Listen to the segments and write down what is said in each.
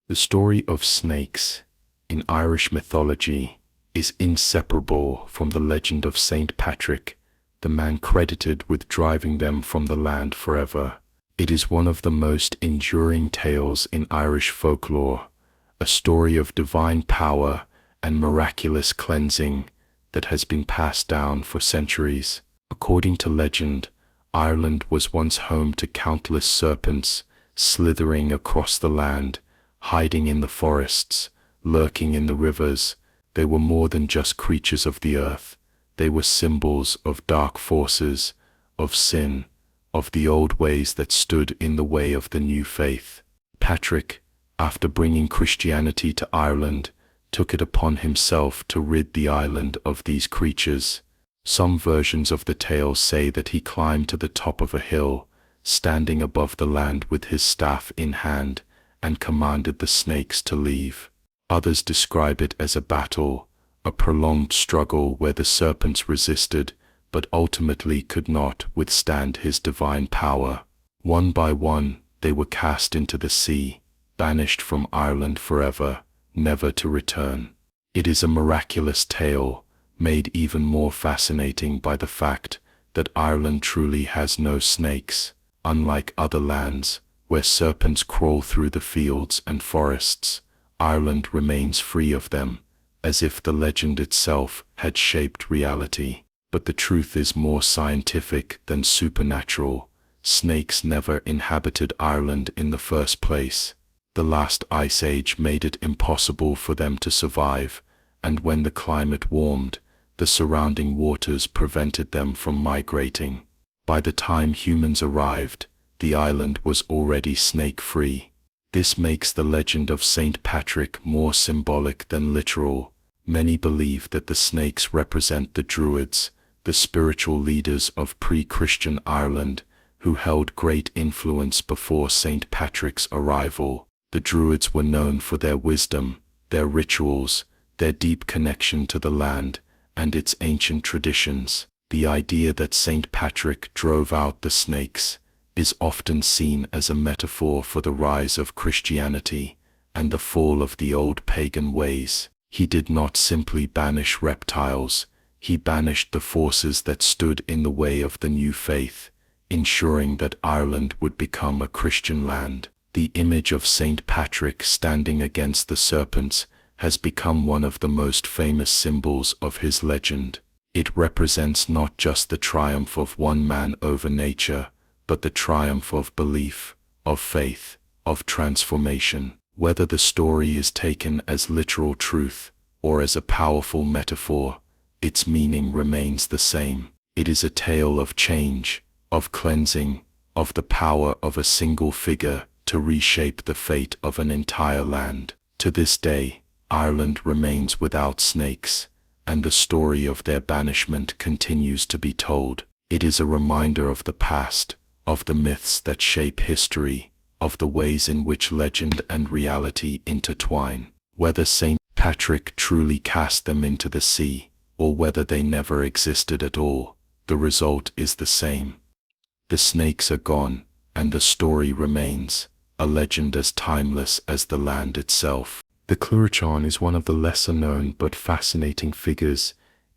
The story of snakes in Irish mythology is inseparable from the legend of Saint Patrick, the man credited with driving them from the land forever. It is one of the most enduring tales in Irish folklore, a story of divine power and miraculous cleansing that has been passed down for centuries. According to legend, Ireland was once home to countless serpents slithering across the land, hiding in the forests, lurking in the rivers. They were more than just creatures of the earth. They were symbols of dark forces, of sin, of the old ways that stood in the way of the new faith. Patrick, after bringing Christianity to Ireland, took it upon himself to rid the island of these creatures. Some versions of the tale say that he climbed to the top of a hill, standing above the land with his staff in hand, and commanded the snakes to leave. Others describe it as a battle, a prolonged struggle where the serpents resisted, but ultimately could not withstand his divine power. One by one, they were cast into the sea, banished from Ireland forever, never to return. It is a miraculous tale, made even more fascinating by the fact that Ireland truly has no snakes, unlike other lands, where serpents crawl through the fields and forests. Ireland remains free of them, as if the legend itself had shaped reality. But the truth is more scientific than supernatural. Snakes never inhabited Ireland in the first place. The last ice age made it impossible for them to survive, and when the climate warmed, the surrounding waters prevented them from migrating. By the time humans arrived, the island was already snake-free. This makes the legend of Saint Patrick more symbolic than literal. Many believe that the snakes represent the Druids, the spiritual leaders of pre-Christian Ireland, who held great influence before Saint Patrick's arrival. The Druids were known for their wisdom, their rituals, their deep connection to the land, and its ancient traditions. The idea that Saint Patrick drove out the snakes is often seen as a metaphor for the rise of Christianity and the fall of the old pagan ways. He did not simply banish reptiles, he banished the forces that stood in the way of the new faith, ensuring that Ireland would become a Christian land. The image of Saint Patrick standing against the serpents has become one of the most famous symbols of his legend. It represents not just the triumph of one man over nature, but the triumph of belief, of faith, of transformation. Whether the story is taken as literal truth or as a powerful metaphor, its meaning remains the same. It is a tale of change, of cleansing, of the power of a single figure to reshape the fate of an entire land. To this day, Ireland remains without snakes, and the story of their banishment continues to be told. It is a reminder of the past, of the myths that shape history, of the ways in which legend and reality intertwine. Whether Saint Patrick truly cast them into the sea, or whether they never existed at all, the result is the same. The snakes are gone, and the story remains, a legend as timeless as the land itself. The Clurichauns is one of the lesser-known but fascinating figures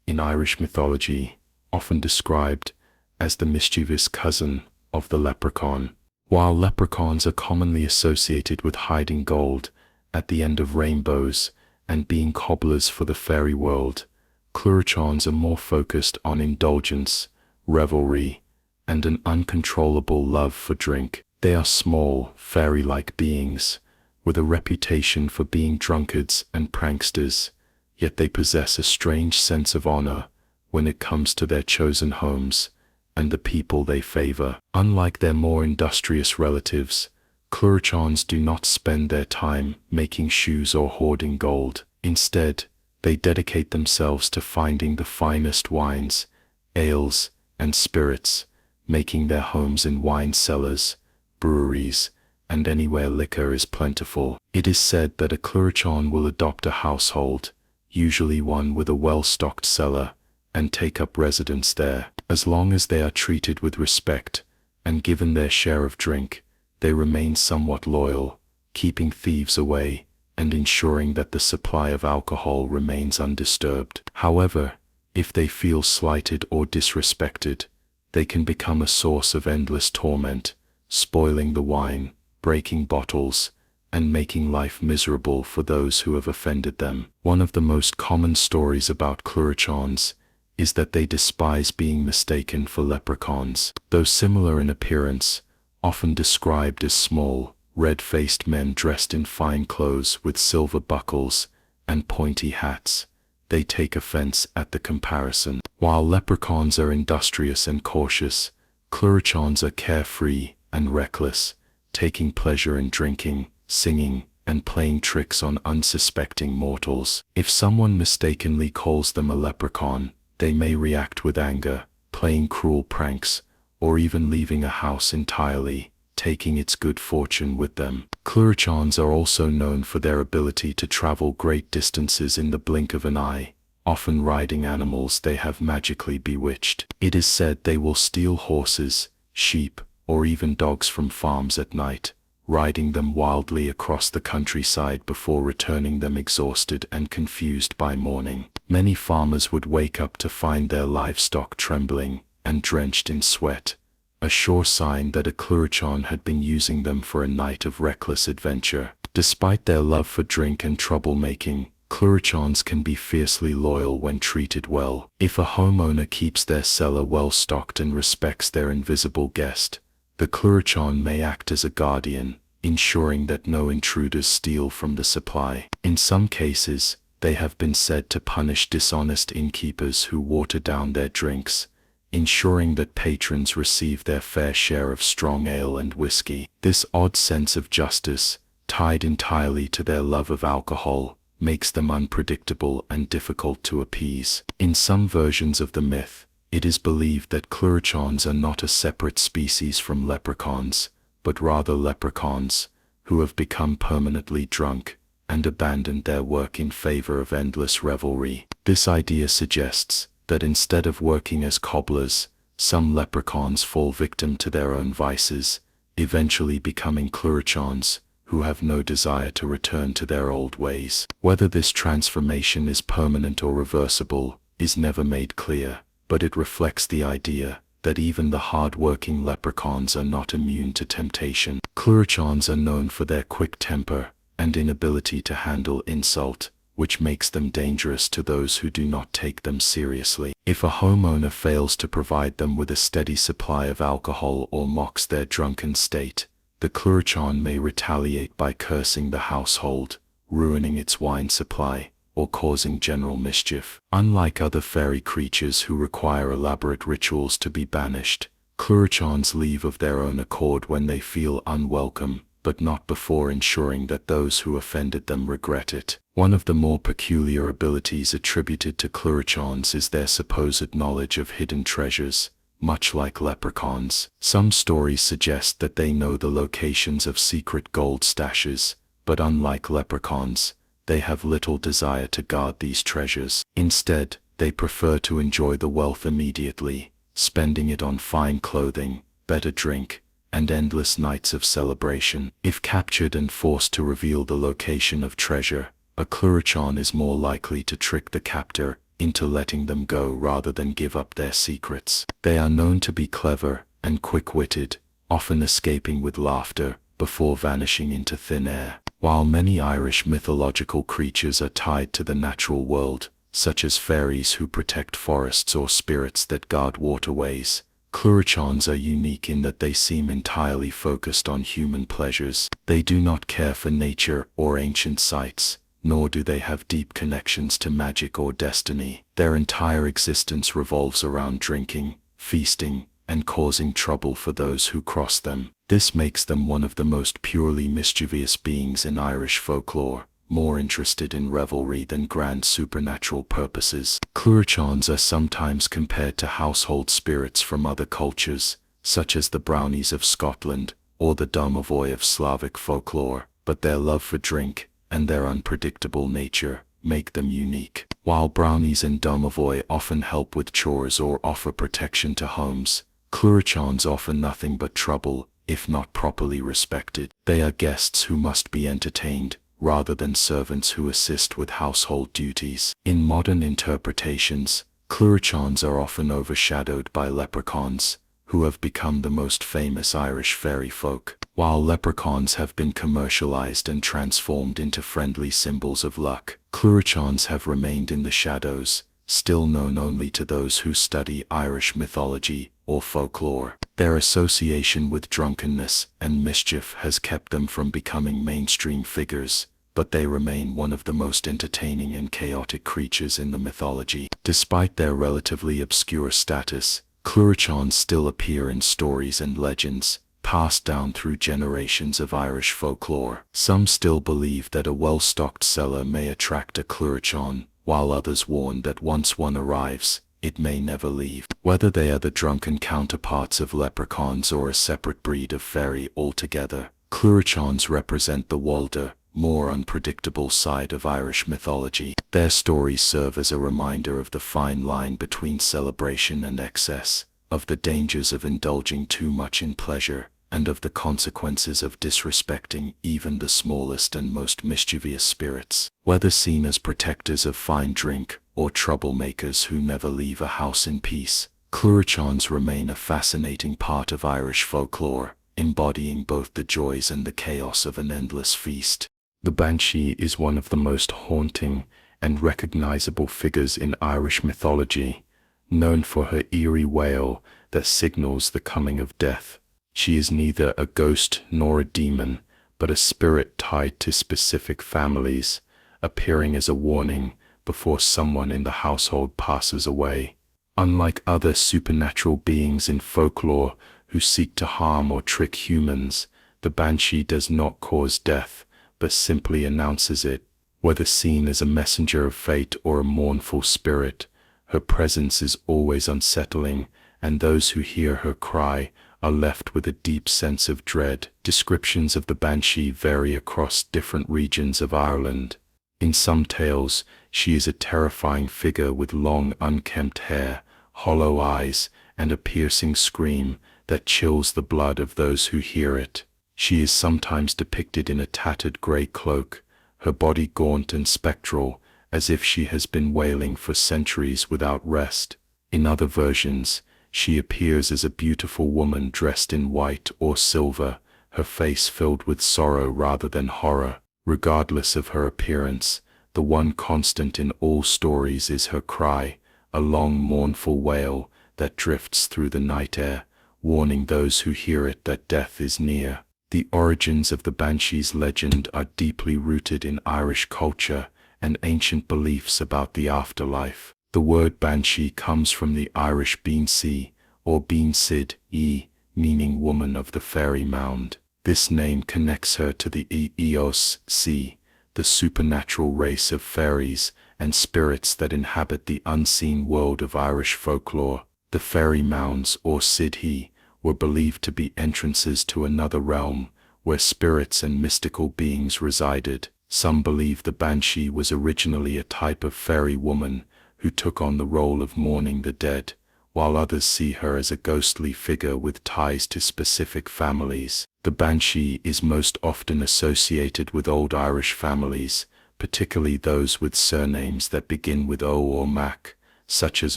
in Irish mythology, often described as the mischievous cousin of the leprechaun. While leprechauns are commonly associated with hiding gold at the end of rainbows and being cobblers for the fairy world, Clurichauns are more focused on indulgence, revelry, and an uncontrollable love for drink. They are small, fairy-like beings, with a reputation for being drunkards and pranksters, yet they possess a strange sense of honor when it comes to their chosen homes and the people they favor. Unlike their more industrious relatives, Clurichauns do not spend their time making shoes or hoarding gold. Instead, they dedicate themselves to finding the finest wines, ales, and spirits, making their homes in wine cellars, breweries, and anywhere liquor is plentiful. It is said that a Clurichaun will adopt a household, usually one with a well-stocked cellar, and take up residence there. As long as they are treated with respect and given their share of drink, they remain somewhat loyal, keeping thieves away, and ensuring that the supply of alcohol remains undisturbed. However, if they feel slighted or disrespected, they can become a source of endless torment, spoiling the wine, breaking bottles, and making life miserable for those who have offended them. One of the most common stories about Clurichauns is that they despise being mistaken for leprechauns. Though similar in appearance, often described as small, red-faced men dressed in fine clothes with silver buckles and pointy hats, they take offense at the comparison. While leprechauns are industrious and cautious, Clurichauns are carefree and reckless, taking pleasure in drinking, singing, and playing tricks on unsuspecting mortals. If someone mistakenly calls them a leprechaun, they may react with anger, playing cruel pranks, or even leaving a house entirely, taking its good fortune with them. Clurichauns are also known for their ability to travel great distances in the blink of an eye, often riding animals they have magically bewitched. It is said they will steal horses, sheep, or even dogs from farms at night, riding them wildly across the countryside before returning them exhausted and confused by morning. Many farmers would wake up to find their livestock trembling and drenched in sweat, a sure sign that a Clurichaun had been using them for a night of reckless adventure. Despite their love for drink and troublemaking, Clurichauns can be fiercely loyal when treated well. If a homeowner keeps their cellar well stocked and respects their invisible guest, the Clurichaun may act as a guardian, ensuring that no intruders steal from the supply. In some cases, they have been said to punish dishonest innkeepers who water down their drinks, ensuring that patrons receive their fair share of strong ale and whiskey. This odd sense of justice, tied entirely to their love of alcohol, makes them unpredictable and difficult to appease. In some versions of the myth, it is believed that Clurichauns are not a separate species from leprechauns, but rather leprechauns, who have become permanently drunk and abandoned their work in favor of endless revelry. This idea suggests that instead of working as cobblers, some leprechauns fall victim to their own vices, eventually becoming Clurichauns, who have no desire to return to their old ways. Whether this transformation is permanent or reversible is never made clear, but it reflects the idea that even the hard-working leprechauns are not immune to temptation. Clurichauns are known for their quick temper and inability to handle insult, which makes them dangerous to those who do not take them seriously. If a homeowner fails to provide them with a steady supply of alcohol or mocks their drunken state, the Clurichaun may retaliate by cursing the household, ruining its wine supply, or causing general mischief. Unlike other fairy creatures who require elaborate rituals to be banished, Clurichauns leave of their own accord when they feel unwelcome, but not before ensuring that those who offended them regret it. One of the more peculiar abilities attributed to Clurichauns is their supposed knowledge of hidden treasures. Much like leprechauns, some stories suggest that they know the locations of secret gold stashes, but unlike leprechauns, they have little desire to guard these treasures. Instead, they prefer to enjoy the wealth immediately, spending it on fine clothing, better drink, and endless nights of celebration. If captured and forced to reveal the location of treasure, a Clurichaun is more likely to trick the captor into letting them go rather than give up their secrets. They are known to be clever and quick-witted, often escaping with laughter before vanishing into thin air. While many Irish mythological creatures are tied to the natural world, such as fairies who protect forests or spirits that guard waterways, Clurichauns are unique in that they seem entirely focused on human pleasures. They do not care for nature or ancient sites, nor do they have deep connections to magic or destiny. Their entire existence revolves around drinking, feasting, and causing trouble for those who cross them. This makes them one of the most purely mischievous beings in Irish folklore, more interested in revelry than grand supernatural purposes. Clurichauns are sometimes compared to household spirits from other cultures, such as the brownies of Scotland or the domovoi of Slavic folklore, but their love for drink and their unpredictable nature make them unique. While brownies and domovoi often help with chores or offer protection to homes, Clurichauns offer nothing but trouble, if not properly respected. They are guests who must be entertained, rather than servants who assist with household duties. In modern interpretations, Clurichauns are often overshadowed by leprechauns, who have become the most famous Irish fairy folk. While leprechauns have been commercialized and transformed into friendly symbols of luck, Clurichauns have remained in the shadows, still known only to those who study Irish mythology or folklore. Their association with drunkenness and mischief has kept them from becoming mainstream figures, but they remain one of the most entertaining and chaotic creatures in the mythology. Despite their relatively obscure status, Clurichauns still appear in stories and legends, passed down through generations of Irish folklore. Some still believe that a well-stocked cellar may attract a Clurichaun, while others warn that once one arrives, it may never leave. Whether they are the drunken counterparts of leprechauns or a separate breed of fairy altogether, Clurichauns represent the wilder, more unpredictable side of Irish mythology. Their stories serve as a reminder of the fine line between celebration and excess, of the dangers of indulging too much in pleasure, and of the consequences of disrespecting even the smallest and most mischievous spirits. Whether seen as protectors of fine drink, or troublemakers who never leave a house in peace, Clurichauns remain a fascinating part of Irish folklore, embodying both the joys and the chaos of an endless feast. The Banshee is one of the most haunting and recognizable figures in Irish mythology, known for her eerie wail that signals the coming of death. She is neither a ghost nor a demon, but a spirit tied to specific families, appearing as a warning before someone in the household passes away. Unlike other supernatural beings in folklore who seek to harm or trick humans, the Banshee does not cause death, but simply announces it. Whether seen as a messenger of fate or a mournful spirit, her presence is always unsettling, and those who hear her cry are left with a deep sense of dread. Descriptions of the Banshee vary across different regions of Ireland. In some tales, she is a terrifying figure with long unkempt hair, hollow eyes, and a piercing scream that chills the blood of those who hear it. She is sometimes depicted in a tattered grey cloak, her body gaunt and spectral, as if she has been wailing for centuries without rest. In other versions, she appears as a beautiful woman dressed in white or silver, her face filled with sorrow rather than horror. Regardless of her appearance, the one constant in all stories is her cry, a long mournful wail that drifts through the night air, warning those who hear it that death is near. The origins of the Banshee's legend are deeply rooted in Irish culture and ancient beliefs about the afterlife. The word Banshee comes from the Irish Beansea, or Sídhe, meaning woman of the fairy mound. This name connects her to the Eos sea, the supernatural race of fairies and spirits that inhabit the unseen world of Irish folklore. The fairy mounds, or Sídhe, were believed to be entrances to another realm, where spirits and mystical beings resided. Some believe the Banshee was originally a type of fairy woman who took on the role of mourning the dead, while others see her as a ghostly figure with ties to specific families. The Banshee is most often associated with old Irish families, particularly those with surnames that begin with O or Mac, such as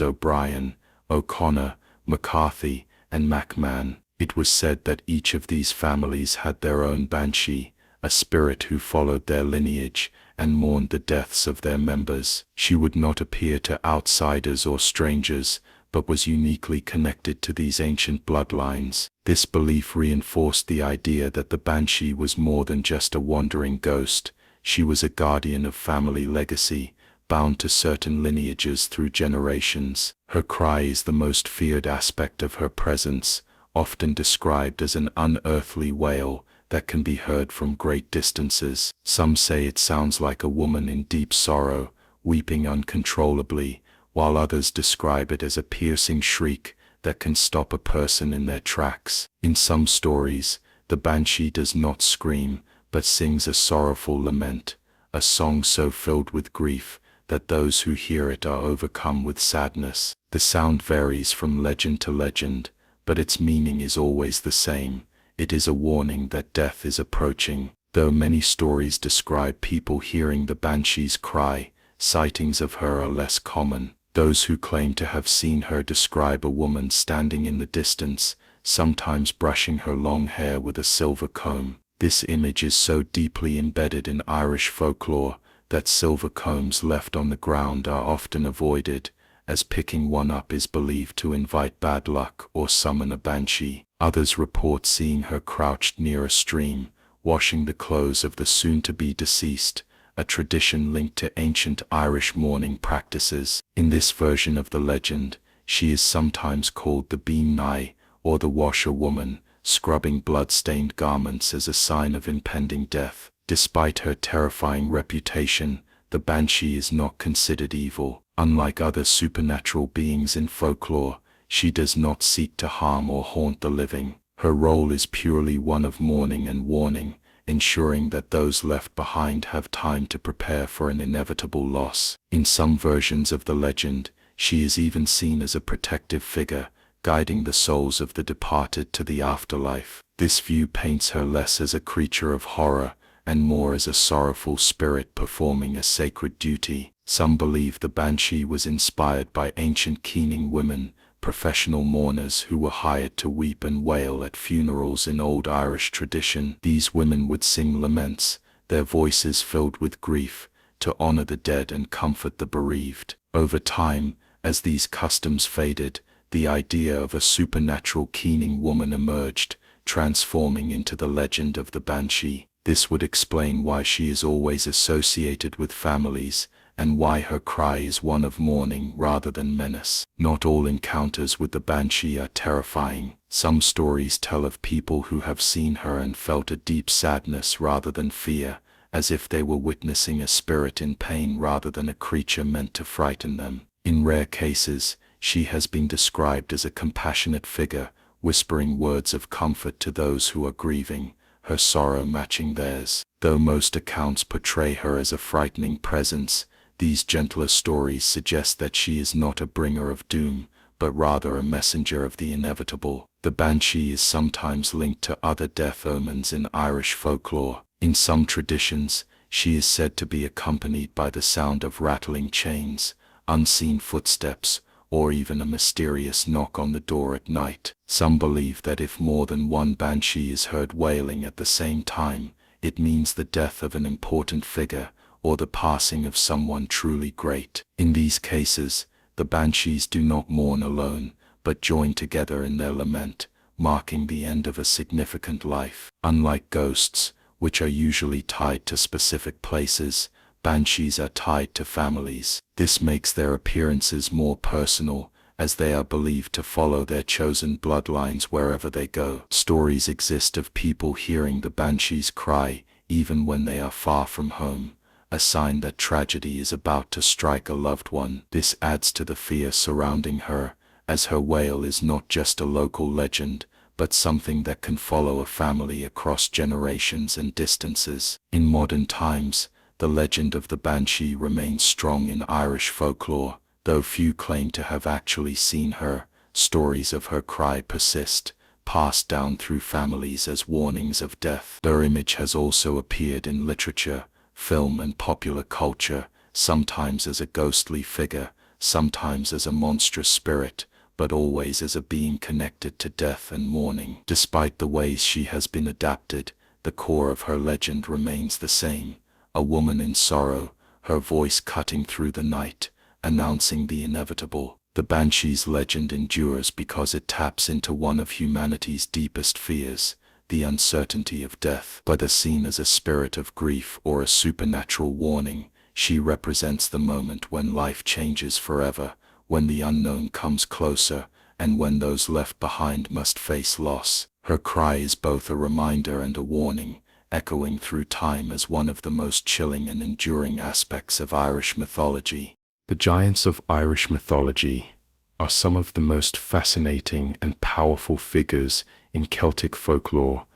O'Brien, O'Connor, McCarthy, and MacMahon. It was said that each of these families had their own Banshee, a spirit who followed their lineage and mourned the deaths of their members. She would not appear to outsiders or strangers, but was uniquely connected to these ancient bloodlines. This belief reinforced the idea that the Banshee was more than just a wandering ghost. She was a guardian of family legacy, bound to certain lineages through generations. Her cry is the most feared aspect of her presence, often described as an unearthly wail that can be heard from great distances. Some say it sounds like a woman in deep sorrow, weeping uncontrollably, while others describe it as a piercing shriek that can stop a person in their tracks. In some stories, the Banshee does not scream, but sings a sorrowful lament, a song so filled with grief that those who hear it are overcome with sadness. The sound varies from legend to legend, but its meaning is always the same. It is a warning that death is approaching. Though many stories describe people hearing the Banshee's cry, sightings of her are less common. Those who claim to have seen her describe a woman standing in the distance, sometimes brushing her long hair with a silver comb. This image is so deeply embedded in Irish folklore that silver combs left on the ground are often avoided, as picking one up is believed to invite bad luck or summon a banshee. Others report seeing her crouched near a stream, washing the clothes of the soon-to-be deceased, a tradition linked to ancient Irish mourning practices. In this version of the legend, she is sometimes called the Bean Nigh, or the washerwoman, scrubbing blood-stained garments as a sign of impending death. Despite her terrifying reputation, the banshee is not considered evil. Unlike other supernatural beings in folklore, she does not seek to harm or haunt the living. Her role is purely one of mourning and warning, ensuring that those left behind have time to prepare for an inevitable loss. In some versions of the legend, she is even seen as a protective figure, guiding the souls of the departed to the afterlife. This view paints her less as a creature of horror and more as a sorrowful spirit performing a sacred duty. Some believe the banshee was inspired by ancient keening women, professional mourners who were hired to weep and wail at funerals in old Irish tradition. These women would sing laments, their voices filled with grief, to honor the dead and comfort the bereaved. Over time, as these customs faded, the idea of a supernatural keening woman emerged, transforming into the legend of the banshee. This would explain why she is always associated with families, and why her cry is one of mourning rather than menace. Not all encounters with the banshee are terrifying. Some stories tell of people who have seen her and felt a deep sadness rather than fear, as if they were witnessing a spirit in pain rather than a creature meant to frighten them. In rare cases, she has been described as a compassionate figure, whispering words of comfort to those who are grieving, her sorrow matching theirs. Though most accounts portray her as a frightening presence, these gentler stories suggest that she is not a bringer of doom, but rather a messenger of the inevitable. The banshee is sometimes linked to other death omens in Irish folklore. In some traditions, she is said to be accompanied by the sound of rattling chains, unseen footsteps, or even a mysterious knock on the door at night. Some believe that if more than one banshee is heard wailing at the same time, it means the death of an important figure, or the passing of someone truly great. In these cases, the banshees do not mourn alone, but join together in their lament, marking the end of a significant life. Unlike ghosts, which are usually tied to specific places, banshees are tied to families. This makes their appearances more personal, as they are believed to follow their chosen bloodlines wherever they go. Stories exist of people hearing the banshee's cry, even when they are far from home, a sign that tragedy is about to strike a loved one. This adds to the fear surrounding her, as her wail is not just a local legend, but something that can follow a family across generations and distances. In modern times, the legend of the banshee remains strong in Irish folklore. Though few claim to have actually seen her, stories of her cry persist, passed down through families as warnings of death. Her image has also appeared in literature, film and popular culture, sometimes as a ghostly figure, sometimes as a monstrous spirit, but always as a being connected to death and mourning. Despite the ways she has been adapted, the core of her legend remains the same. A woman in sorrow, her voice cutting through the night, announcing the inevitable. The banshee's legend endures because it taps into one of humanity's deepest fears, the uncertainty of death. Whether seen as a spirit of grief or a supernatural warning, she represents the moment when life changes forever, when the unknown comes closer, and when those left behind must face loss. Her cry is both a reminder and a warning, echoing through time as one of the most chilling and enduring aspects of Irish mythology. The giants of Irish mythology are some of the most fascinating and powerful figures in Celtic folklore,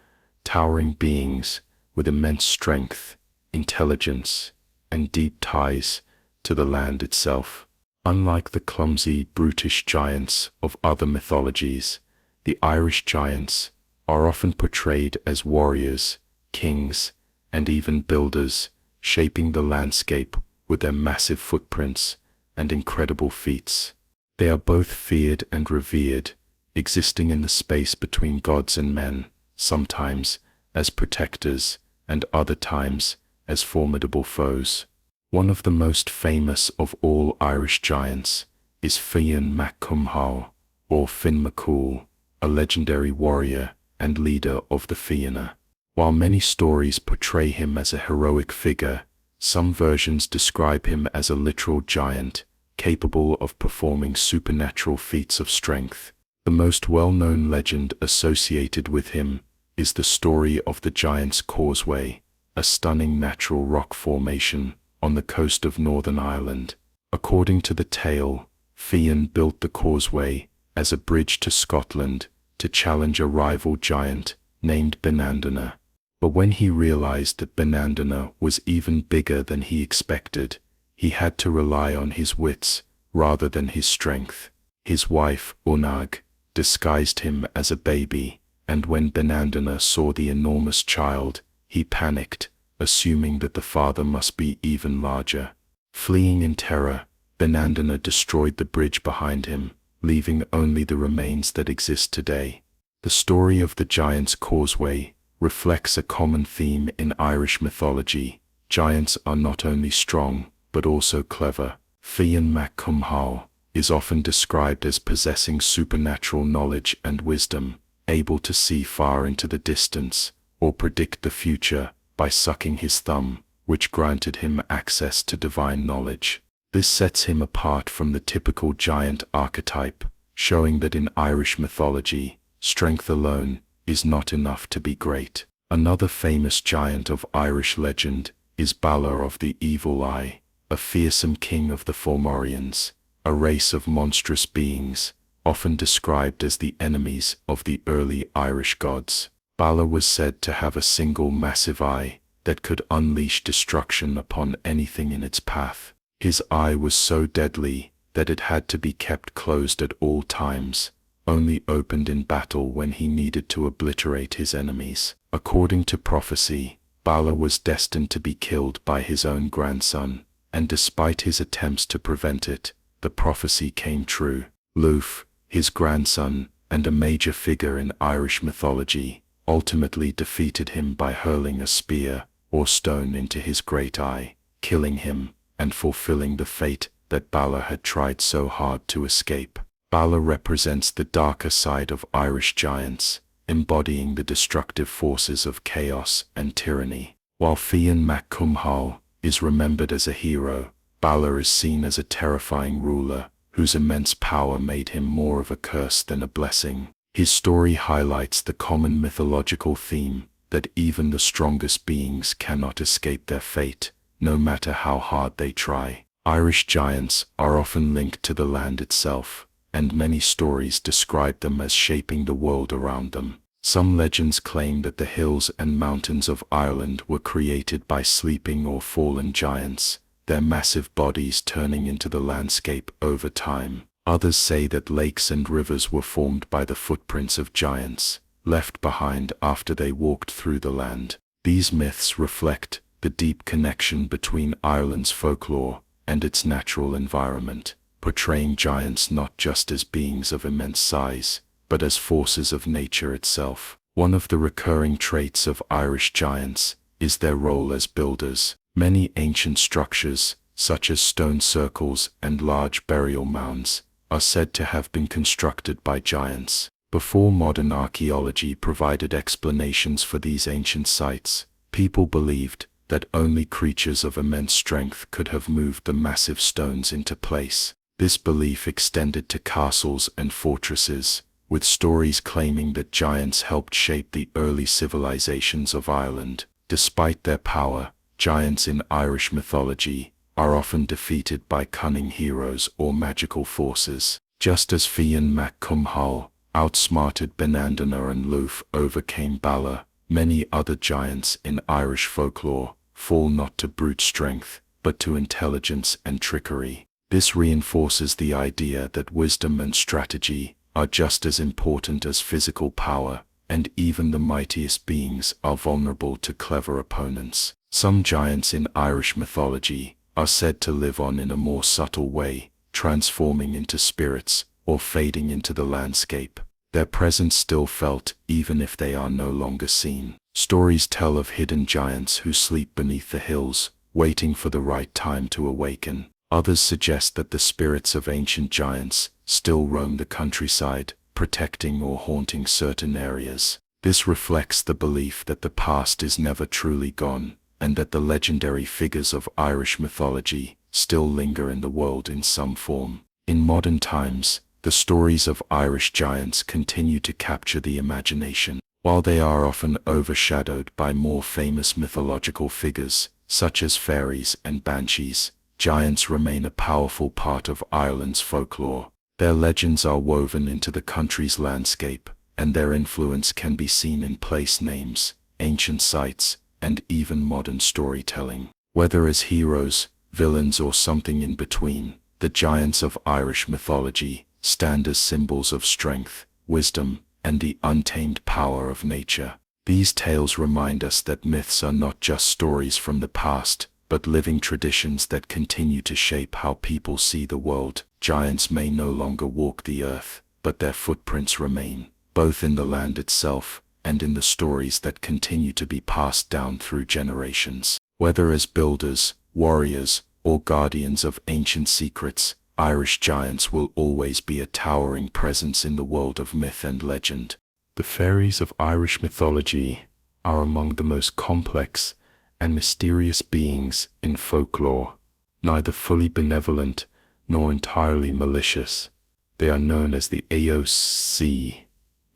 towering beings with immense strength, intelligence, and deep ties to the land itself. Unlike the clumsy, brutish giants of other mythologies, the Irish giants are often portrayed as warriors, kings, and even builders, shaping the landscape with their massive footprints and incredible feats. They are both feared and revered, existing in the space between gods and men, sometimes as protectors and other times as formidable foes. One of the most famous of all Irish giants is Fionn mac Cumhall, or Finn MacCool, a legendary warrior and leader of the Fianna. While many stories portray him as a heroic figure, some versions describe him as a literal giant, capable of performing supernatural feats of strength. The most well-known legend associated with him is the story of the Giant's Causeway, a stunning natural rock formation on the coast of Northern Ireland. According to the tale, Fionn built the causeway as a bridge to Scotland to challenge a rival giant named Bánánach. But when he realized that Bánánach was even bigger than he expected, he had to rely on his wits rather than his strength. His wife, Unag, disguised him as a baby, and when Bánánach saw the enormous child, he panicked, assuming that the father must be even larger. Fleeing in terror, Bánánach destroyed the bridge behind him, leaving only the remains that exist today. The story of the Giant's Causeway reflects a common theme in Irish mythology. Giants are not only strong, but also clever. Fionn mac Cumhall is often described as possessing supernatural knowledge and wisdom, able to see far into the distance or predict the future by sucking his thumb, which granted him access to divine knowledge. This sets him apart from the typical giant archetype, showing that in Irish mythology, strength alone is not enough to be great. Another famous giant of Irish legend is Balor of the Evil Eye, a fearsome king of the Fomorians, a race of monstrous beings, often described as the enemies of the early Irish gods. Balor was said to have a single massive eye that could unleash destruction upon anything in its path. His eye was so deadly that it had to be kept closed at all times, only opened in battle when he needed to obliterate his enemies. According to prophecy, Balor was destined to be killed by his own grandson, and despite his attempts to prevent it, the prophecy came true. Luath, his grandson, and a major figure in Irish mythology, ultimately defeated him by hurling a spear or stone into his great eye, killing him and fulfilling the fate that Balor had tried so hard to escape. Balor represents the darker side of Irish giants, embodying the destructive forces of chaos and tyranny. While Fionn mac Cumhall is remembered as a hero, Balor is seen as a terrifying ruler whose immense power made him more of a curse than a blessing. His story highlights the common mythological theme that even the strongest beings cannot escape their fate, no matter how hard they try. Irish giants are often linked to the land itself, and many stories describe them as shaping the world around them. Some legends claim that the hills and mountains of Ireland were created by sleeping or fallen giants, their massive bodies turning into the landscape over time. Others say that lakes and rivers were formed by the footprints of giants, left behind after they walked through the land. These myths reflect the deep connection between Ireland's folklore and its natural environment, portraying giants not just as beings of immense size, but as forces of nature itself. One of the recurring traits of Irish giants is their role as builders. Many ancient structures, such as stone circles and large burial mounds, are said to have been constructed by giants. Before modern archaeology provided explanations for these ancient sites, people believed that only creatures of immense strength could have moved the massive stones into place. This belief extended to castles and fortresses, with stories claiming that giants helped shape the early civilizations of Ireland. Despite their power, giants in Irish mythology are often defeated by cunning heroes or magical forces. Just as Fionn mac Cumhall outsmarted Bánánach and Luath overcame Balor, many other giants in Irish folklore fall not to brute strength, but to intelligence and trickery. This reinforces the idea that wisdom and strategy are just as important as physical power, and even the mightiest beings are vulnerable to clever opponents. Some giants in Irish mythology are said to live on in a more subtle way, transforming into spirits or fading into the landscape. Their presence still felt even if they are no longer seen. Stories tell of hidden giants who sleep beneath the hills, waiting for the right time to awaken. Others suggest that the spirits of ancient giants still roam the countryside, protecting or haunting certain areas. This reflects the belief that the past is never truly gone, and that the legendary figures of Irish mythology still linger in the world in some form. In modern times, the stories of Irish giants continue to capture the imagination. While they are often overshadowed by more famous mythological figures, such as fairies and banshees, giants remain a powerful part of Ireland's folklore. Their legends are woven into the country's landscape, and their influence can be seen in place names, ancient sites, and even modern storytelling. Whether as heroes, villains, or something in between, the giants of Irish mythology stand as symbols of strength, wisdom, and the untamed power of nature. These tales remind us that myths are not just stories from the past, but living traditions that continue to shape how people see the world. Giants may no longer walk the earth, but their footprints remain, both in the land itself and in the stories that continue to be passed down through generations. Whether as builders, warriors, or guardians of ancient secrets, Irish giants will always be a towering presence in the world of myth and legend. The fairies of Irish mythology are among the most complex and mysterious beings in folklore, neither fully benevolent nor entirely malicious. They are known as the Aos,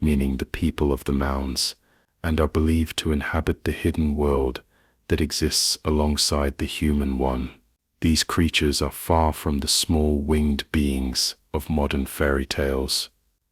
meaning the people of the mounds, and are believed to inhabit the hidden world that exists alongside the human one. These creatures are far from the small winged beings of modern fairy tales.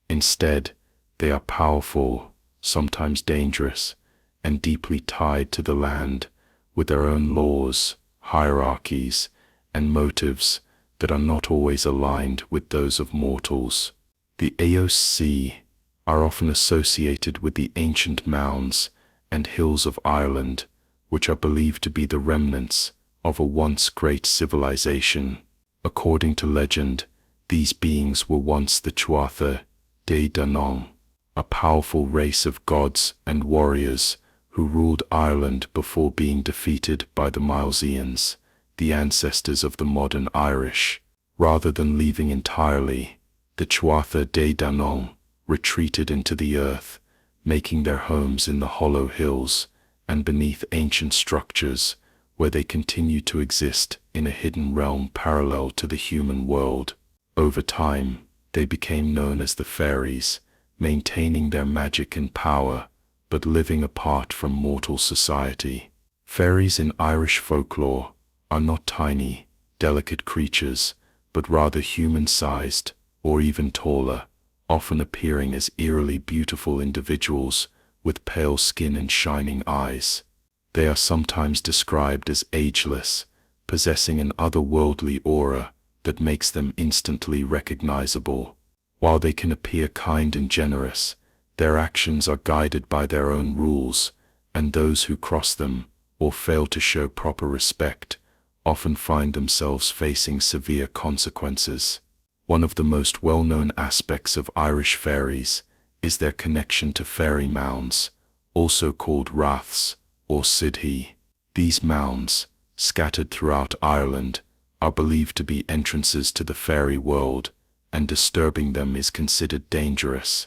Instead, they are powerful, sometimes dangerous, and deeply tied to the land, with their own laws, hierarchies, and motives that are not always aligned with those of mortals. The Aos are often associated with the ancient mounds and hills of Ireland, which are believed to be the remnants of a once great civilization. According to legend, these beings were once the Tuatha De Danann, a powerful race of gods and warriors who ruled Ireland before being defeated by the Milesians, the ancestors of the modern Irish. Rather than leaving entirely, the Tuatha De Danann retreated into the earth, making their homes in the hollow hills and beneath ancient structures, where they continue to exist in a hidden realm parallel to the human world. Over time, they became known as the Fairies, maintaining their magic and power, but living apart from mortal society. Fairies in Irish folklore are not tiny, delicate creatures, but rather human-sized, or even taller, often appearing as eerily beautiful individuals with pale skin and shining eyes. They are sometimes described as ageless, possessing an otherworldly aura that makes them instantly recognizable. While they can appear kind and generous, their actions are guided by their own rules, and those who cross them, or fail to show proper respect, often find themselves facing severe consequences. One of the most well-known aspects of Irish fairies is their connection to fairy mounds, also called raths or Sídhe. These mounds, scattered throughout Ireland, are believed to be entrances to the fairy world, and disturbing them is considered dangerous.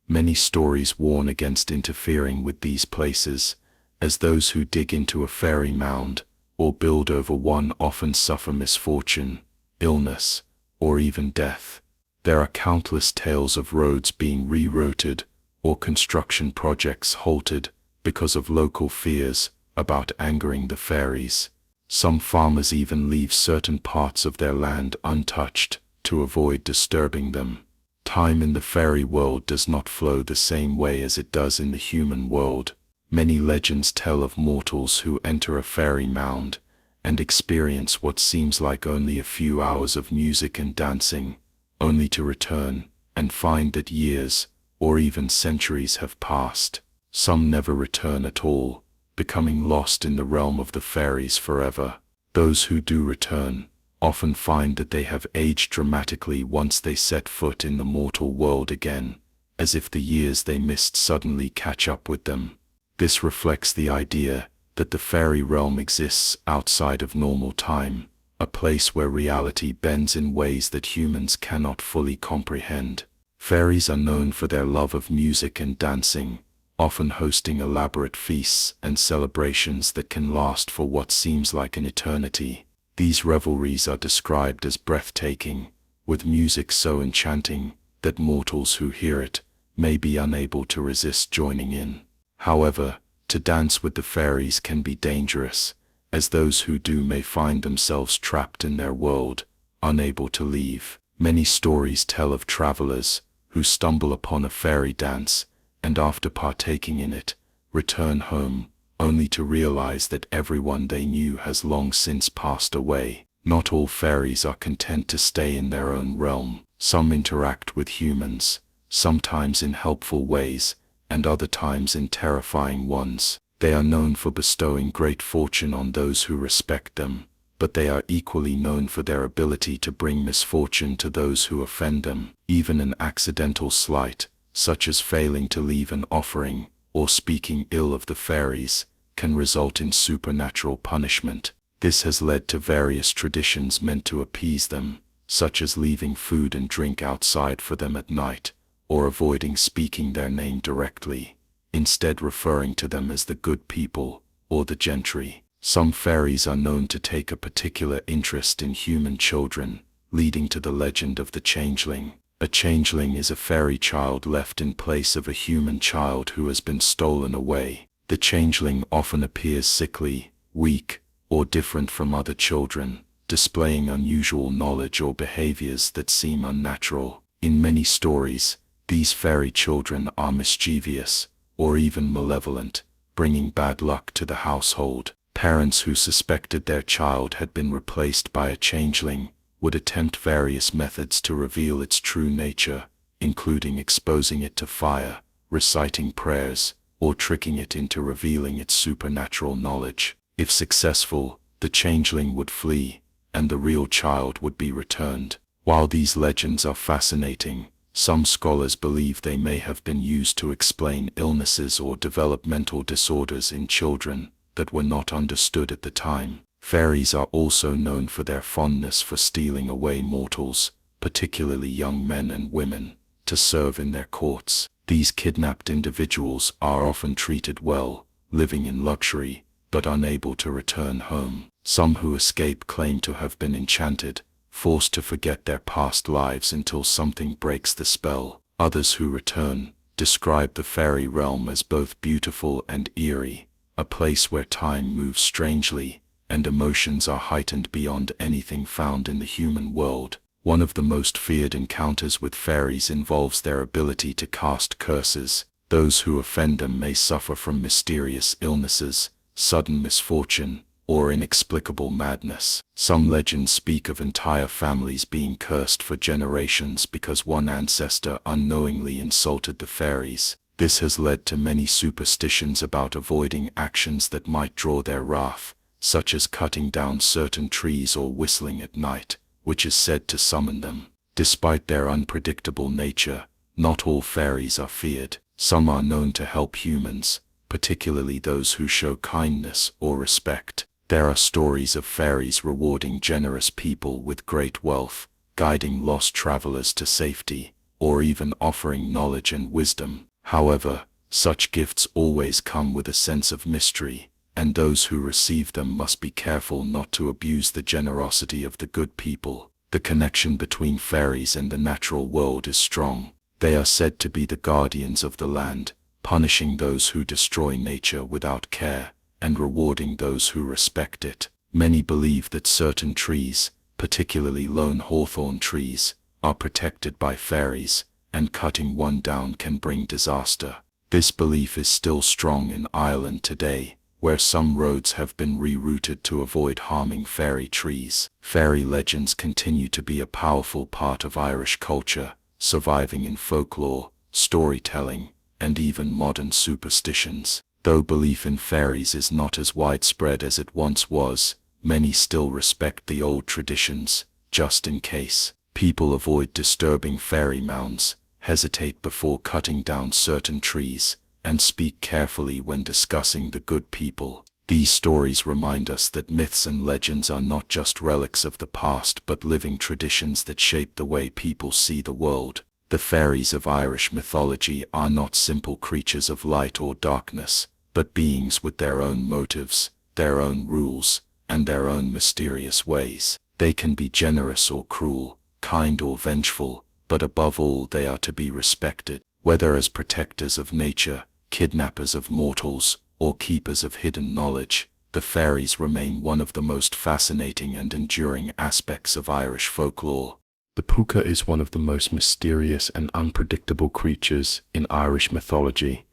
Many stories warn against interfering with these places, as those who dig into a fairy mound or build over one often suffer misfortune, illness, or even death. There are countless tales of roads being rerouted or construction projects halted because of local fears about angering the fairies. Some farmers even leave certain parts of their land untouched to avoid disturbing them. Time in the fairy world does not flow the same way as it does in the human world. Many legends tell of mortals who enter a fairy mound and experience what seems like only a few hours of music and dancing, only to return and find that years or even centuries have passed, some never return at all, becoming lost in the realm of the fairies forever. Those who do return often find that they have aged dramatically once they set foot in the mortal world again, as if the years they missed suddenly catch up with them. This reflects the idea that the fairy realm exists outside of normal time, a place where reality bends in ways that humans cannot fully comprehend. Fairies are known for their love of music and dancing, often hosting elaborate feasts and celebrations that can last for what seems like an eternity. These revelries are described as breathtaking, with music so enchanting that mortals who hear it may be unable to resist joining in. However, to dance with the fairies can be dangerous, as those who do may find themselves trapped in their world, unable to leave. Many stories tell of travelers who stumble upon a fairy dance, and after partaking in it, return home, only to realize that everyone they knew has long since passed away. Not all fairies are content to stay in their own realm. Some interact with humans, sometimes in helpful ways, and other times in terrifying ones. They are known for bestowing great fortune on those who respect them, but they are equally known for their ability to bring misfortune to those who offend them. Even an accidental slight, such as failing to leave an offering, or speaking ill of the fairies, can result in supernatural punishment. This has led to various traditions meant to appease them, such as leaving food and drink outside for them at night, or avoiding speaking their name directly, instead referring to them as the good people, or the gentry. Some fairies are known to take a particular interest in human children, leading to the legend of the changeling. A changeling is a fairy child left in place of a human child who has been stolen away. The changeling often appears sickly, weak, or different from other children, displaying unusual knowledge or behaviors that seem unnatural. In many stories, these fairy children are mischievous, or even malevolent, bringing bad luck to the household. Parents who suspected their child had been replaced by a changeling would attempt various methods to reveal its true nature, including exposing it to fire, reciting prayers, or tricking it into revealing its supernatural knowledge. If successful, the changeling would flee, and the real child would be returned. While these legends are fascinating, some scholars believe they may have been used to explain illnesses or developmental disorders in children that were not understood at the time. Fairies are also known for their fondness for stealing away mortals, particularly young men and women, to serve in their courts. These kidnapped individuals are often treated well, living in luxury, but unable to return home. Some who escape claim to have been enchanted, forced to forget their past lives until something breaks the spell. Others who return describe the fairy realm as both beautiful and eerie, a place where time moves strangely, and emotions are heightened beyond anything found in the human world. One of the most feared encounters with fairies involves their ability to cast curses. Those who offend them may suffer from mysterious illnesses, sudden misfortune, or inexplicable madness. Some legends speak of entire families being cursed for generations because one ancestor unknowingly insulted the fairies. This has led to many superstitions about avoiding actions that might draw their wrath, such as cutting down certain trees or whistling at night, which is said to summon them. Despite their unpredictable nature, not all fairies are feared. Some are known to help humans, particularly those who show kindness or respect. There are stories of fairies rewarding generous people with great wealth, guiding lost travelers to safety, or even offering knowledge and wisdom. However, such gifts always come with a sense of mystery, and those who receive them must be careful not to abuse the generosity of the good people. The connection between fairies and the natural world is strong. They are said to be the guardians of the land, punishing those who destroy nature without care, and rewarding those who respect it. Many believe that certain trees, particularly lone hawthorn trees, are protected by fairies, and cutting one down can bring disaster. This belief is still strong in Ireland today, where some roads have been rerouted to avoid harming fairy trees. Fairy legends continue to be a powerful part of Irish culture, surviving in folklore, storytelling, and even modern superstitions. Though belief in fairies is not as widespread as it once was, many still respect the old traditions, just in case. People avoid disturbing fairy mounds, hesitate before cutting down certain trees, and speak carefully when discussing the good people. These stories remind us that myths and legends are not just relics of the past but living traditions that shape the way people see the world. The fairies of Irish mythology are not simple creatures of light or darkness, but beings with their own motives, their own rules, and their own mysterious ways. They can be generous or cruel, kind or vengeful, but above all they are to be respected. Whether as protectors of nature, kidnappers of mortals, or keepers of hidden knowledge, the fairies remain one of the most fascinating and enduring aspects of Irish folklore. The Púca is one of the most mysterious and unpredictable creatures in Irish mythology,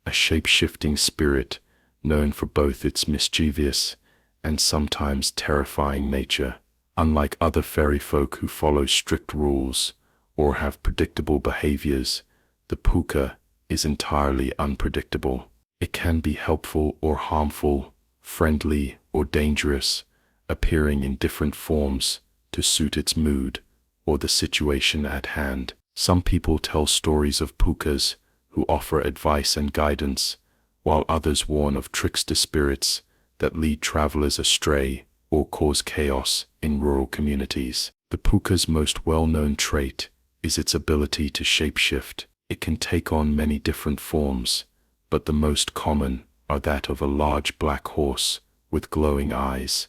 a shape-shifting spirit known for both its mischievous and sometimes terrifying nature. Unlike other fairy folk who follow strict rules or have predictable behaviors, the Púca is entirely unpredictable. It can be helpful or harmful, friendly or dangerous, appearing in different forms to suit its mood or the situation at hand. Some people tell stories of Púcas who offer advice and guidance, while others warn of trickster spirits that lead travelers astray or cause chaos in rural communities. The Púca's most well-known trait is its ability to shapeshift. It can take on many different forms, but the most common are that of a large black horse with glowing eyes,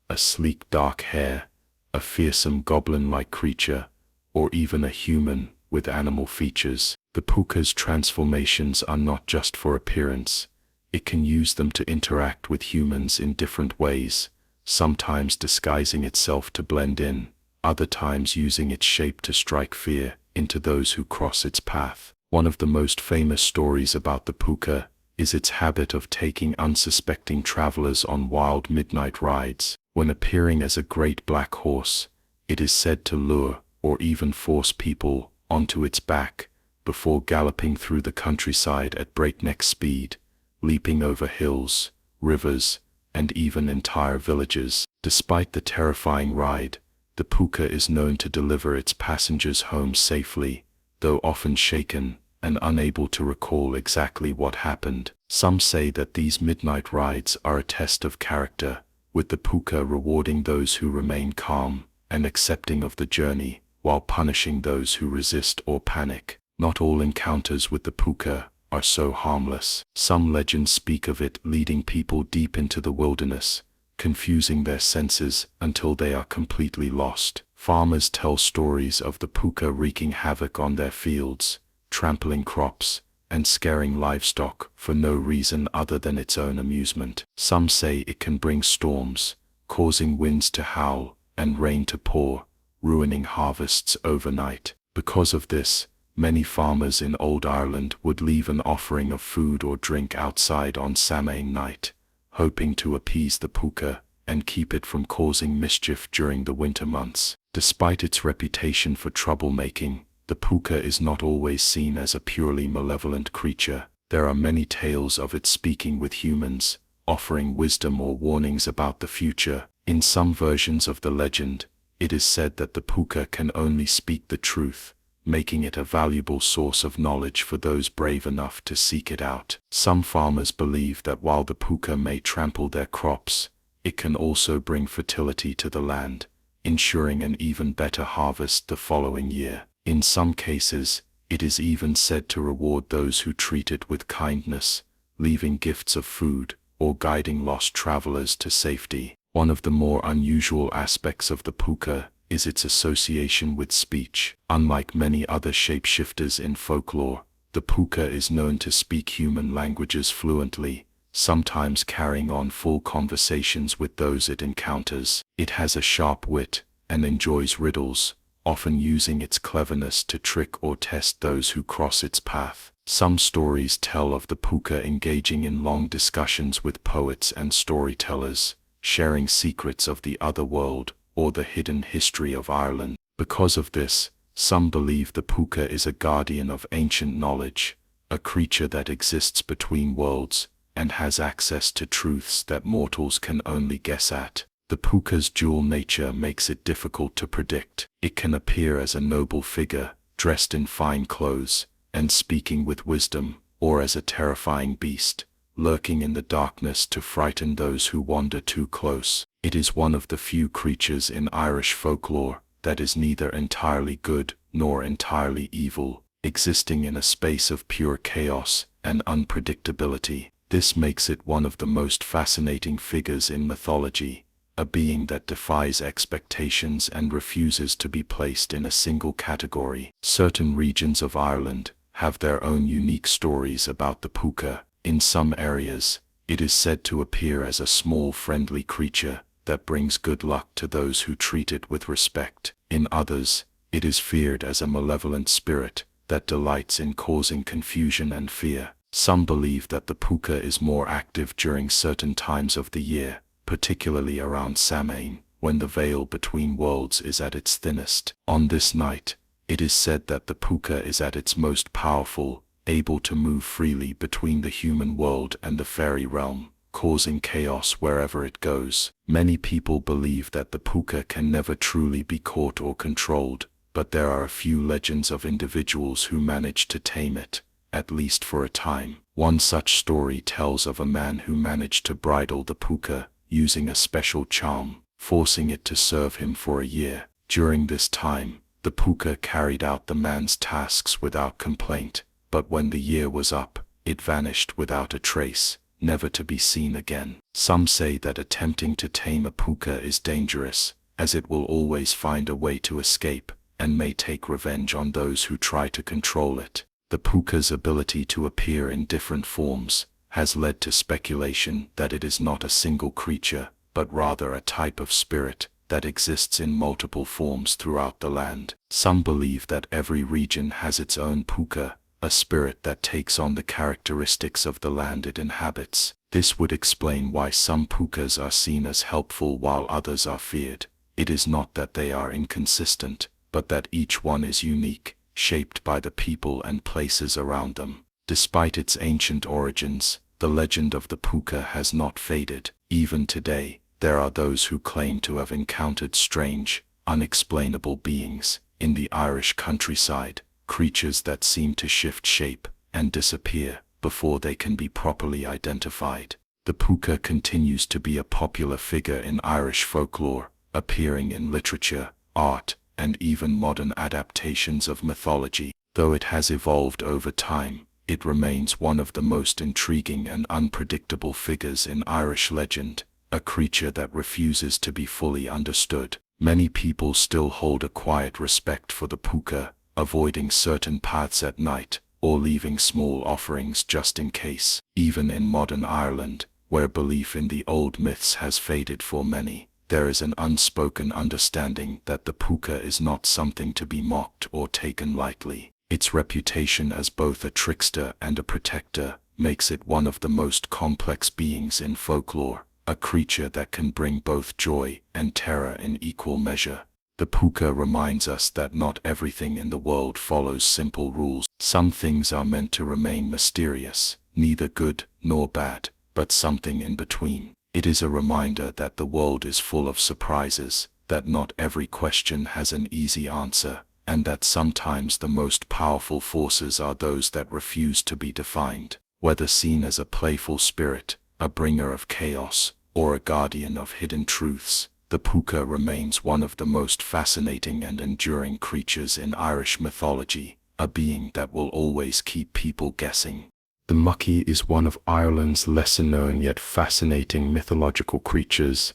a sleek dark hair, a fearsome goblin-like creature, or even a human with animal features. The Púca's transformations are not just for appearance. It can use them to interact with humans in different ways, sometimes disguising itself to blend in, other times using its shape to strike fear into those who cross its path. One of the most famous stories about the Púca is its habit of taking unsuspecting travelers on wild midnight rides. When appearing as a great black horse, it is said to lure or even force people onto its back before galloping through the countryside at breakneck speed, leaping over hills, rivers, and even entire villages. Despite the terrifying ride, the Púca is known to deliver its passengers home safely, though often shaken and unable to recall exactly what happened. Some say that these midnight rides are a test of character, with the Púca rewarding those who remain calm and accepting of the journey, while punishing those who resist or panic. Not all encounters with the Púca are so harmless. Some legends speak of it leading people deep into the wilderness, confusing their senses until they are completely lost. Farmers tell stories of the Púca wreaking havoc on their fields, trampling crops, and scaring livestock for no reason other than its own amusement. Some say it can bring storms, causing winds to howl and rain to pour, ruining harvests overnight. Because of this, many farmers in Old Ireland would leave an offering of food or drink outside on Samhain night, hoping to appease the Púca and keep it from causing mischief during the winter months. Despite its reputation for troublemaking, the Púca is not always seen as a purely malevolent creature. There are many tales of it speaking with humans, offering wisdom or warnings about the future. In some versions of the legend, it is said that the Púca can only speak the truth, making it a valuable source of knowledge for those brave enough to seek it out. Some farmers believe that while the Púca may trample their crops, it can also bring fertility to the land, ensuring an even better harvest the following year. In some cases, it is even said to reward those who treat it with kindness, leaving gifts of food or guiding lost travelers to safety. One of the more unusual aspects of the Púca is its association with speech. Unlike many other shapeshifters in folklore, the Púca is known to speak human languages fluently, sometimes carrying on full conversations with those it encounters. It has a sharp wit and enjoys riddles, often using its cleverness to trick or test those who cross its path. Some stories tell of the Púca engaging in long discussions with poets and storytellers, sharing secrets of the other world or the hidden history of Ireland. Because of this, Some believe the Púca is a guardian of ancient knowledge, a creature that exists between worlds, and has access to truths that mortals can only guess at. The Púca's dual nature makes it difficult to predict. It can appear as a noble figure, dressed in fine clothes, and speaking with wisdom, or as a terrifying beast, lurking in the darkness to frighten those who wander too close. It is one of the few creatures in Irish folklore that is neither entirely good nor entirely evil, existing in a space of pure chaos and unpredictability. This makes it one of the most fascinating figures in mythology, a being that defies expectations and refuses to be placed in a single category. Certain regions of Ireland have their own unique stories about the Púca. In some areas, it is said to appear as a small friendly creature that brings good luck to those who treat it with respect. In others, it is feared as a malevolent spirit that delights in causing confusion and fear. Some believe that the Púca is more active during certain times of the year, particularly around Samhain, when the veil between worlds is at its thinnest. On this night, it is said that the Púca is at its most powerful, able to move freely between the human world and the fairy realm, causing chaos wherever it goes. Many people believe that the Púca can never truly be caught or controlled, but there are a few legends of individuals who manage to tame it, at least for a time. One such story tells of a man who managed to bridle the Púca using a special charm, forcing it to serve him for a year. During this time, the Púca carried out the man's tasks without complaint, but when the year was up, it vanished without a trace, never to be seen again. Some say that attempting to tame a Púca is dangerous, as it will always find a way to escape, and may take revenge on those who try to control it. The Púca's ability to appear in different forms has led to speculation that it is not a single creature, but rather a type of spirit that exists in multiple forms throughout the land. Some believe that every region has its own Púca, a spirit that takes on the characteristics of the land it inhabits. This would explain why some Púcas are seen as helpful while others are feared. It is not that they are inconsistent, but that each one is unique, shaped by the people and places around them. Despite its ancient origins, the legend of the Púca has not faded. Even today, there are those who claim to have encountered strange, unexplainable beings in the Irish countryside, creatures that seem to shift shape and disappear before they can be properly identified. The Púca continues to be a popular figure in Irish folklore, appearing in literature, art, and even modern adaptations of mythology. Though it has evolved over time, it remains one of the most intriguing and unpredictable figures in Irish legend, a creature that refuses to be fully understood. Many people still hold a quiet respect for the Púca, avoiding certain paths at night, or leaving small offerings just in case. Even in modern Ireland, where belief in the old myths has faded for many, there is an unspoken understanding that the Púca is not something to be mocked or taken lightly. Its reputation as both a trickster and a protector makes it one of the most complex beings in folklore, a creature that can bring both joy and terror in equal measure. The Púca reminds us that not everything in the world follows simple rules. Some things are meant to remain mysterious, neither good nor bad, but something in between. It is a reminder that the world is full of surprises, that not every question has an easy answer, and that sometimes the most powerful forces are those that refuse to be defined. Whether seen as a playful spirit, a bringer of chaos, or a guardian of hidden truths, the Púca remains one of the most fascinating and enduring creatures in Irish mythology, a being that will always keep people guessing. The Muckie is one of Ireland's lesser-known yet fascinating mythological creatures,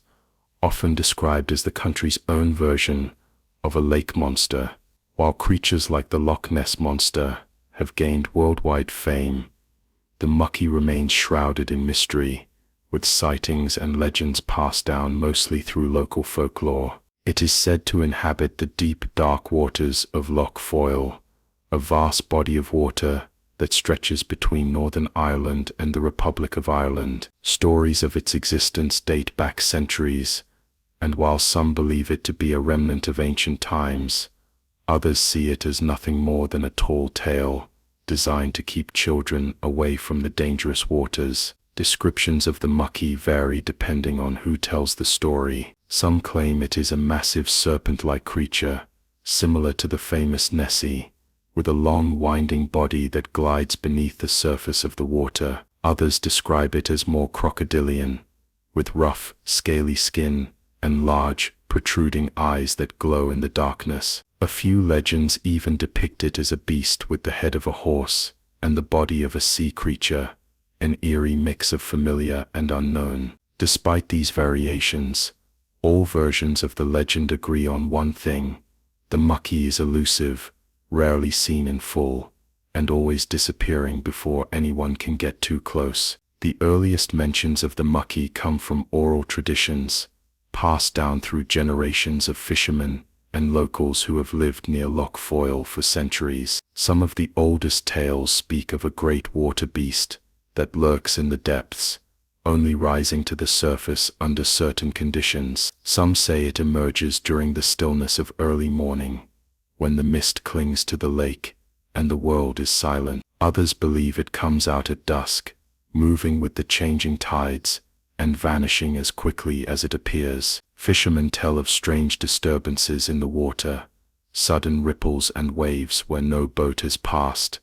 often described as the country's own version of a lake monster. While creatures like the Loch Ness Monster have gained worldwide fame, the Muckie remains shrouded in mystery, with sightings and legends passed down mostly through local folklore. It is said to inhabit the deep, dark waters of Loch Foyle, a vast body of water that stretches between Northern Ireland and the Republic of Ireland. Stories of its existence date back centuries, and while some believe it to be a remnant of ancient times, Others see it as nothing more than a tall tale, designed to keep children away from the dangerous waters. Descriptions of the Muckie vary depending on who tells the story. Some claim it is a massive serpent-like creature, similar to the famous Nessie, with a long winding body that glides beneath the surface of the water. Others describe it as more crocodilian, with rough, scaly skin and large, protruding eyes that glow in the darkness. A few legends even depict it as a beast with the head of a horse and the body of a sea creature, an eerie mix of familiar and unknown. Despite these variations, all versions of the legend agree on one thing: the Muckie is elusive, rarely seen in full, and always disappearing before anyone can get too close. The earliest mentions of the Muckie come from oral traditions, passed down through generations of fishermen and locals who have lived near Loch Foyle for centuries. Some of the oldest tales speak of a great water beast that lurks in the depths, only rising to the surface under certain conditions. Some say it emerges during the stillness of early morning, when the mist clings to the lake and the world is silent. Others believe it comes out at dusk, moving with the changing tides and vanishing as quickly as it appears. Fishermen tell of strange disturbances in the water, sudden ripples and waves where no boat has passed,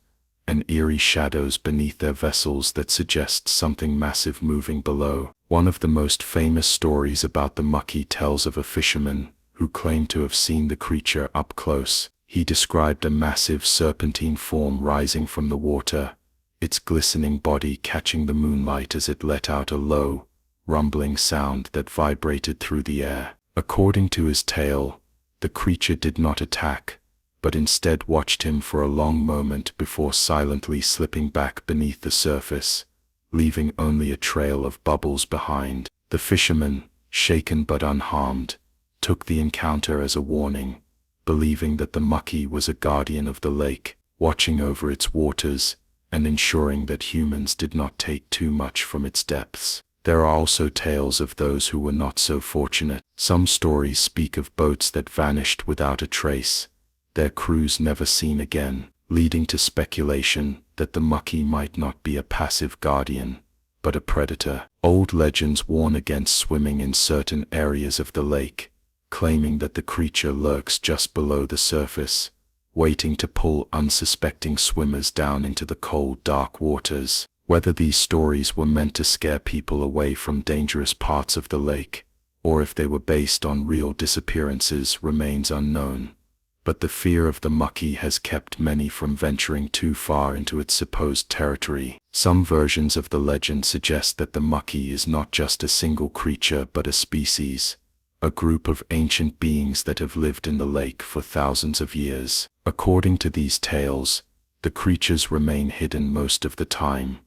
and eerie shadows beneath their vessels that suggest something massive moving below. One of the most famous stories about the Muckie tells of a fisherman who claimed to have seen the creature up close. He described a massive serpentine form rising from the water, its glistening body catching the moonlight as it let out a low, rumbling sound that vibrated through the air. According to his tale, the creature did not attack, but instead watched him for a long moment before silently slipping back beneath the surface, leaving only a trail of bubbles behind. The fisherman, shaken but unharmed, took the encounter as a warning, believing that the Muckie was a guardian of the lake, watching over its waters and ensuring that humans did not take too much from its depths. There are also tales of those who were not so fortunate. Some stories speak of boats that vanished without a trace, their crews never seen again, leading to speculation that the Muckie might not be a passive guardian, but a predator. Old legends warn against swimming in certain areas of the lake, claiming that the creature lurks just below the surface, waiting to pull unsuspecting swimmers down into the cold, dark waters. Whether these stories were meant to scare people away from dangerous parts of the lake, or if they were based on real disappearances, remains unknown. But the fear of the Muckie has kept many from venturing too far into its supposed territory. Some versions of the legend suggest that the Muckie is not just a single creature but a species, a group of ancient beings that have lived in the lake for thousands of years. According to these tales, the creatures remain hidden most of the time,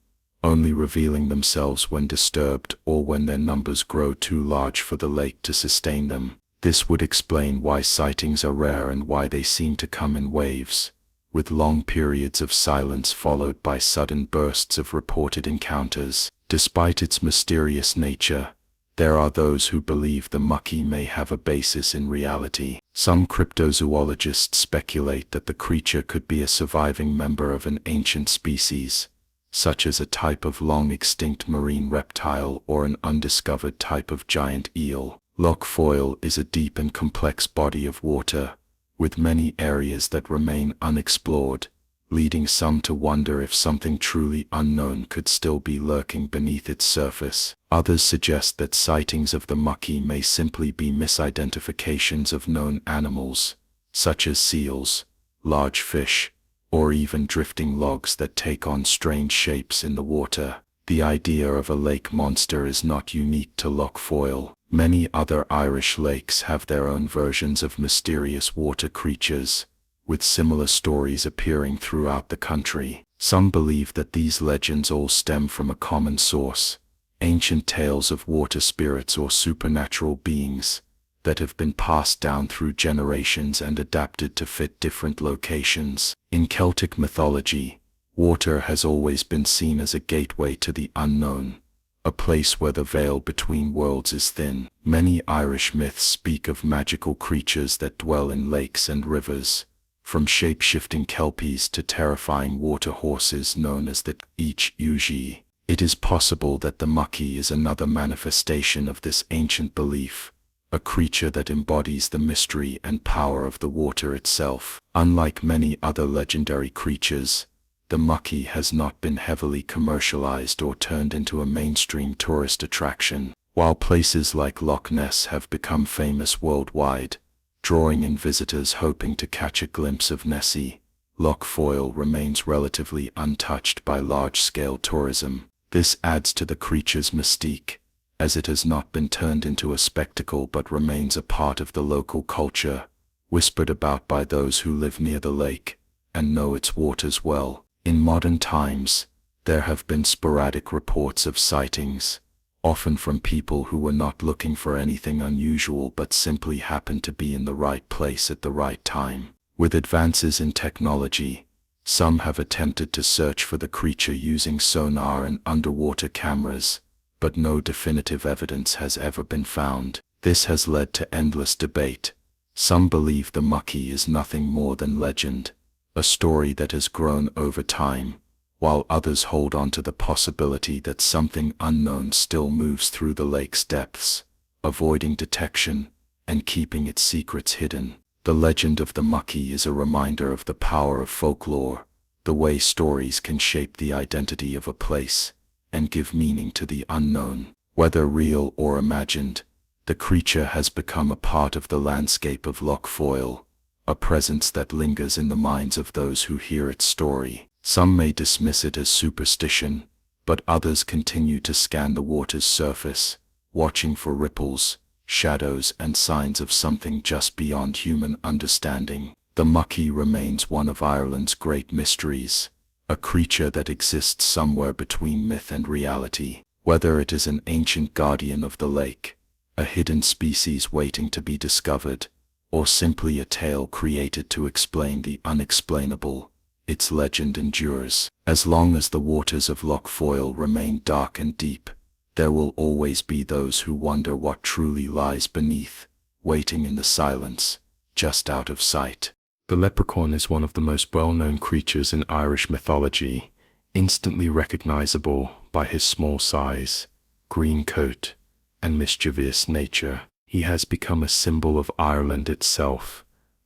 only revealing themselves when disturbed or when their numbers grow too large for the lake to sustain them. This would explain why sightings are rare and why they seem to come in waves, with long periods of silence followed by sudden bursts of reported encounters. Despite its mysterious nature, there are those who believe the Muckie may have a basis in reality. Some cryptozoologists speculate that the creature could be a surviving member of an ancient species, such as a type of long-extinct marine reptile or an undiscovered type of giant eel. Loch Foyle is a deep and complex body of water, with many areas that remain unexplored, leading some to wonder if something truly unknown could still be lurking beneath its surface. Others suggest that sightings of the Muckie may simply be misidentifications of known animals, such as seals, large fish, or even drifting logs that take on strange shapes in the water. The idea of a lake monster is not unique to Loch Foyle. Many other Irish lakes have their own versions of mysterious water creatures, with similar stories appearing throughout the country. Some believe that these legends all stem from a common source, ancient tales of water spirits or supernatural beings that have been passed down through generations and adapted to fit different locations. In Celtic mythology, water has always been seen as a gateway to the unknown, a place where the veil between worlds is thin. Many Irish myths speak of magical creatures that dwell in lakes and rivers, from shape-shifting kelpies to terrifying water horses known as the Uji. It is possible that the Muckie is another manifestation of this ancient belief, a creature that embodies the mystery and power of the water itself. Unlike many other legendary creatures, the Muckie has not been heavily commercialized or turned into a mainstream tourist attraction. While places like Loch Ness have become famous worldwide, drawing in visitors hoping to catch a glimpse of Nessie, Loch Foyle remains relatively untouched by large-scale tourism. This adds to the creature's mystique, as it has not been turned into a spectacle but remains a part of the local culture, whispered about by those who live near the lake and know its waters well. In modern times, there have been sporadic reports of sightings, often from people who were not looking for anything unusual but simply happened to be in the right place at the right time. With advances in technology, some have attempted to search for the creature using sonar and underwater cameras, but no definitive evidence has ever been found. This has led to endless debate. Some believe the Muckie is nothing more than legend, a story that has grown over time, while others hold on to the possibility that something unknown still moves through the lake's depths, avoiding detection and keeping its secrets hidden. The legend of the Muckie is a reminder of the power of folklore, the way stories can shape the identity of a place and give meaning to the unknown. Whether real or imagined, the creature has become a part of the landscape of Loch Foyle, a presence that lingers in the minds of those who hear its story. Some may dismiss it as superstition, but others continue to scan the water's surface, watching for ripples, shadows and signs of something just beyond human understanding. The Muckie remains one of Ireland's great mysteries, a creature that exists somewhere between myth and reality. Whether it is an ancient guardian of the lake, a hidden species waiting to be discovered, or simply a tale created to explain the unexplainable, its legend endures. As long as the waters of Loch Foyle remain dark and deep, there will always be those who wonder what truly lies beneath, waiting in the silence, just out of sight. The leprechaun is one of the most well-known creatures in Irish mythology, instantly recognizable by his small size, green coat, and mischievous nature. He has become a symbol of Ireland itself,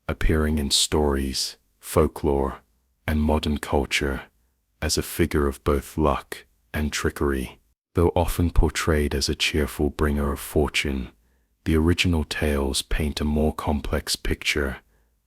appearing in stories, folklore, and modern culture as a figure of both luck and trickery. Though often portrayed as a cheerful bringer of fortune, the original tales paint a more complex picture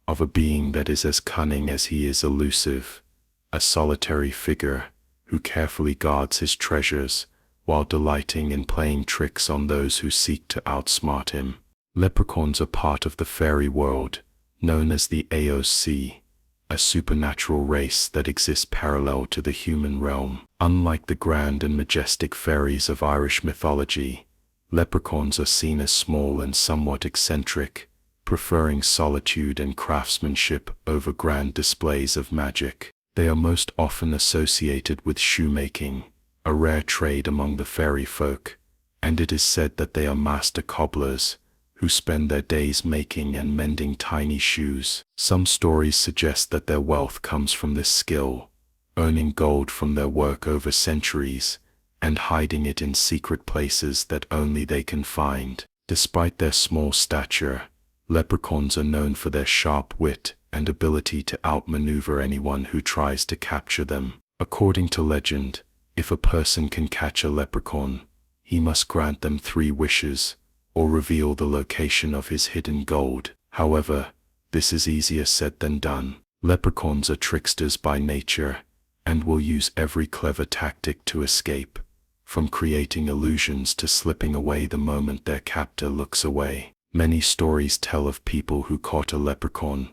of a being that is as cunning as he is elusive, a solitary figure who carefully guards his treasures while delighting in playing tricks on those who seek to outsmart him. Leprechauns are part of the fairy world, known as the AOC, a supernatural race that exists parallel to the human realm. Unlike the grand and majestic fairies of Irish mythology, leprechauns are seen as small and somewhat eccentric, preferring solitude and craftsmanship over grand displays of magic. They are most often associated with shoemaking, a rare trade among the fairy folk, and it is said that they are master cobblers, who spend their days making and mending tiny shoes. Some stories suggest that their wealth comes from this skill, earning gold from their work over centuries, and hiding it in secret places that only they can find. Despite their small stature, leprechauns are known for their sharp wit and ability to outmaneuver anyone who tries to capture them. According to legend, if a person can catch a leprechaun, he must grant them 3 wishes, or reveal the location of his hidden gold. However, this is easier said than done. Leprechauns are tricksters by nature, and will use every clever tactic to escape, from creating illusions to slipping away the moment their captor looks away. Many stories tell of people who caught a leprechaun,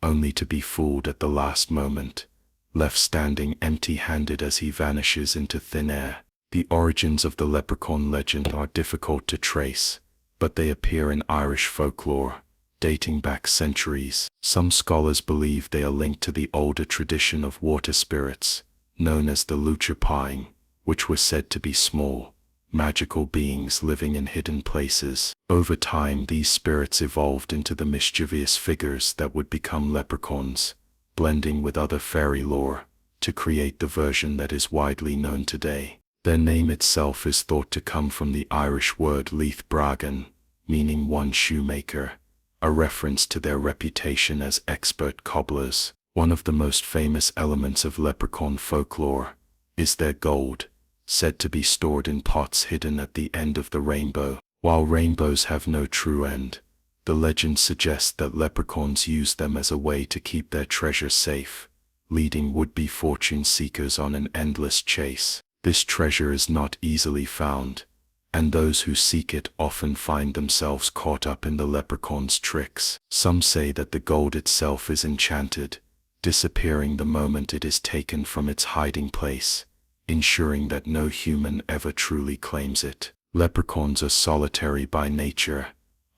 only to be fooled at the last moment, left standing empty-handed as he vanishes into thin air. The origins of the leprechaun legend are difficult to trace, but they appear in Irish folklore, dating back centuries. Some scholars believe they are linked to the older tradition of water spirits, known as the Luchapine, which were said to be small, magical beings living in hidden places. Over time, these spirits evolved into the mischievous figures that would become leprechauns, blending with other fairy lore, to create the version that is widely known today. Their name itself is thought to come from the Irish word Leath Bradán, meaning one shoemaker, a reference to their reputation as expert cobblers. One of the most famous elements of leprechaun folklore is their gold, said to be stored in pots hidden at the end of the rainbow. While rainbows have no true end, the legend suggests that leprechauns use them as a way to keep their treasure safe, leading would-be fortune seekers on an endless chase. This treasure is not easily found, and those who seek it often find themselves caught up in the leprechaun's tricks. Some say that the gold itself is enchanted, disappearing the moment it is taken from its hiding place, ensuring that no human ever truly claims it. Leprechauns are solitary by nature.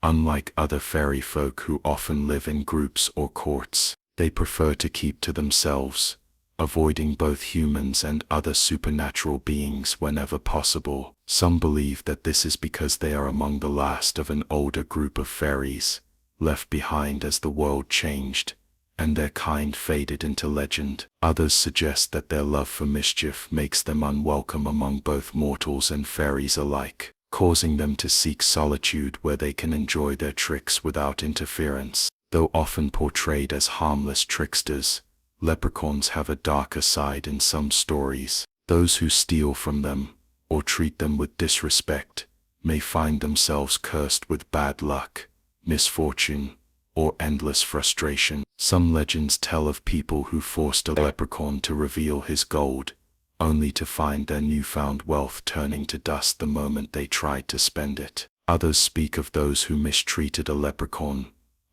Unlike other fairy folk who often live in groups or courts, they prefer to keep to themselves, avoiding both humans and other supernatural beings whenever possible. Some believe that this is because they are among the last of an older group of fairies, left behind as the world changed, and their kind faded into legend. Others suggest that their love for mischief makes them unwelcome among both mortals and fairies alike, causing them to seek solitude where they can enjoy their tricks without interference. Though often portrayed as harmless tricksters, leprechauns have a darker side in some stories. Those who steal from them, or treat them with disrespect, may find themselves cursed with bad luck, misfortune, or endless frustration. Some legends tell of people who forced a leprechaun to reveal his gold, only to find their newfound wealth turning to dust the moment they tried to spend it. Others speak of those who mistreated a leprechaun,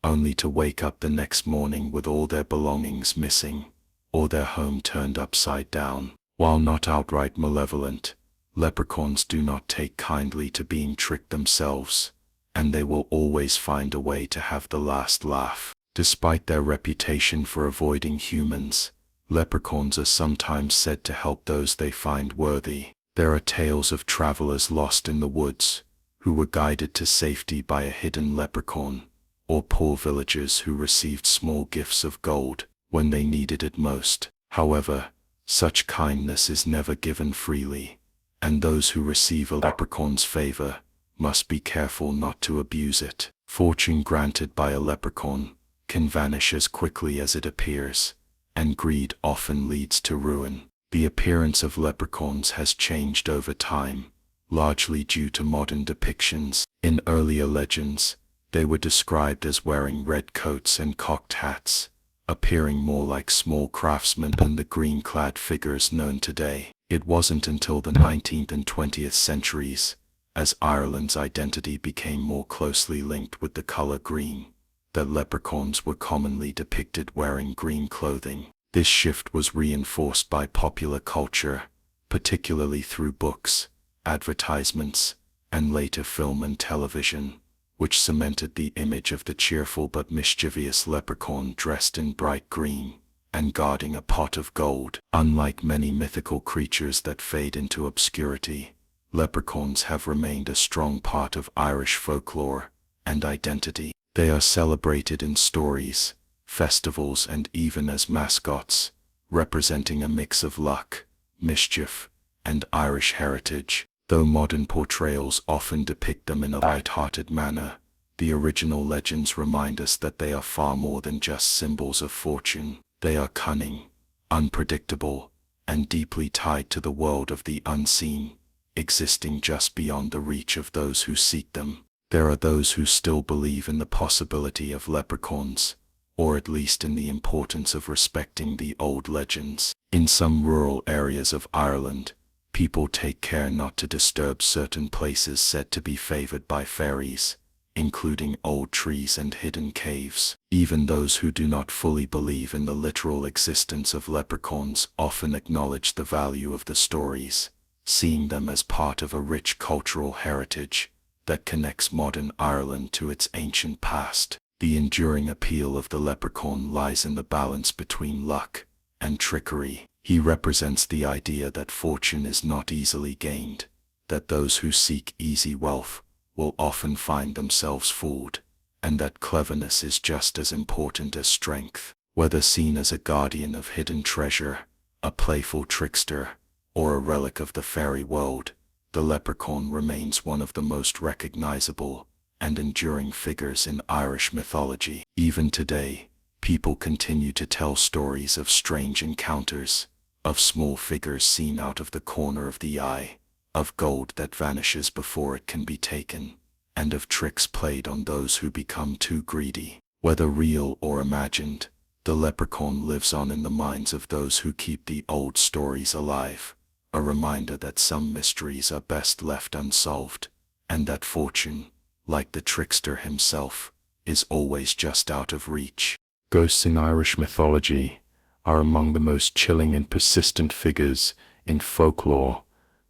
only to wake up the next morning with all their belongings missing, or their home turned upside down. While not outright malevolent, leprechauns do not take kindly to being tricked themselves, and they will always find a way to have the last laugh. Despite their reputation for avoiding humans, leprechauns are sometimes said to help those they find worthy. There are tales of travelers lost in the woods, who were guided to safety by a hidden leprechaun, or poor villagers who received small gifts of gold when they needed it most. However, such kindness is never given freely, and those who receive a leprechaun's favor must be careful not to abuse it. Fortune granted by a leprechaun can vanish as quickly as it appears, and greed often leads to ruin. The appearance of leprechauns has changed over time, largely due to modern depictions. In earlier legends, they were described as wearing red coats and cocked hats, appearing more like small craftsmen than the green-clad figures known today. It wasn't until the 19th and 20th centuries, as Ireland's identity became more closely linked with the color green, that leprechauns were commonly depicted wearing green clothing. This shift was reinforced by popular culture, particularly through books, advertisements, and later film and television, which cemented the image of the cheerful but mischievous leprechaun dressed in bright green and guarding a pot of gold. Unlike many mythical creatures that fade into obscurity, leprechauns have remained a strong part of Irish folklore and identity. They are celebrated in stories, festivals, and even as mascots, representing a mix of luck, mischief, and Irish heritage. Though modern portrayals often depict them in a light-hearted manner, the original legends remind us that they are far more than just symbols of fortune. They are cunning, unpredictable, and deeply tied to the world of the unseen, existing just beyond the reach of those who seek them. There are those who still believe in the possibility of leprechauns, or at least in the importance of respecting the old legends. In some rural areas of Ireland, people take care not to disturb certain places said to be favored by fairies, including old trees and hidden caves. Even those who do not fully believe in the literal existence of leprechauns often acknowledge the value of the stories, seeing them as part of a rich cultural heritage that connects modern Ireland to its ancient past. The enduring appeal of the leprechaun lies in the balance between luck and trickery. He represents the idea that fortune is not easily gained, that those who seek easy wealth will often find themselves fooled, and that cleverness is just as important as strength. Whether seen as a guardian of hidden treasure, a playful trickster, or a relic of the fairy world, the leprechaun remains one of the most recognizable and enduring figures in Irish mythology. Even today, people continue to tell stories of strange encounters, of small figures seen out of the corner of the eye, of gold that vanishes before it can be taken, and of tricks played on those who become too greedy. Whether real or imagined, the leprechaun lives on in the minds of those who keep the old stories alive, a reminder that some mysteries are best left unsolved, and that fortune, like the trickster himself, is always just out of reach. Ghosts in Irish mythology are among the most chilling and persistent figures in folklore,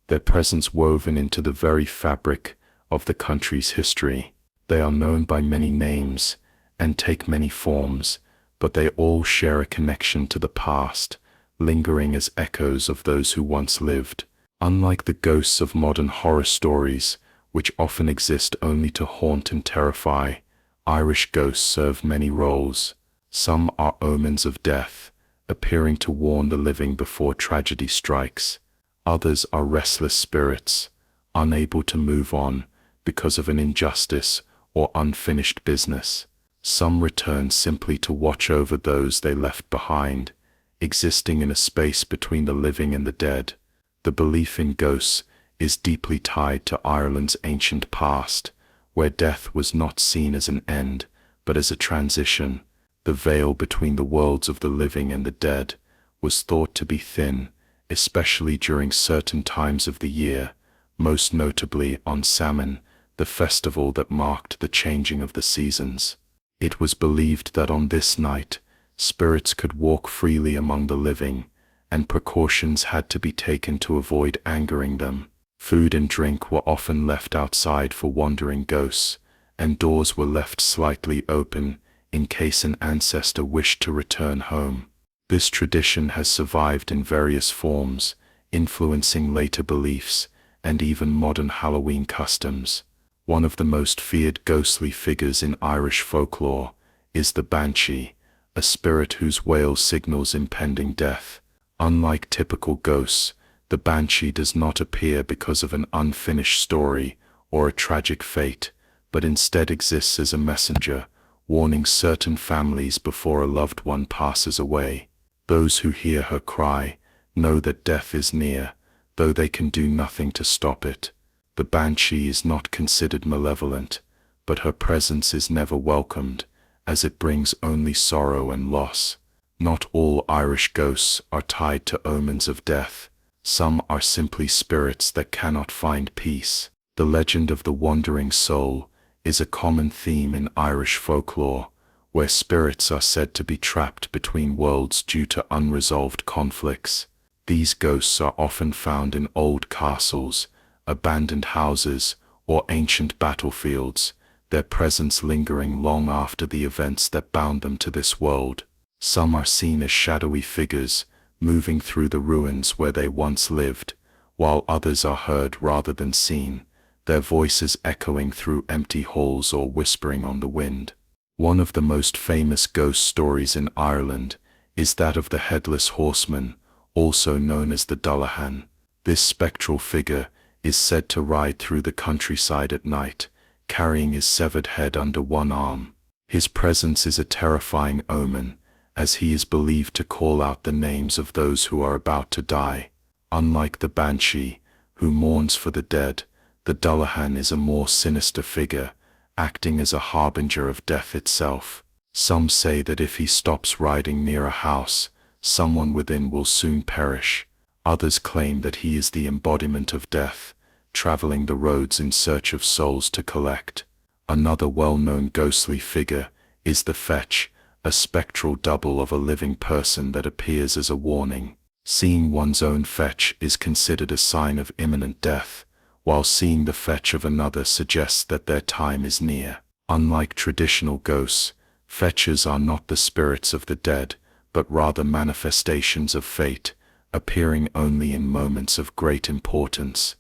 their presence woven into the very fabric of the country's history. They are known by many names and take many forms, but they all share a connection to the past, lingering as echoes of those who once lived. Unlike the ghosts of modern horror stories, which often exist only to haunt and terrify, Irish ghosts serve many roles. Some are omens of death, appearing to warn the living before tragedy strikes. Others are restless spirits, unable to move on because of an injustice or unfinished business. Some return simply to watch over those they left behind, existing in a space between the living and the dead. The belief in ghosts is deeply tied to Ireland's ancient past, where death was not seen as an end, but as a transition. The veil between the worlds of the living and the dead was thought to be thin, especially during certain times of the year, most notably on Salmon, the festival that marked the changing of the seasons. It was believed that on this night, spirits could walk freely among the living, and precautions had to be taken to avoid angering them. Food and drink were often left outside for wandering ghosts, and doors were left slightly open in case an ancestor wished to return home. This tradition has survived in various forms, influencing later beliefs and even modern Halloween customs. One of the most feared ghostly figures in Irish folklore is the Banshee, a spirit whose wail signals impending death. Unlike typical ghosts, the Banshee does not appear because of an unfinished story or a tragic fate, but instead exists as a messenger, warning certain families before a loved one passes away. Those who hear her cry know that death is near, though they can do nothing to stop it. The Banshee is not considered malevolent, but her presence is never welcomed, as it brings only sorrow and loss. Not all Irish ghosts are tied to omens of death. Some are simply spirits that cannot find peace. The legend of the wandering soul is a common theme in Irish folklore, where spirits are said to be trapped between worlds due to unresolved conflicts. These ghosts are often found in old castles, abandoned houses, or ancient battlefields, their presence lingering long after the events that bound them to this world. Some are seen as shadowy figures, moving through the ruins where they once lived, while others are heard rather than seen, their voices echoing through empty halls or whispering on the wind. One of the most famous ghost stories in Ireland is that of the Headless Horseman, also known as the Dullahan. This spectral figure is said to ride through the countryside at night, carrying his severed head under one arm. His presence is a terrifying omen, as he is believed to call out the names of those who are about to die. Unlike the Banshee, who mourns for the dead, the Dullahan is a more sinister figure, acting as a harbinger of death itself. Some say that if he stops riding near a house, someone within will soon perish. Others claim that he is the embodiment of death, traveling the roads in search of souls to collect. Another well-known ghostly figure is the Fetch, a spectral double of a living person that appears as a warning. Seeing one's own fetch is considered a sign of imminent death, while seeing the fetch of another suggests that their time is near. Unlike traditional ghosts, fetches are not the spirits of the dead, but rather manifestations of fate, appearing only in moments of great importance.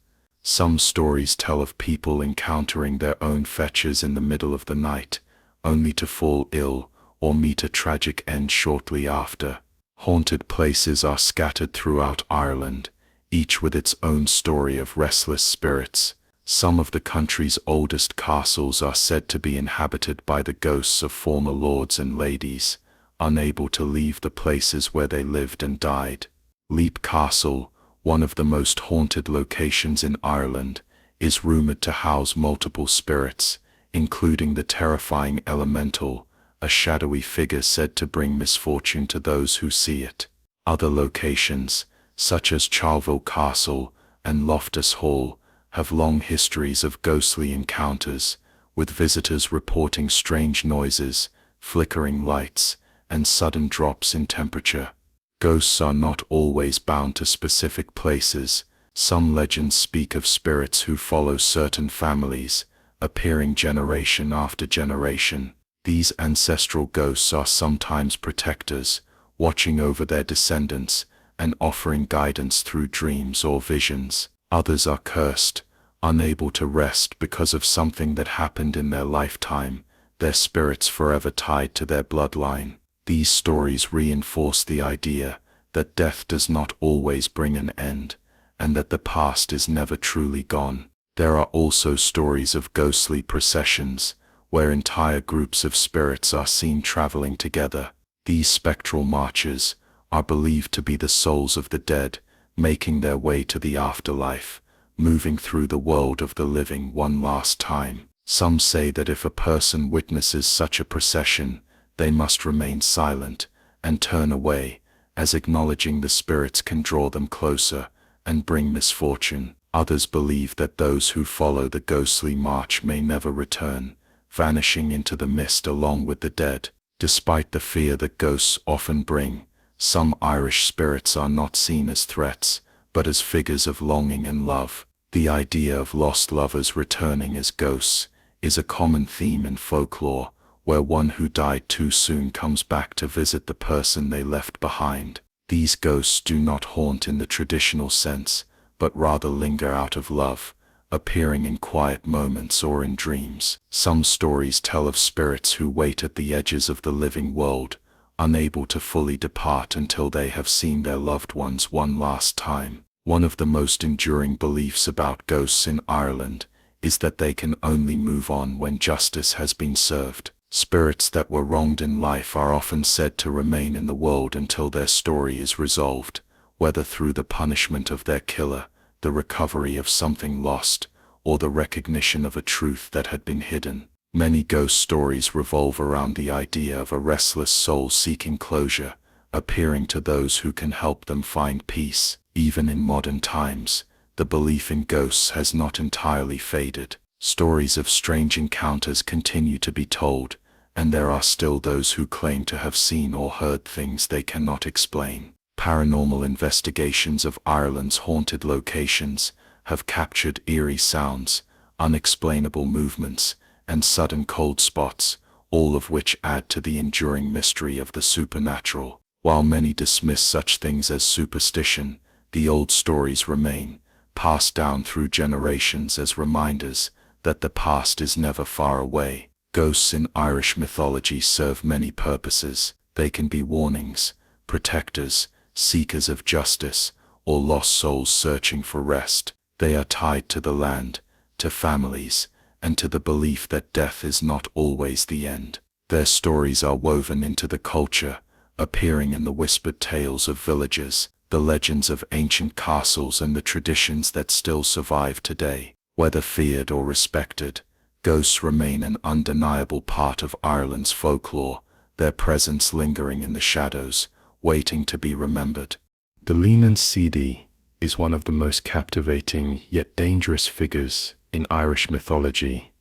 Some stories tell of people encountering their own fetches in the middle of the night, only to fall ill or meet a tragic end shortly after. Haunted places are scattered throughout Ireland, each with its own story of restless spirits. Some of the country's oldest castles are said to be inhabited by the ghosts of former lords and ladies, unable to leave the places where they lived and died. Leap Castle, one of the most haunted locations in Ireland, is rumoured to house multiple spirits, including the terrifying Elemental, a shadowy figure said to bring misfortune to those who see it. Other locations, such as Charleville Castle and Loftus Hall, have long histories of ghostly encounters, with visitors reporting strange noises, flickering lights, and sudden drops in temperature. Ghosts are not always bound to specific places. Some legends speak of spirits who follow certain families, appearing generation after generation. These ancestral ghosts are sometimes protectors, watching over their descendants and offering guidance through dreams or visions. Others are cursed, unable to rest because of something that happened in their lifetime, their spirits forever tied to their bloodline. These stories reinforce the idea that death does not always bring an end, and that the past is never truly gone. There are also stories of ghostly processions, where entire groups of spirits are seen traveling together. These spectral marches are believed to be the souls of the dead, making their way to the afterlife, moving through the world of the living one last time. Some say that if a person witnesses such a procession, they must remain silent and turn away, as acknowledging the spirits can draw them closer and bring misfortune. Others believe that those who follow the ghostly march may never return, vanishing into the mist along with the dead. Despite the fear that ghosts often bring, some Irish spirits are not seen as threats, but as figures of longing and love. The idea of lost lovers returning as ghosts is a common theme in folklore, where one who died too soon comes back to visit the person they left behind. These ghosts do not haunt in the traditional sense, but rather linger out of love, appearing in quiet moments or in dreams. Some stories tell of spirits who wait at the edges of the living world, unable to fully depart until they have seen their loved ones one last time. One of the most enduring beliefs about ghosts in Ireland is that they can only move on when justice has been served. Spirits that were wronged in life are often said to remain in the world until their story is resolved, whether through the punishment of their killer, the recovery of something lost, or the recognition of a truth that had been hidden. Many ghost stories revolve around the idea of a restless soul seeking closure, appearing to those who can help them find peace. Even in modern times, the belief in ghosts has not entirely faded. Stories of strange encounters continue to be told, and there are still those who claim to have seen or heard things they cannot explain. Paranormal investigations of Ireland's haunted locations have captured eerie sounds, unexplainable movements, and sudden cold spots, all of which add to the enduring mystery of the supernatural. While many dismiss such things as superstition, the old stories remain, passed down through generations as reminders that the past is never far away. Ghosts in Irish mythology serve many purposes. They can be warnings, protectors, seekers of justice, or lost souls searching for rest. They are tied to the land, to families, and to the belief that death is not always the end. Their stories are woven into the culture, appearing in the whispered tales of villages, the legends of ancient castles, and the traditions that still survive today. Whether feared or respected, ghosts remain an undeniable part of Ireland's folklore, their presence lingering in the shadows, waiting to be remembered. The Leanan Sídhe is one of the most captivating yet dangerous figures in Irish mythology,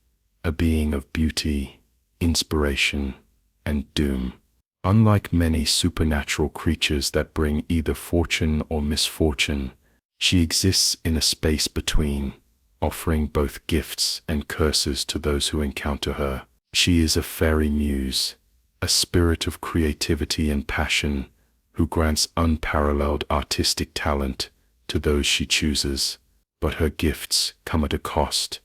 a being of beauty, inspiration, and doom. Unlike many supernatural creatures that bring either fortune or misfortune, she exists in a space between, offering both gifts and curses to those who encounter her. She is a fairy muse, a spirit of creativity and passion, who grants unparalleled artistic talent to those she chooses. But her gifts come at a cost,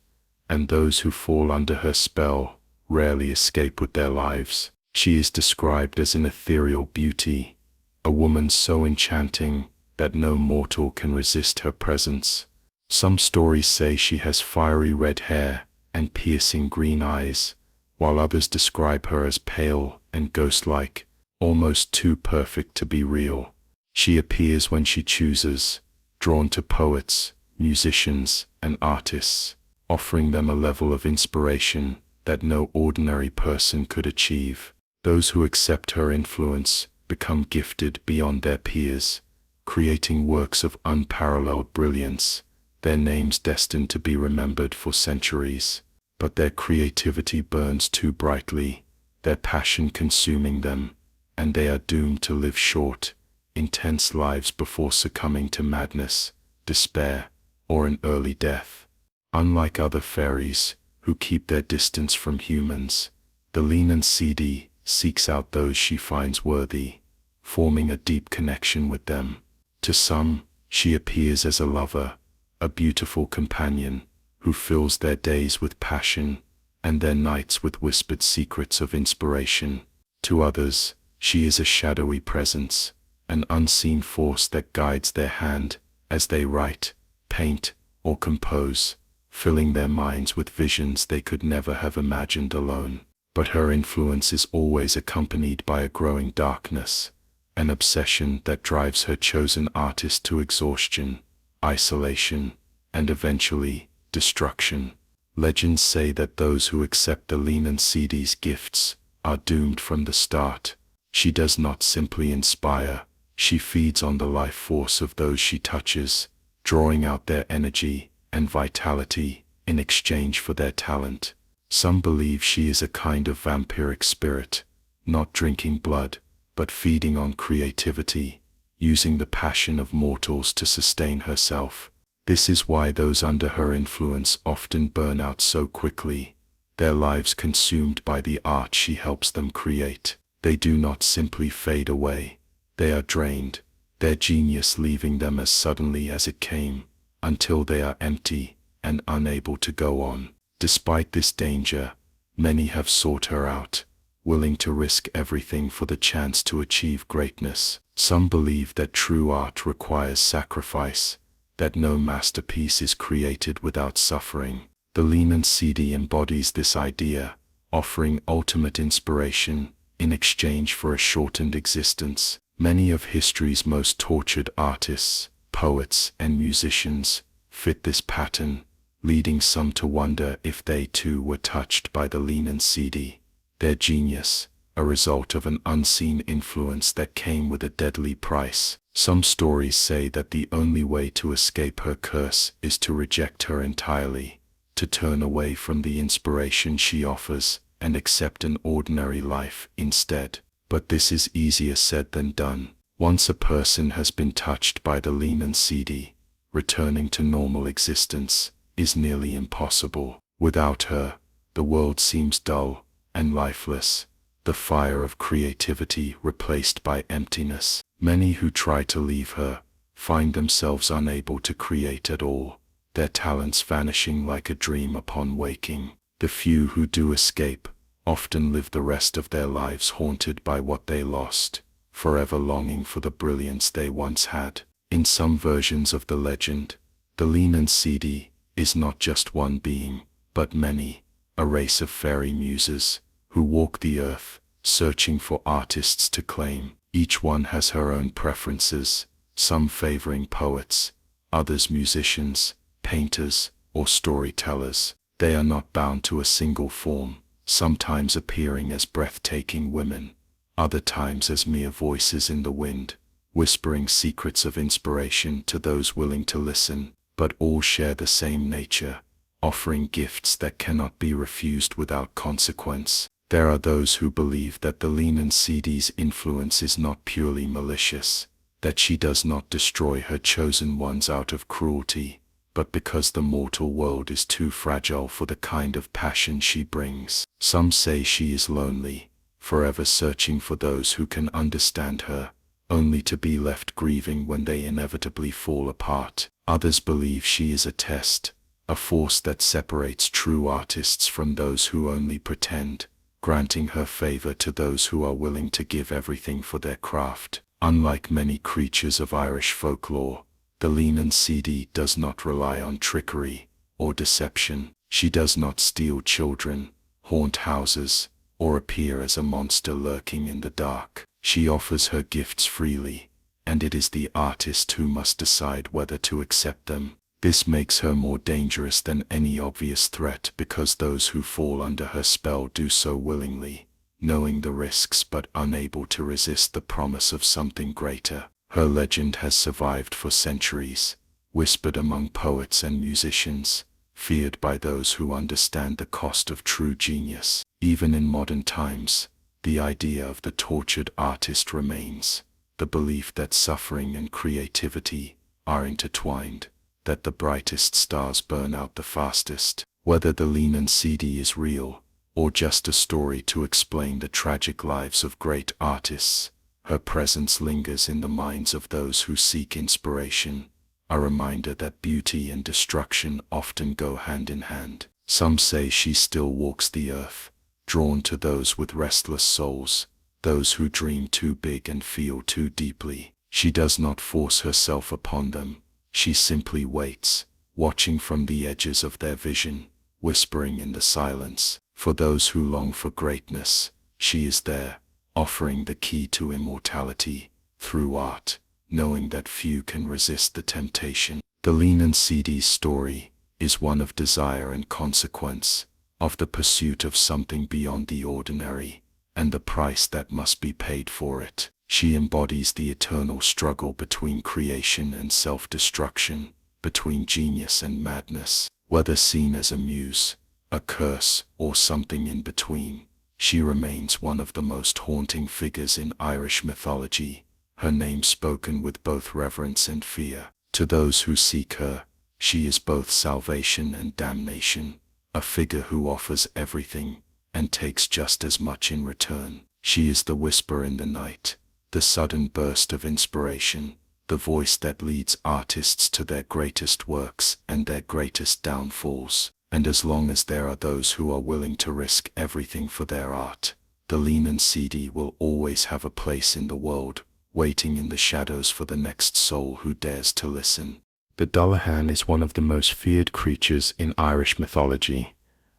and those who fall under her spell rarely escape with their lives. She is described as an ethereal beauty, a woman so enchanting that no mortal can resist her presence. Some stories say she has fiery red hair and piercing green eyes, while others describe her as pale and ghost-like, almost too perfect to be real. She appears when she chooses, drawn to poets, musicians, and artists, offering them a level of inspiration that no ordinary person could achieve. Those who accept her influence become gifted beyond their peers, creating works of unparalleled brilliance, their names destined to be remembered for centuries. But their creativity burns too brightly, their passion consuming them, and they are doomed to live short, intense lives before succumbing to madness, despair, or an early death. Unlike other fairies, who keep their distance from humans, the Leanan Sídhe seeks out those she finds worthy, forming a deep connection with them. To some, she appears as a lover, a beautiful companion, who fills their days with passion and their nights with whispered secrets of inspiration. To others, she is a shadowy presence, an unseen force that guides their hand as they write, paint, or compose, filling their minds with visions they could never have imagined alone. But her influence is always accompanied by a growing darkness, an obsession that drives her chosen artist to exhaustion, isolation, and eventually, destruction. Legends say that those who accept the Leanan Sídhe's gifts are doomed from the start. She does not simply inspire, she feeds on the life force of those she touches, drawing out their energy and vitality in exchange for their talent. Some believe she is a kind of vampiric spirit, not drinking blood, but feeding on creativity, using the passion of mortals to sustain herself. This is why those under her influence often burn out so quickly, their lives consumed by the art she helps them create. They do not simply fade away, they are drained, their genius leaving them as suddenly as it came, until they are empty and unable to go on. Despite this danger, many have sought her out, willing to risk everything for the chance to achieve greatness. Some believe that true art requires sacrifice, that no masterpiece is created without suffering. The Leanan Sídhe embodies this idea, offering ultimate inspiration in exchange for a shortened existence. Many of history's most tortured artists, poets, and musicians fit this pattern, leading some to wonder if they too were touched by the Leanan Sídhe. Their genius, a result of an unseen influence that came with a deadly price. Some stories say that the only way to escape her curse is to reject her entirely, to turn away from the inspiration she offers and accept an ordinary life instead. But this is easier said than done. Once a person has been touched by the Leanan Sídhe, returning to normal existence is nearly impossible. Without her, the world seems dull and lifeless, the fire of creativity replaced by emptiness. Many who try to leave her find themselves unable to create at all, their talents vanishing like a dream upon waking. The few who do escape often live the rest of their lives haunted by what they lost, forever longing for the brilliance they once had. In some versions of the legend, the Leanan Sídhe is not just one being, but many, a race of fairy muses, who walk the earth, searching for artists to claim. Each one has her own preferences, some favoring poets, others musicians, painters, or storytellers. They are not bound to a single form, sometimes appearing as breathtaking women, other times as mere voices in the wind, whispering secrets of inspiration to those willing to listen. But all share the same nature, offering gifts that cannot be refused without consequence. There are those who believe that the Leanan Sídhe's influence is not purely malicious, that she does not destroy her chosen ones out of cruelty, but because the mortal world is too fragile for the kind of passion she brings. Some say she is lonely, forever searching for those who can understand her, only to be left grieving when they inevitably fall apart. Others believe she is a test, a force that separates true artists from those who only pretend, granting her favor to those who are willing to give everything for their craft. Unlike many creatures of Irish folklore, the Leanan Sídhe does not rely on trickery or deception. She does not steal children, haunt houses, or appear as a monster lurking in the dark. She offers her gifts freely, and it is the artist who must decide whether to accept them. This makes her more dangerous than any obvious threat because those who fall under her spell do so willingly, knowing the risks but unable to resist the promise of something greater. Her legend has survived for centuries, whispered among poets and musicians, feared by those who understand the cost of true genius. Even in modern times, the idea of the tortured artist remains, the belief that suffering and creativity are intertwined, that the brightest stars burn out the fastest. Whether the Leanan Sídhe is real, or just a story to explain the tragic lives of great artists, her presence lingers in the minds of those who seek inspiration, a reminder that beauty and destruction often go hand in hand. Some say she still walks the earth, drawn to those with restless souls, those who dream too big and feel too deeply. She does not force herself upon them, she simply waits, watching from the edges of their vision, whispering in the silence. For those who long for greatness, she is there, offering the key to immortality, through art, knowing that few can resist the temptation. The Leanan Sídhe's story is one of desire and consequence, of the pursuit of something beyond the ordinary, and the price that must be paid for it. She embodies the eternal struggle between creation and self-destruction, between genius and madness. Whether seen as a muse, a curse, or something in between, she remains one of the most haunting figures in Irish mythology, her name spoken with both reverence and fear. To those who seek her, she is both salvation and damnation, a figure who offers everything, and takes just as much in return. She is the whisper in the night, the sudden burst of inspiration, the voice that leads artists to their greatest works and their greatest downfalls. And as long as there are those who are willing to risk everything for their art, the Leanan Sídhe will always have a place in the world, waiting in the shadows for the next soul who dares to listen. The Dullahan is one of the most feared creatures in Irish mythology,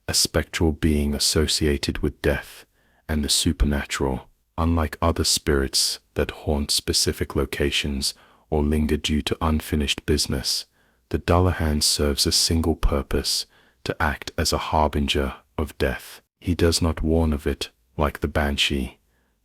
a spectral being associated with death and the supernatural. Unlike other spirits that haunt specific locations or linger due to unfinished business, the Dullahan serves a single purpose: to act as a harbinger of death. He does not warn of it, like the Banshee,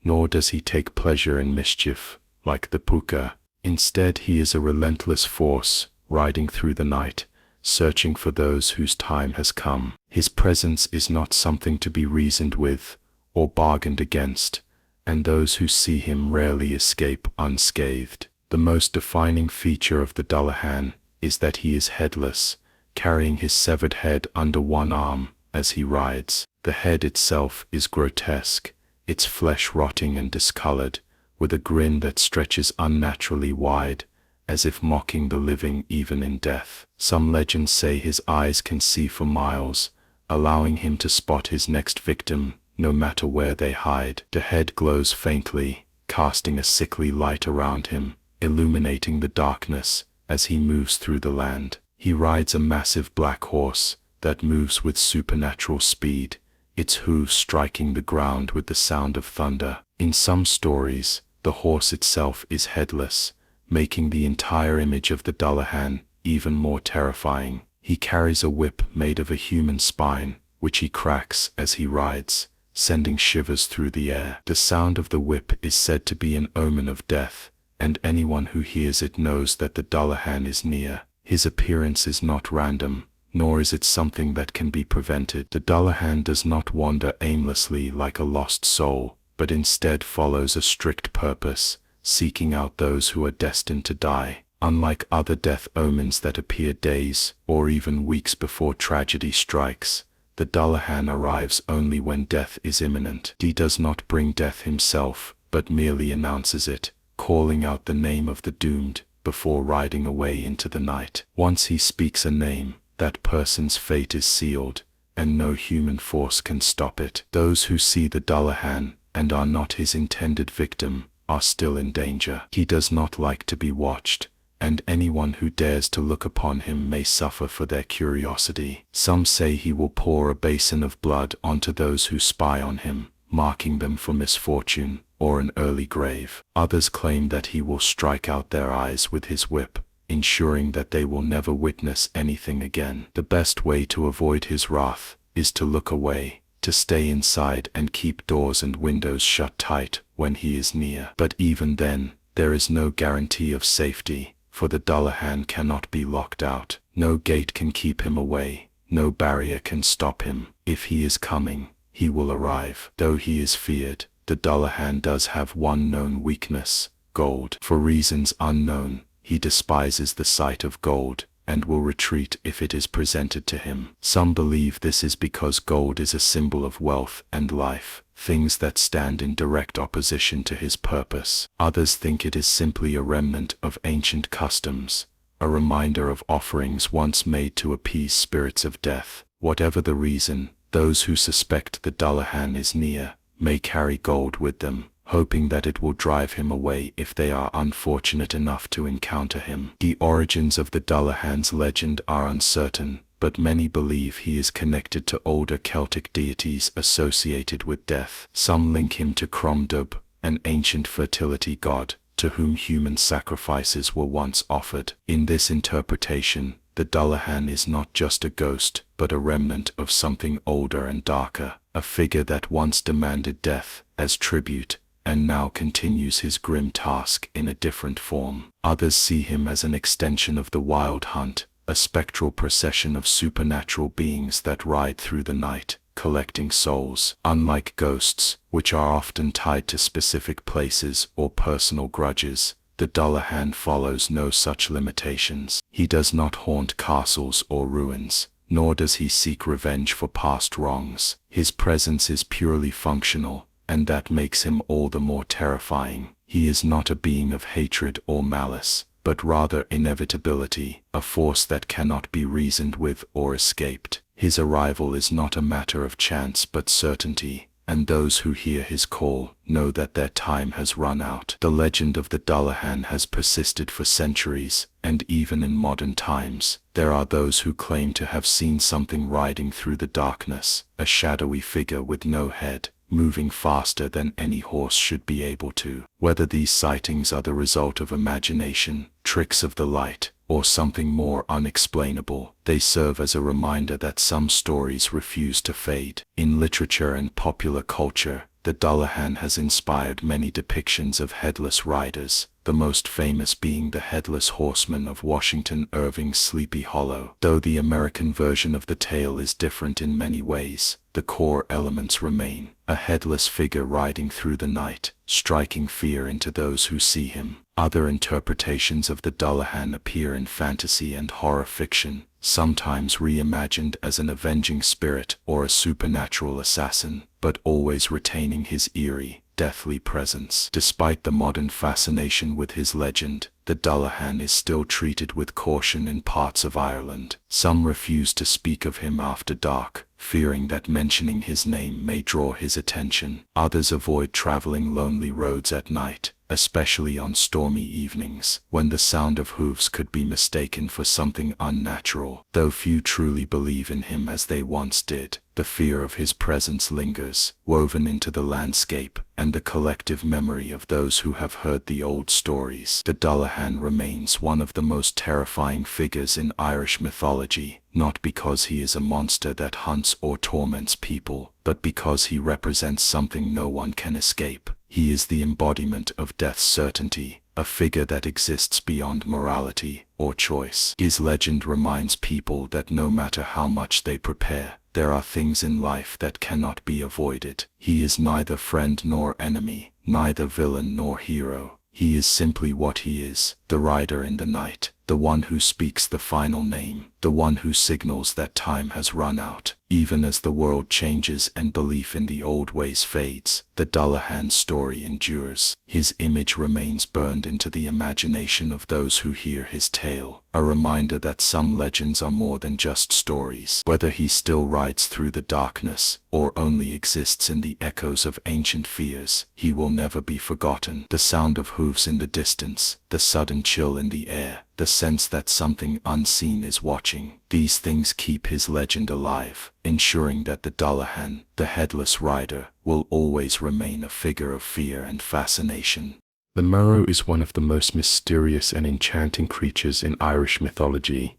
nor does he take pleasure in mischief, like the Púca. Instead, he is a relentless force, riding through the night, searching for those whose time has come. His presence is not something to be reasoned with or bargained against, and those who see him rarely escape unscathed. The most defining feature of the Dullahan is that he is headless, carrying his severed head under one arm as he rides. The head itself is grotesque, its flesh rotting and discolored, with a grin that stretches unnaturally wide, as if mocking the living even in death. Some legends say his eyes can see for miles, allowing him to spot his next victim, no matter where they hide. The head glows faintly, casting a sickly light around him, illuminating the darkness as he moves through the land. He rides a massive black horse that moves with supernatural speed, its hooves striking the ground with the sound of thunder. In some stories, the horse itself is headless, making the entire image of the Dullahan even more terrifying. He carries a whip made of a human spine, which he cracks as he rides, sending shivers through the air. The sound of the whip is said to be an omen of death, and anyone who hears it knows that the Dullahan is near. His appearance is not random, nor is it something that can be prevented. The Dullahan does not wander aimlessly like a lost soul, but instead follows a strict purpose, seeking out those who are destined to die. Unlike other death omens that appear days or even weeks before tragedy strikes, the Dullahan arrives only when death is imminent. He does not bring death himself, but merely announces it, calling out the name of the doomed, before riding away into the night. Once he speaks a name, that person's fate is sealed, and no human force can stop it. Those who see the Dullahan, and are not his intended victim, are still in danger. He does not like to be watched, and anyone who dares to look upon him may suffer for their curiosity. Some say he will pour a basin of blood onto those who spy on him, marking them for misfortune or an early grave. Others claim that he will strike out their eyes with his whip, ensuring that they will never witness anything again. The best way to avoid his wrath is to look away, to stay inside and keep doors and windows shut tight when he is near. But even then, there is no guarantee of safety, for the Dullahan cannot be locked out. No gate can keep him away, no barrier can stop him. If he is coming, he will arrive. Though he is feared, the Dullahan does have one known weakness: gold. For reasons unknown, he despises the sight of gold, and will retreat if it is presented to him. Some believe this is because gold is a symbol of wealth and life, things that stand in direct opposition to his purpose. Others think it is simply a remnant of ancient customs, a reminder of offerings once made to appease spirits of death. Whatever the reason, those who suspect the Dullahan is near may carry gold with them, hoping that it will drive him away if they are unfortunate enough to encounter him. The origins of the Dullahan's legend are uncertain, but many believe he is connected to older Celtic deities associated with death. Some link him to Cromdub, an ancient fertility god, to whom human sacrifices were once offered. In this interpretation, the Dullahan is not just a ghost, but a remnant of something older and darker, a figure that once demanded death as tribute, and now continues his grim task in a different form. Others see him as an extension of the Wild Hunt, a spectral procession of supernatural beings that ride through the night, collecting souls. Unlike ghosts, which are often tied to specific places or personal grudges, the Dullahan follows no such limitations. He does not haunt castles or ruins, nor does he seek revenge for past wrongs. His presence is purely functional, and that makes him all the more terrifying. He is not a being of hatred or malice, but rather inevitability, a force that cannot be reasoned with or escaped. His arrival is not a matter of chance but certainty, and those who hear his call know that their time has run out. The legend of the Dullahan has persisted for centuries, and even in modern times, there are those who claim to have seen something riding through the darkness, a shadowy figure with no head, moving faster than any horse should be able to. Whether these sightings are the result of imagination, tricks of the light, or something more unexplainable, they serve as a reminder that some stories refuse to fade. In literature and popular culture, the Dullahan has inspired many depictions of headless riders, the most famous being the Headless Horseman of Washington Irving's Sleepy Hollow. Though the American version of the tale is different in many ways, the core elements remain: a headless figure riding through the night, striking fear into those who see him. Other interpretations of the Dullahan appear in fantasy and horror fiction, sometimes reimagined as an avenging spirit or a supernatural assassin, but always retaining his eerie, deathly presence. Despite the modern fascination with his legend, the Dullahan is still treated with caution in parts of Ireland. Some refuse to speak of him after dark, fearing that mentioning his name may draw his attention. Others avoid traveling lonely roads at night, especially on stormy evenings, when the sound of hooves could be mistaken for something unnatural. Though few truly believe in him as they once did, the fear of his presence lingers, woven into the landscape and the collective memory of those who have heard the old stories. The Dullahan remains one of the most terrifying figures in Irish mythology, not because he is a monster that hunts or torments people, but because he represents something no one can escape. He is the embodiment of death's certainty, a figure that exists beyond morality or choice. His legend reminds people that no matter how much they prepare, there are things in life that cannot be avoided. He is neither friend nor enemy, neither villain nor hero. He is simply what he is, the rider in the night, the one who speaks the final name. the one who signals that time has run out. Even as the world changes and belief in the old ways fades, the Dullahan story endures. His image remains burned into the imagination of those who hear his tale, a reminder that some legends are more than just stories. Whether he still rides through the darkness, or only exists in the echoes of ancient fears, he will never be forgotten. The sound of hooves in the distance, the sudden chill in the air, the sense that something unseen is watching, these things keep his legend alive, ensuring that the Dullahan, the headless rider, will always remain a figure of fear and fascination. The Merrow is one of the most mysterious and enchanting creatures in Irish mythology,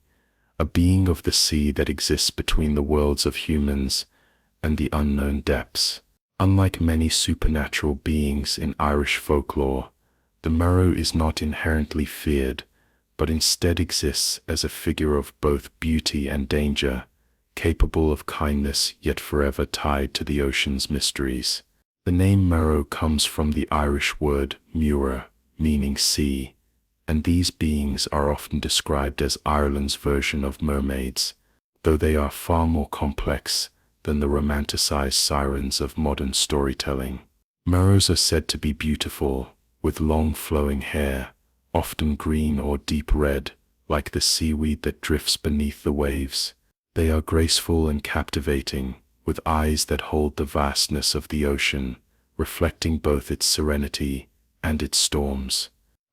a being of the sea that exists between the worlds of humans and the unknown depths. Unlike many supernatural beings in Irish folklore, the Merrow is not inherently feared, but instead exists as a figure of both beauty and danger, capable of kindness yet forever tied to the ocean's mysteries. The name Merrow comes from the Irish word mura, meaning sea, and these beings are often described as Ireland's version of mermaids, though they are far more complex than the romanticized sirens of modern storytelling. Merrows are said to be beautiful, with long flowing hair, often green or deep red, like the seaweed that drifts beneath the waves. They are graceful and captivating, with eyes that hold the vastness of the ocean, reflecting both its serenity and its storms.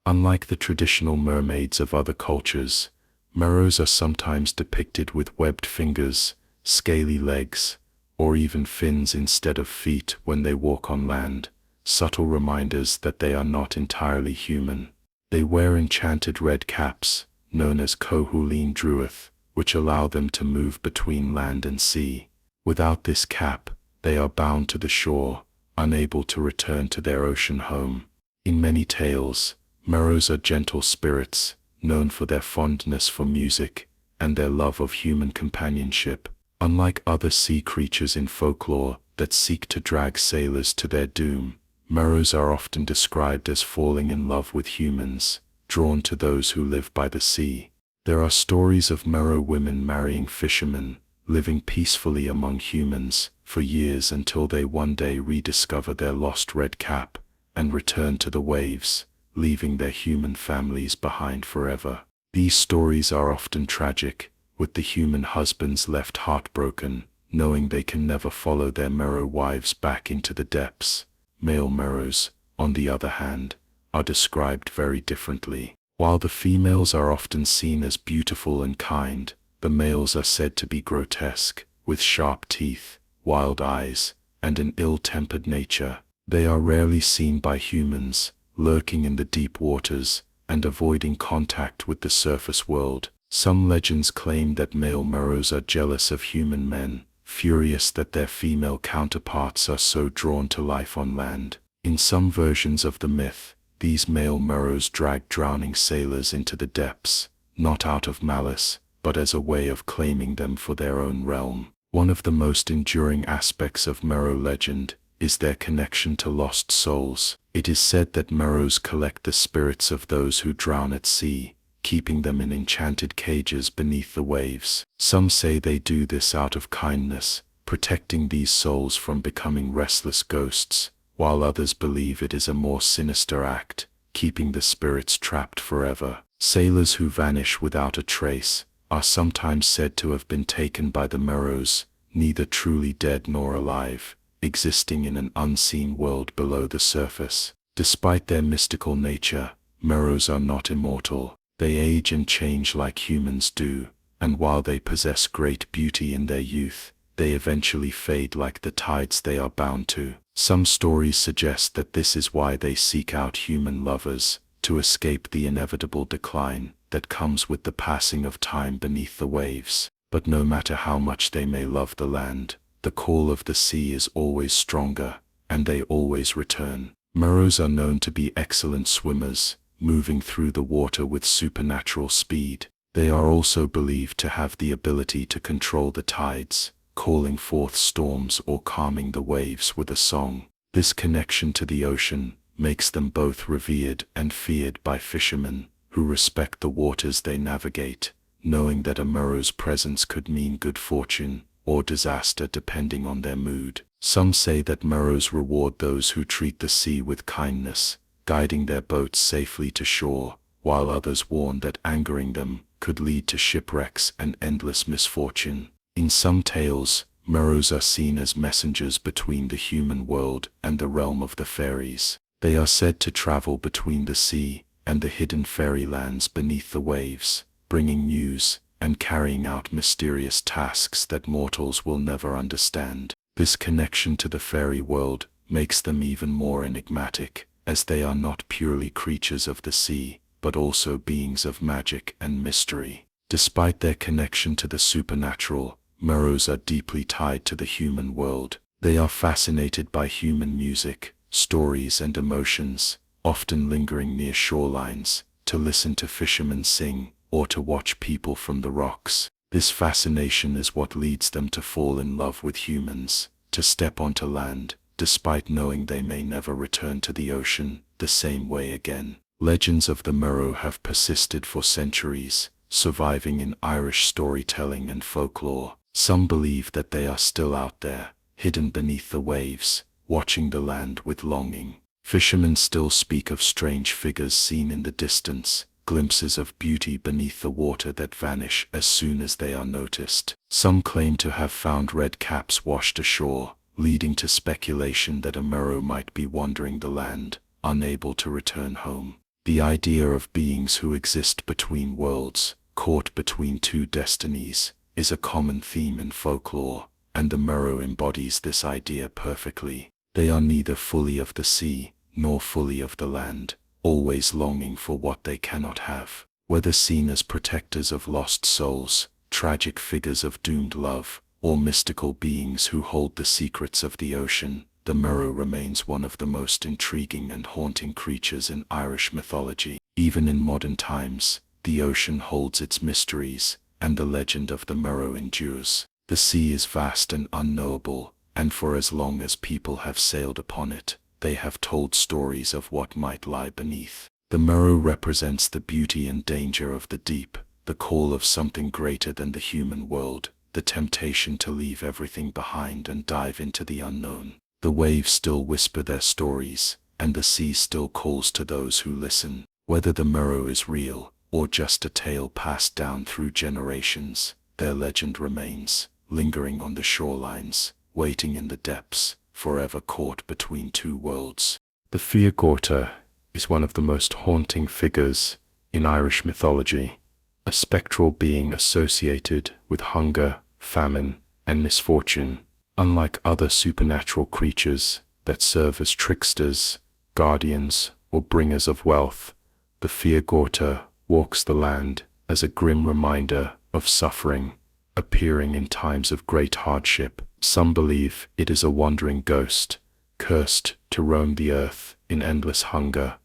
Unlike the traditional mermaids of other cultures, Merrows are sometimes depicted with webbed fingers, scaly legs, or even fins instead of feet when they walk on land, subtle reminders that they are not entirely human. They wear enchanted red caps, known as Dearg Due, which allow them to move between land and sea. Without this cap, they are bound to the shore, unable to return to their ocean home. In many tales, Merrows are gentle spirits, known for their fondness for music and their love of human companionship. Unlike other sea creatures in folklore that seek to drag sailors to their doom, Merrows are often described as falling in love with humans, drawn to those who live by the sea. There are stories of Merrow women marrying fishermen, living peacefully among humans for years until they one day rediscover their lost red cap and return to the waves, leaving their human families behind forever. These stories are often tragic, with the human husbands left heartbroken, knowing they can never follow their Merrow wives back into the depths. Male Merrows, on the other hand, are described very differently. While the females are often seen as beautiful and kind, the males are said to be grotesque, with sharp teeth, wild eyes, and an ill-tempered nature. They are rarely seen by humans, lurking in the deep waters and avoiding contact with the surface world. Some legends claim that male Merrows are jealous of human men, furious that their female counterparts are so drawn to life on land. In some versions of the myth, these male Merrows drag drowning sailors into the depths, not out of malice, but as a way of claiming them for their own realm. One of the most enduring aspects of Merrow legend is their connection to lost souls. It is said that Merrows collect the spirits of those who drown at sea, keeping them in enchanted cages beneath the waves. Some say they do this out of kindness, protecting these souls from becoming restless ghosts, while others believe it is a more sinister act, keeping the spirits trapped forever. Sailors who vanish without a trace are sometimes said to have been taken by the Merrows, neither truly dead nor alive, existing in an unseen world below the surface. Despite their mystical nature, Merrows are not immortal. They age and change like humans do, and while they possess great beauty in their youth, they eventually fade like the tides they are bound to. Some stories suggest that this is why they seek out human lovers, to escape the inevitable decline that comes with the passing of time beneath the waves. But no matter how much they may love the land, the call of the sea is always stronger, and they always return. Merrows are known to be excellent swimmers, moving through the water with supernatural speed. They are also believed to have the ability to control the tides, calling forth storms or calming the waves with a song. This connection to the ocean makes them both revered and feared by fishermen, who respect the waters they navigate, knowing that a Merrow's presence could mean good fortune or disaster depending on their mood. Some say that Merrows reward those who treat the sea with kindness, guiding their boats safely to shore, while others warn that angering them could lead to shipwrecks and endless misfortune. In some tales, Merrows are seen as messengers between the human world and the realm of the fairies. They are said to travel between the sea and the hidden fairy lands beneath the waves, bringing news and carrying out mysterious tasks that mortals will never understand. This connection to the fairy world makes them even more enigmatic, as they are not purely creatures of the sea, but also beings of magic and mystery. Despite their connection to the supernatural, Merrows are deeply tied to the human world. They are fascinated by human music, stories and emotions, often lingering near shorelines, to listen to fishermen sing, or to watch people from the rocks. This fascination is what leads them to fall in love with humans, to step onto land, despite knowing they may never return to the ocean the same way again. Legends of the Merrow have persisted for centuries, surviving in Irish storytelling and folklore. Some believe that they are still out there, hidden beneath the waves, watching the land with longing. Fishermen still speak of strange figures seen in the distance, glimpses of beauty beneath the water that vanish as soon as they are noticed. Some claim to have found red caps washed ashore, leading to speculation that a Merrow might be wandering the land, unable to return home. The idea of beings who exist between worlds, caught between two destinies, is a common theme in folklore, and the Merrow embodies this idea perfectly. They are neither fully of the sea, nor fully of the land, always longing for what they cannot have. Whether seen as protectors of lost souls, tragic figures of doomed love, or mystical beings who hold the secrets of the ocean, the Merrow remains one of the most intriguing and haunting creatures in Irish mythology. Even in modern times, the ocean holds its mysteries, and the legend of the Merrow endures. The sea is vast and unknowable, and for as long as people have sailed upon it, they have told stories of what might lie beneath. The Merrow represents the beauty and danger of the deep, the call of something greater than the human world, the temptation to leave everything behind and dive into the unknown. The waves still whisper their stories, and the sea still calls to those who listen. Whether the Merrow is real, or just a tale passed down through generations, their legend remains, lingering on the shorelines, waiting in the depths, forever caught between two worlds. The Fia Gorta is one of the most haunting figures in Irish mythology, a spectral being associated with hunger, famine, and misfortune. Unlike other supernatural creatures that serve as tricksters, guardians, or bringers of wealth, the Fia Gorta walks the land as a grim reminder of suffering, appearing in times of great hardship. Some believe it is a wandering ghost, cursed to roam the earth in endless hunger,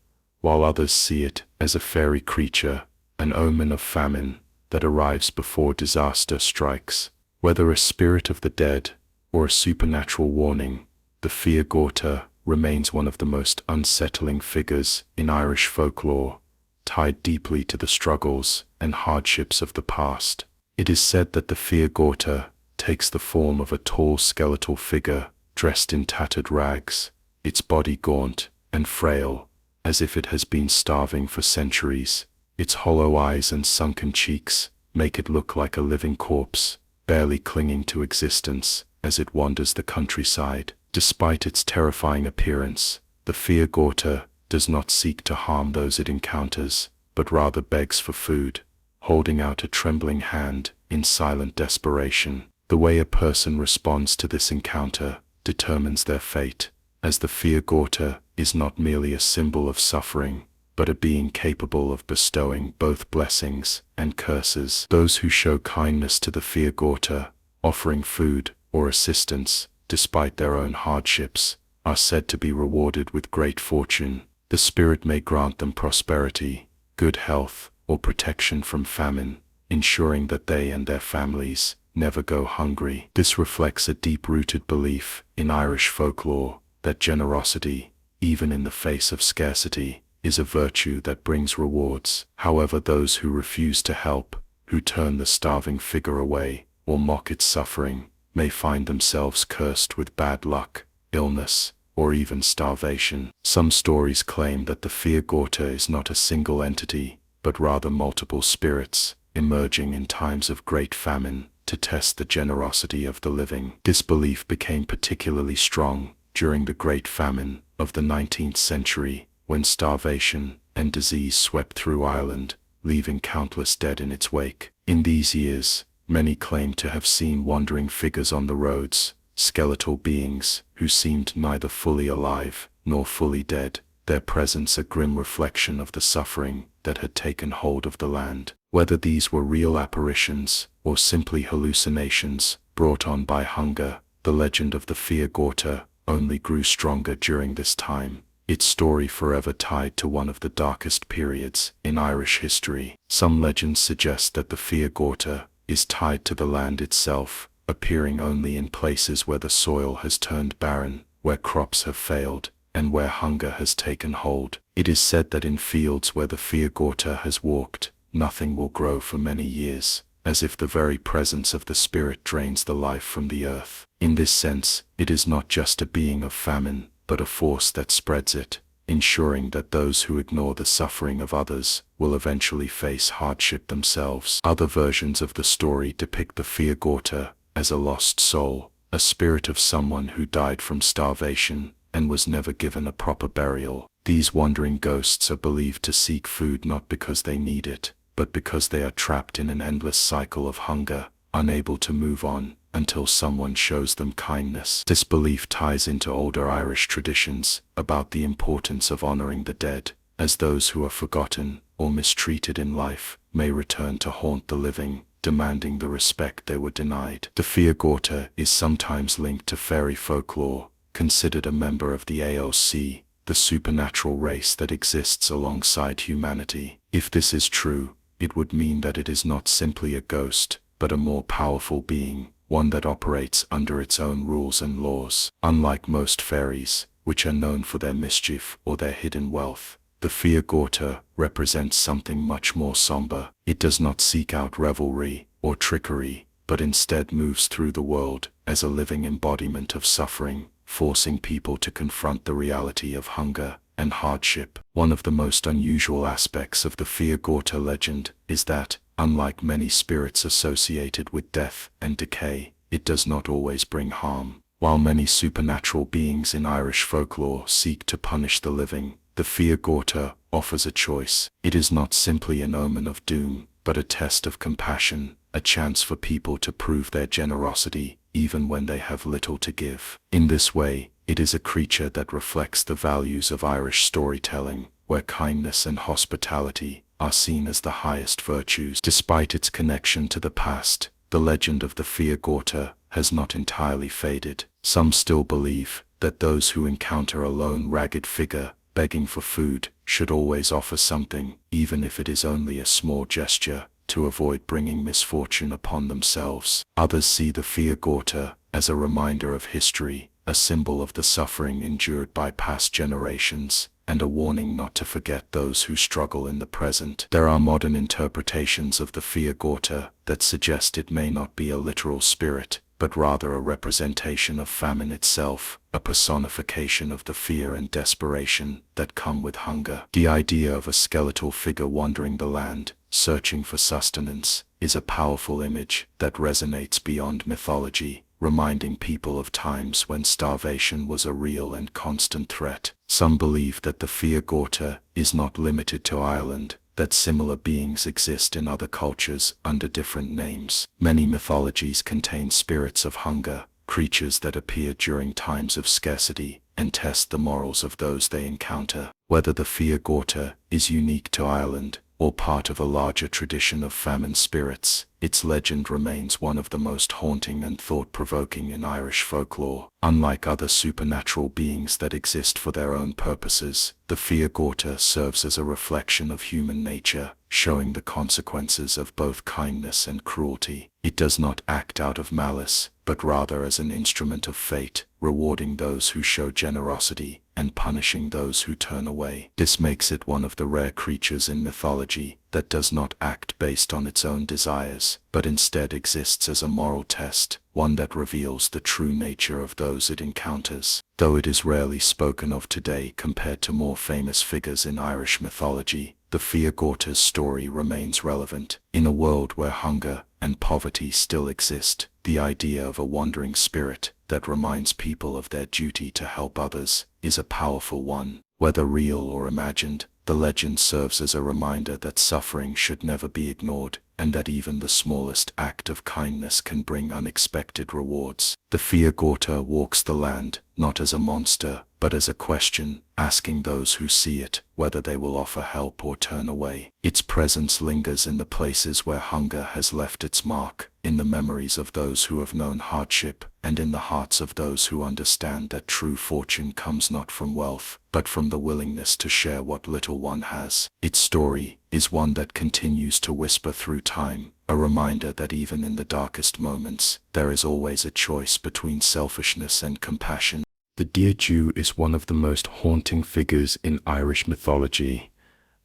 while others see it as a fairy creature, an omen of famine that arrives before disaster strikes. Whether a spirit of the dead or a supernatural warning, the Fia Gorta remains one of the most unsettling figures in Irish folklore, tied deeply to the struggles and hardships of the past. It is said that the Fia Gorta takes the form of a tall skeletal figure dressed in tattered rags, its body gaunt and frail, as if it has been starving for centuries. Its hollow eyes and sunken cheeks make it look like a living corpse, barely clinging to existence as it wanders the countryside. Despite its terrifying appearance, the Fia Gorta does not seek to harm those it encounters, but rather begs for food, holding out a trembling hand in silent desperation. The way a person responds to this encounter determines their fate, as the Fia Gorta is not merely a symbol of suffering, but a being capable of bestowing both blessings and curses. Those who show kindness to the Fia Gorta, offering food or assistance, despite their own hardships, are said to be rewarded with great fortune. The spirit may grant them prosperity, good health, or protection from famine, ensuring that they and their families never go hungry. This reflects a deep-rooted belief in Irish folklore that generosity, even in the face of scarcity, is a virtue that brings rewards. However, those who refuse to help who turn the starving figure away or mock its suffering may find themselves cursed with bad luck, illness, or even starvation. Some stories claim that the Fia Gorta is not a single entity, but rather multiple spirits, emerging in times of great famine to test the generosity of the living. This belief became particularly strong during the Great Famine of the 19th century, when starvation and disease swept through Ireland, leaving countless dead in its wake. In these years, many claim to have seen wandering figures on the roads, skeletal beings who seemed neither fully alive nor fully dead, their presence a grim reflection of the suffering that had taken hold of the land. Whether these were real apparitions or simply hallucinations brought on by hunger, the legend of the Fia Gorta only grew stronger during this time, its story forever tied to one of the darkest periods in Irish history. Some legends suggest that the Fia Gorta is tied to the land itself, appearing only in places where the soil has turned barren, where crops have failed, and where hunger has taken hold. It is said that in fields where the Fia Gorta has walked, nothing will grow for many years, as if the very presence of the spirit drains the life from the earth. In this sense, it is not just a being of famine, but a force that spreads it, ensuring that those who ignore the suffering of others will eventually face hardship themselves. Other versions of the story depict the Fia Gorta as a lost soul, a spirit of someone who died from starvation and was never given a proper burial. These wandering ghosts are believed to seek food not because they need it, but because they are trapped in an endless cycle of hunger, unable to move on until someone shows them kindness. This belief ties into older Irish traditions about the importance of honoring the dead, as those who are forgotten or mistreated in life may return to haunt the living, demanding the respect they were denied. The Fia Gorta is sometimes linked to fairy folklore, considered a member of the AOC, the supernatural race that exists alongside humanity. If this is true, it would mean that it is not simply a ghost, but a more powerful being, one that operates under its own rules and laws. Unlike most fairies, which are known for their mischief or their hidden wealth, the Fia Gorta represents something much more somber. It does not seek out revelry or trickery, but instead moves through the world as a living embodiment of suffering, forcing people to confront the reality of hunger and hardship. One of the most unusual aspects of the Fia Gorta legend is that, unlike many spirits associated with death and decay, it does not always bring harm. While many supernatural beings in Irish folklore seek to punish the living, the Fia Gorta offers a choice. It is not simply an omen of doom, but a test of compassion, a chance for people to prove their generosity, even when they have little to give. In this way, it is a creature that reflects the values of Irish storytelling, where kindness and hospitality are seen as the highest virtues. Despite its connection to the past, the legend of the Fia Gorta has not entirely faded. Some still believe that those who encounter a lone ragged figure begging for food should always offer something, even if it is only a small gesture, to avoid bringing misfortune upon themselves. Others see the Fia Gorta as a reminder of history, a symbol of the suffering endured by past generations, and a warning not to forget those who struggle in the present. There are modern interpretations of the Fia Gorta that suggest it may not be a literal spirit, but rather a representation of famine itself, a personification of the fear and desperation that come with hunger. The idea of a skeletal figure wandering the land, searching for sustenance, is a powerful image that resonates beyond mythology, reminding people of times when starvation was a real and constant threat. Some believe that the Fia Gorta is not limited to Ireland, that similar beings exist in other cultures under different names. Many mythologies contain spirits of hunger, creatures that appear during times of scarcity and test the morals of those they encounter. Whether the Fia Gorta is unique to Ireland or part of a larger tradition of famine spirits, its legend remains one of the most haunting and thought-provoking in Irish folklore. Unlike other supernatural beings that exist for their own purposes, the Fia Gorta serves as a reflection of human nature, showing the consequences of both kindness and cruelty. It does not act out of malice, but rather as an instrument of fate, rewarding those who show generosity and punishing those who turn away. This makes it one of the rare creatures in mythology that does not act based on its own desires, but instead exists as a moral test, one that reveals the true nature of those it encounters. Though it is rarely spoken of today compared to more famous figures in Irish mythology, the Fia Gorta's story remains relevant. In a world where hunger and poverty still exist, the idea of a wandering spirit that reminds people of their duty to help others is a powerful one. Whether real or imagined, the legend serves as a reminder that suffering should never be ignored, and that even the smallest act of kindness can bring unexpected rewards. The Fia Gorta walks the land, not as a monster, but as a question, asking those who see it whether they will offer help or turn away. Its presence lingers in the places where hunger has left its mark, in the memories of those who have known hardship, and in the hearts of those who understand that true fortune comes not from wealth, but from the willingness to share what little one has. Its story is one that continues to whisper through time, a reminder that even in the darkest moments, there is always a choice between selfishness and compassion. The Dearg Due is one of the most haunting figures in Irish mythology,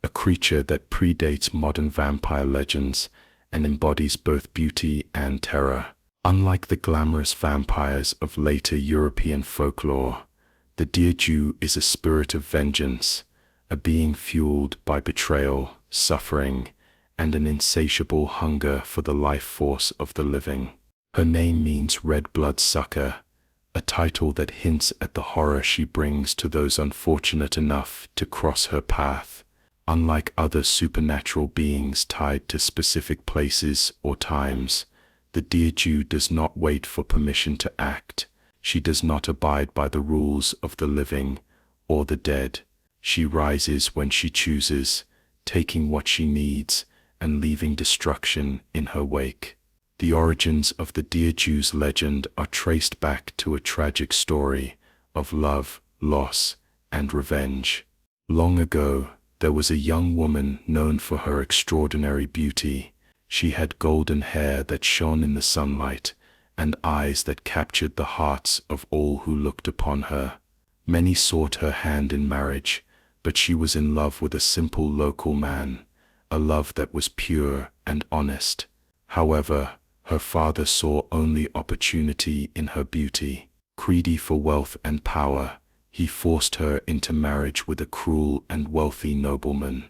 a creature that predates modern vampire legends and embodies both beauty and terror. Unlike the glamorous vampires of later European folklore, the Dearg Due is a spirit of vengeance, a being fueled by betrayal, suffering, and an insatiable hunger for the life force of the living. Her name means red blood sucker, a title that hints at the horror she brings to those unfortunate enough to cross her path. Unlike other supernatural beings tied to specific places or times, the Dearg Due does not wait for permission to act. She does not abide by the rules of the living or the dead. She rises when she chooses, taking what she needs and leaving destruction in her wake. The origins of the Dearg Due's legend are traced back to a tragic story of love, loss, and revenge. Long ago, there was a young woman known for her extraordinary beauty. She had golden hair that shone in the sunlight, and eyes that captured the hearts of all who looked upon her. Many sought her hand in marriage, but she was in love with a simple local man, a love that was pure and honest. However, her father saw only opportunity in her beauty. Greedy for wealth and power, he forced her into marriage with a cruel and wealthy nobleman,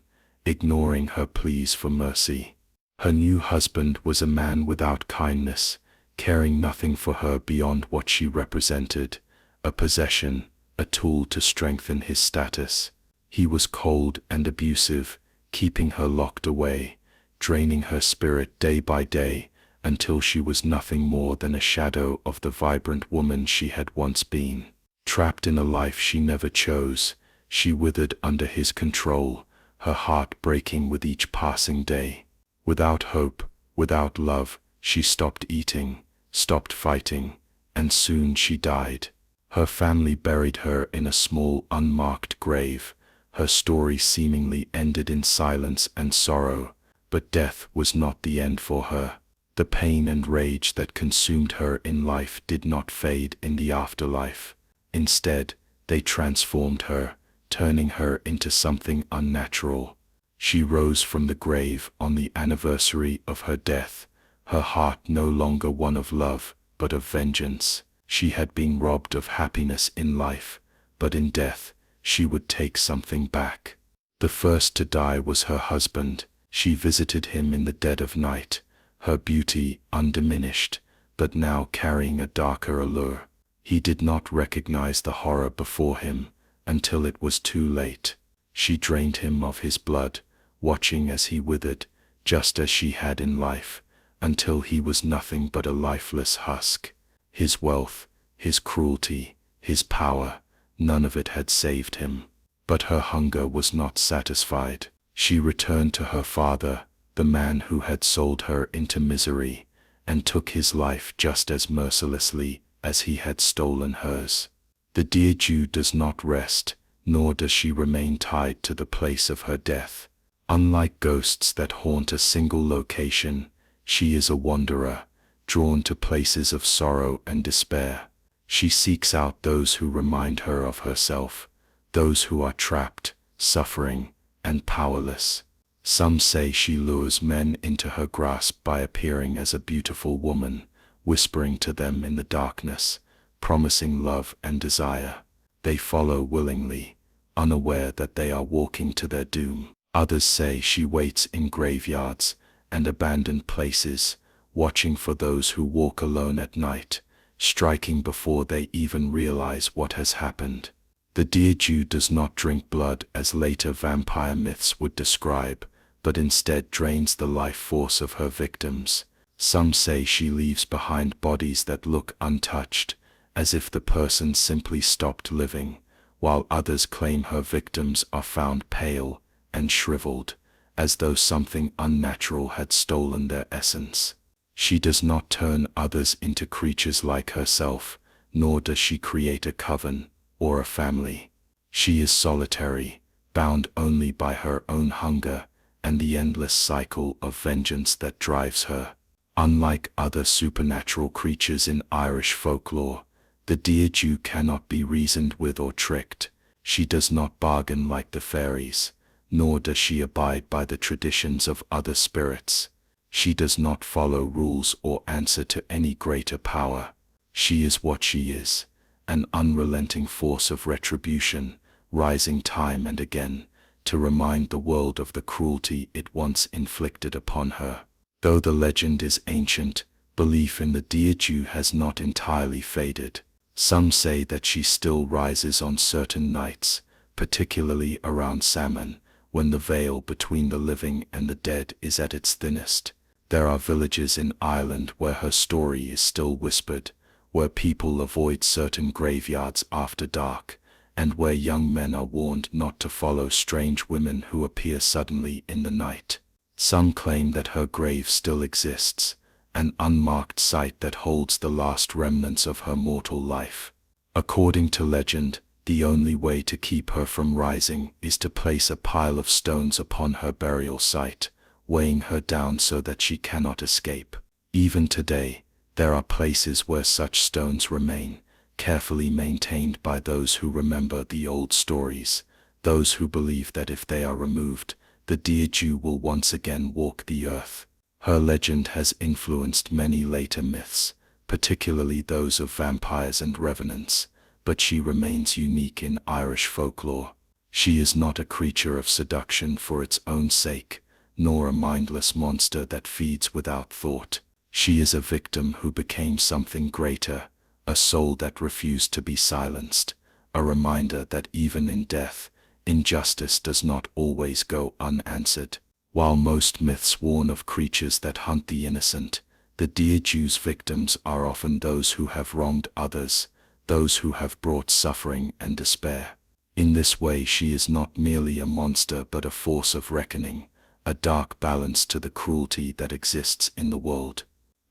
ignoring her pleas for mercy. Her new husband was a man without kindness, caring nothing for her beyond what she represented, a possession, a tool to strengthen his status. He was cold and abusive, keeping her locked away, draining her spirit day by day, until she was nothing more than a shadow of the vibrant woman she had once been. Trapped in a life she never chose, she withered under his control, her heart breaking with each passing day. Without hope, without love, she stopped eating, stopped fighting, and soon she died. Her family buried her in a small unmarked grave. Her story seemingly ended in silence and sorrow, but death was not the end for her. The pain and rage that consumed her in life did not fade in the afterlife. Instead, they transformed her, turning her into something unnatural. She rose from the grave on the anniversary of her death, her heart no longer one of love, but of vengeance. She had been robbed of happiness in life, but in death, she would take something back. The first to die was her husband. She visited him in the dead of night, her beauty undiminished, but now carrying a darker allure. He did not recognize the horror before him until it was too late. She drained him of his blood, watching as he withered, just as she had in life, until he was nothing but a lifeless husk. His wealth, his cruelty, his power, none of it had saved him. But her hunger was not satisfied. She returned to her father, the man who had sold her into misery, and took his life just as mercilessly as he had stolen hers. The Dearg Due does not rest, nor does she remain tied to the place of her death. Unlike ghosts that haunt a single location, she is a wanderer, drawn to places of sorrow and despair. She seeks out those who remind her of herself, those who are trapped, suffering, and powerless. Some say she lures men into her grasp by appearing as a beautiful woman, whispering to them in the darkness, promising love and desire. They follow willingly, unaware that they are walking to their doom. Others say she waits in graveyards and abandoned places, watching for those who walk alone at night, striking before they even realize what has happened. The Dearg Due does not drink blood as later vampire myths would describe, but instead drains the life force of her victims. Some say she leaves behind bodies that look untouched, as if the person simply stopped living, while others claim her victims are found pale and shriveled, as though something unnatural had stolen their essence. She does not turn others into creatures like herself, nor does she create a coven or a family. She is solitary, bound only by her own hunger and the endless cycle of vengeance that drives her. Unlike other supernatural creatures in Irish folklore, the Dearg Due cannot be reasoned with or tricked. She does not bargain like the fairies, nor does she abide by the traditions of other spirits. She does not follow rules or answer to any greater power. She is what she is, an unrelenting force of retribution, rising time and again, to remind the world of the cruelty it once inflicted upon her. Though the legend is ancient, belief in the Dearg Due has not entirely faded. Some say that she still rises on certain nights, particularly around Salmon, when the veil between the living and the dead is at its thinnest. There are villages in Ireland where her story is still whispered, where people avoid certain graveyards after dark, and where young men are warned not to follow strange women who appear suddenly in the night. Some claim that her grave still exists, an unmarked site that holds the last remnants of her mortal life. According to legend, the only way to keep her from rising is to place a pile of stones upon her burial site, weighing her down so that she cannot escape. Even today, there are places where such stones remain, carefully maintained by those who remember the old stories, those who believe that if they are removed, the Dearg Due will once again walk the earth. Her legend has influenced many later myths, particularly those of vampires and revenants, but she remains unique in Irish folklore. She is not a creature of seduction for its own sake, nor a mindless monster that feeds without thought. She is a victim who became something greater, a soul that refused to be silenced, a reminder that even in death, injustice does not always go unanswered. While most myths warn of creatures that hunt the innocent, the Dearg Due's victims are often those who have wronged others, those who have brought suffering and despair. In this way she is not merely a monster but a force of reckoning, a dark balance to the cruelty that exists in the world.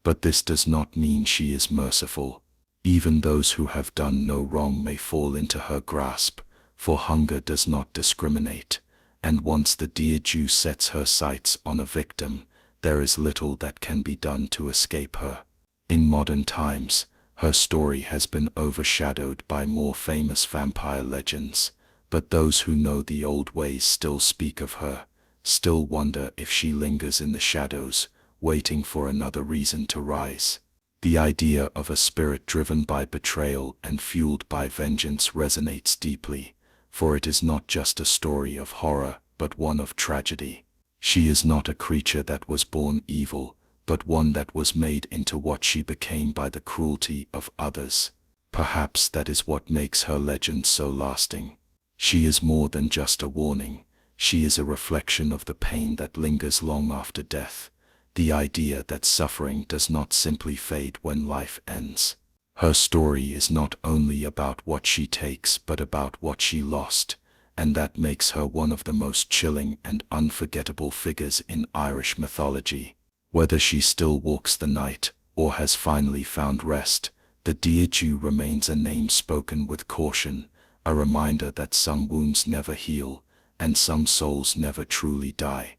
But this does not mean she is merciful. Even those who have done no wrong may fall into her grasp, for hunger does not discriminate, and once the Dearg Due sets her sights on a victim, there is little that can be done to escape her. In modern times, her story has been overshadowed by more famous vampire legends, but those who know the old ways still speak of her, still wonder if she lingers in the shadows, waiting for another reason to rise. The idea of a spirit driven by betrayal and fueled by vengeance resonates deeply, for it is not just a story of horror, but one of tragedy. She is not a creature that was born evil, but one that was made into what she became by the cruelty of others. Perhaps that is what makes her legend so lasting. She is more than just a warning. She is a reflection of the pain that lingers long after death, the idea that suffering does not simply fade when life ends. Her story is not only about what she takes but about what she lost, and that makes her one of the most chilling and unforgettable figures in Irish mythology. Whether she still walks the night or has finally found rest, the Dearg Due remains a name spoken with caution, a reminder that some wounds never heal and some souls never truly die.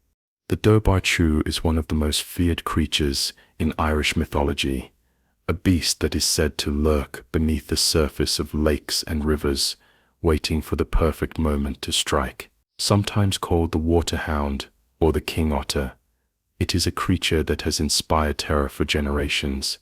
The Dobhar-chú is one of the most feared creatures in Irish mythology, a beast that is said to lurk beneath the surface of lakes and rivers, waiting for the perfect moment to strike. Sometimes called the water hound or the king otter, it is a creature that has inspired terror for generations,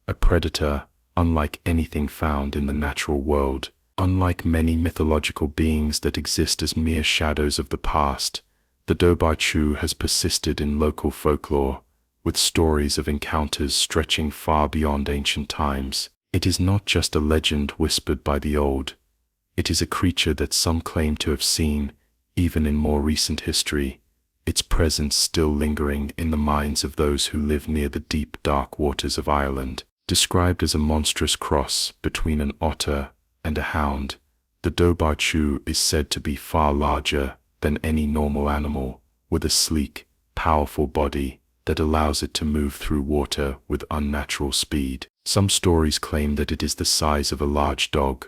a predator unlike anything found in the natural world. Unlike many mythological beings that exist as mere shadows of the past, the Dobhar-chú has persisted in local folklore, with stories of encounters stretching far beyond ancient times. It is not just a legend whispered by the old. It is a creature that some claim to have seen, even in more recent history, its presence still lingering in the minds of those who live near the deep, dark waters of Ireland. Described as a monstrous cross between an otter and a hound, the Dobhar-chú is said to be far larger than any normal animal, with a sleek, powerful body that allows it to move through water with unnatural speed. Some stories claim that it is the size of a large dog,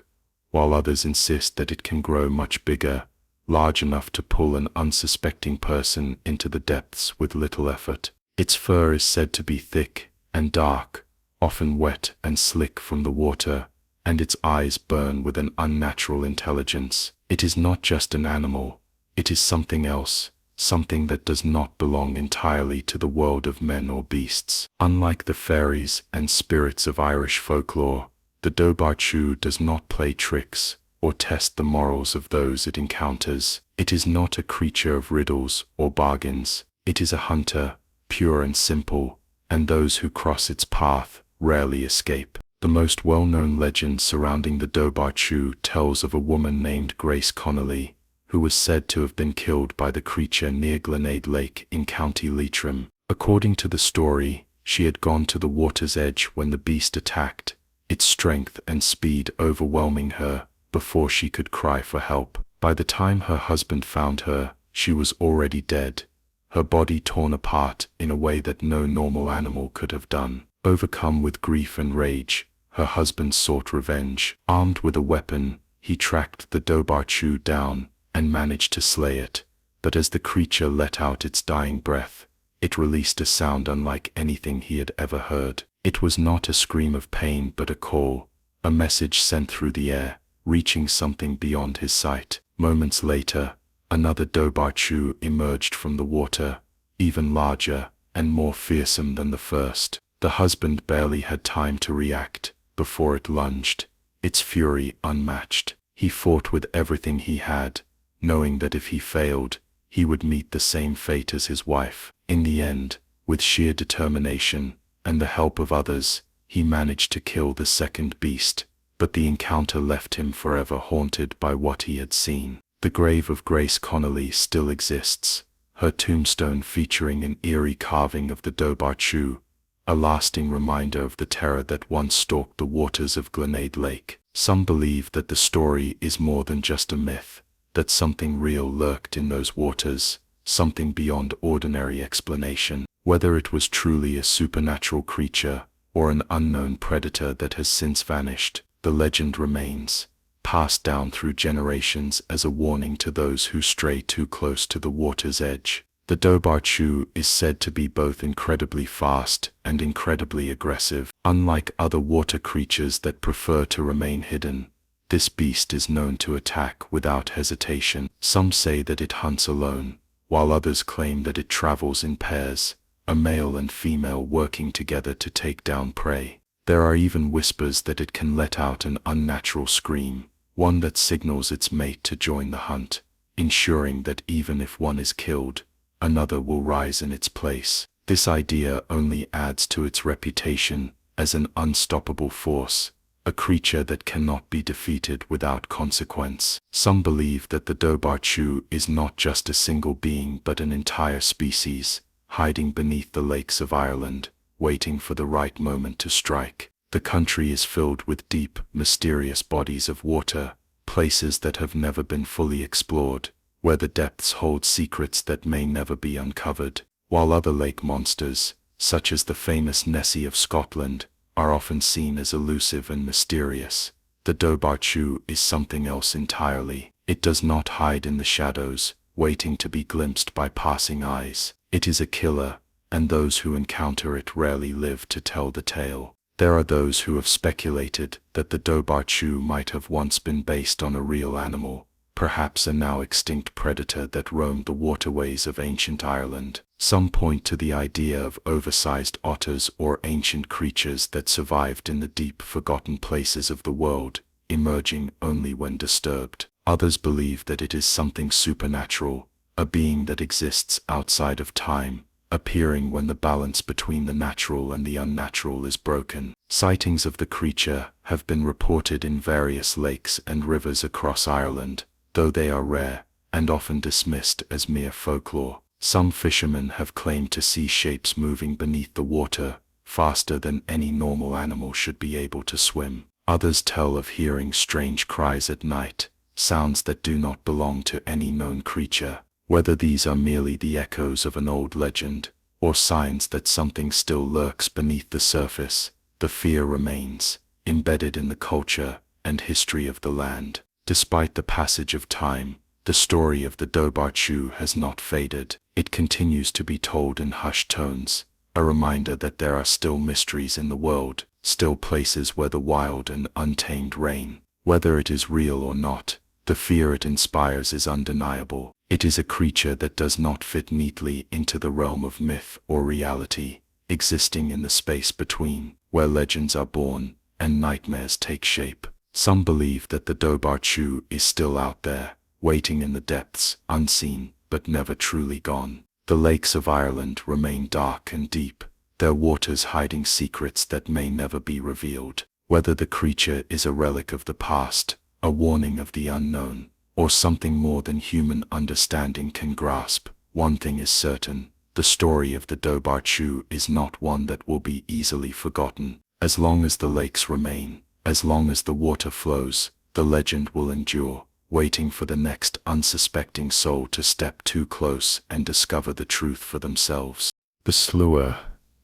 while others insist that it can grow much bigger, large enough to pull an unsuspecting person into the depths with little effort. Its fur is said to be thick and dark, often wet and slick from the water, and its eyes burn with an unnatural intelligence. It is not just an animal, it is something else, something that does not belong entirely to the world of men or beasts. Unlike the fairies and spirits of Irish folklore, the Dobhar-chú does not play tricks or test the morals of those it encounters. It is not a creature of riddles or bargains. It is a hunter, pure and simple, and those who cross its path rarely escape. The most well-known legend surrounding the Dobhar-chú tells of a woman named Grace Connolly, who was said to have been killed by the creature near Glenade Lake in County Leitrim. According to the story, she had gone to the water's edge when the beast attacked, its strength and speed overwhelming her before she could cry for help. By the time her husband found her, she was already dead, her body torn apart in a way that no normal animal could have done. Overcome with grief and rage, her husband sought revenge. Armed with a weapon, he tracked the Dobhar-chú down and managed to slay it. But as the creature let out its dying breath, it released a sound unlike anything he had ever heard. It was not a scream of pain but a call, a message sent through the air, reaching something beyond his sight. Moments later, another Dobhar-chú emerged from the water, even larger and more fearsome than the first. The husband barely had time to react before it lunged, its fury unmatched. He fought with everything he had, knowing that if he failed, he would meet the same fate as his wife. In the end, with sheer determination and the help of others, he managed to kill the second beast, but the encounter left him forever haunted by what he had seen. The grave of Grace Connolly still exists, her tombstone featuring an eerie carving of the Dobhar-chú, a lasting reminder of the terror that once stalked the waters of Glenade Lake. Some believe that the story is more than just a myth, that something real lurked in those waters, something beyond ordinary explanation. Whether it was truly a supernatural creature or an unknown predator that has since vanished, the legend remains, passed down through generations as a warning to those who stray too close to the water's edge. The Dobhar-chú is said to be both incredibly fast and incredibly aggressive. Unlike other water creatures that prefer to remain hidden, this beast is known to attack without hesitation. Some say that it hunts alone, while others claim that it travels in pairs, a male and female working together to take down prey. There are even whispers that it can let out an unnatural scream, one that signals its mate to join the hunt, ensuring that even if one is killed, another will rise in its place. This idea only adds to its reputation as an unstoppable force, a creature that cannot be defeated without consequence. Some believe that the Dobhar-chú is not just a single being but an entire species, hiding beneath the lakes of Ireland, waiting for the right moment to strike. The country is filled with deep, mysterious bodies of water, places that have never been fully explored, where the depths hold secrets that may never be uncovered. While other lake monsters, such as the famous Nessie of Scotland, are often seen as elusive and mysterious, the Dobhar-chú is something else entirely. It does not hide in the shadows, waiting to be glimpsed by passing eyes. It is a killer, and those who encounter it rarely live to tell the tale. There are those who have speculated that the Dobhar-chú might have once been based on a real animal, perhaps a now extinct predator that roamed the waterways of ancient Ireland. Some point to the idea of oversized otters or ancient creatures that survived in the deep forgotten places of the world, emerging only when disturbed. Others believe that it is something supernatural, a being that exists outside of time, appearing when the balance between the natural and the unnatural is broken. Sightings of the creature have been reported in various lakes and rivers across Ireland, though they are rare and often dismissed as mere folklore. Some fishermen have claimed to see shapes moving beneath the water, faster than any normal animal should be able to swim. Others tell of hearing strange cries at night, sounds that do not belong to any known creature. Whether these are merely the echoes of an old legend, or signs that something still lurks beneath the surface, the fear remains, embedded in the culture and history of the land. Despite the passage of time, the story of the Dobhar-chú has not faded. It continues to be told in hushed tones, a reminder that there are still mysteries in the world, still places where the wild and untamed reign. Whether it is real or not, the fear it inspires is undeniable. It is a creature that does not fit neatly into the realm of myth or reality, existing in the space between, where legends are born and nightmares take shape. Some believe that the Dobhar-chú is still out there, waiting in the depths, unseen, but never truly gone. The lakes of Ireland remain dark and deep, their waters hiding secrets that may never be revealed. Whether the creature is a relic of the past, a warning of the unknown, or something more than human understanding can grasp, one thing is certain: the story of the Dobhar-chú is not one that will be easily forgotten. As long as the lakes remain, as long as the water flows, the legend will endure, waiting for the next unsuspecting soul to step too close and discover the truth for themselves. The Sluagh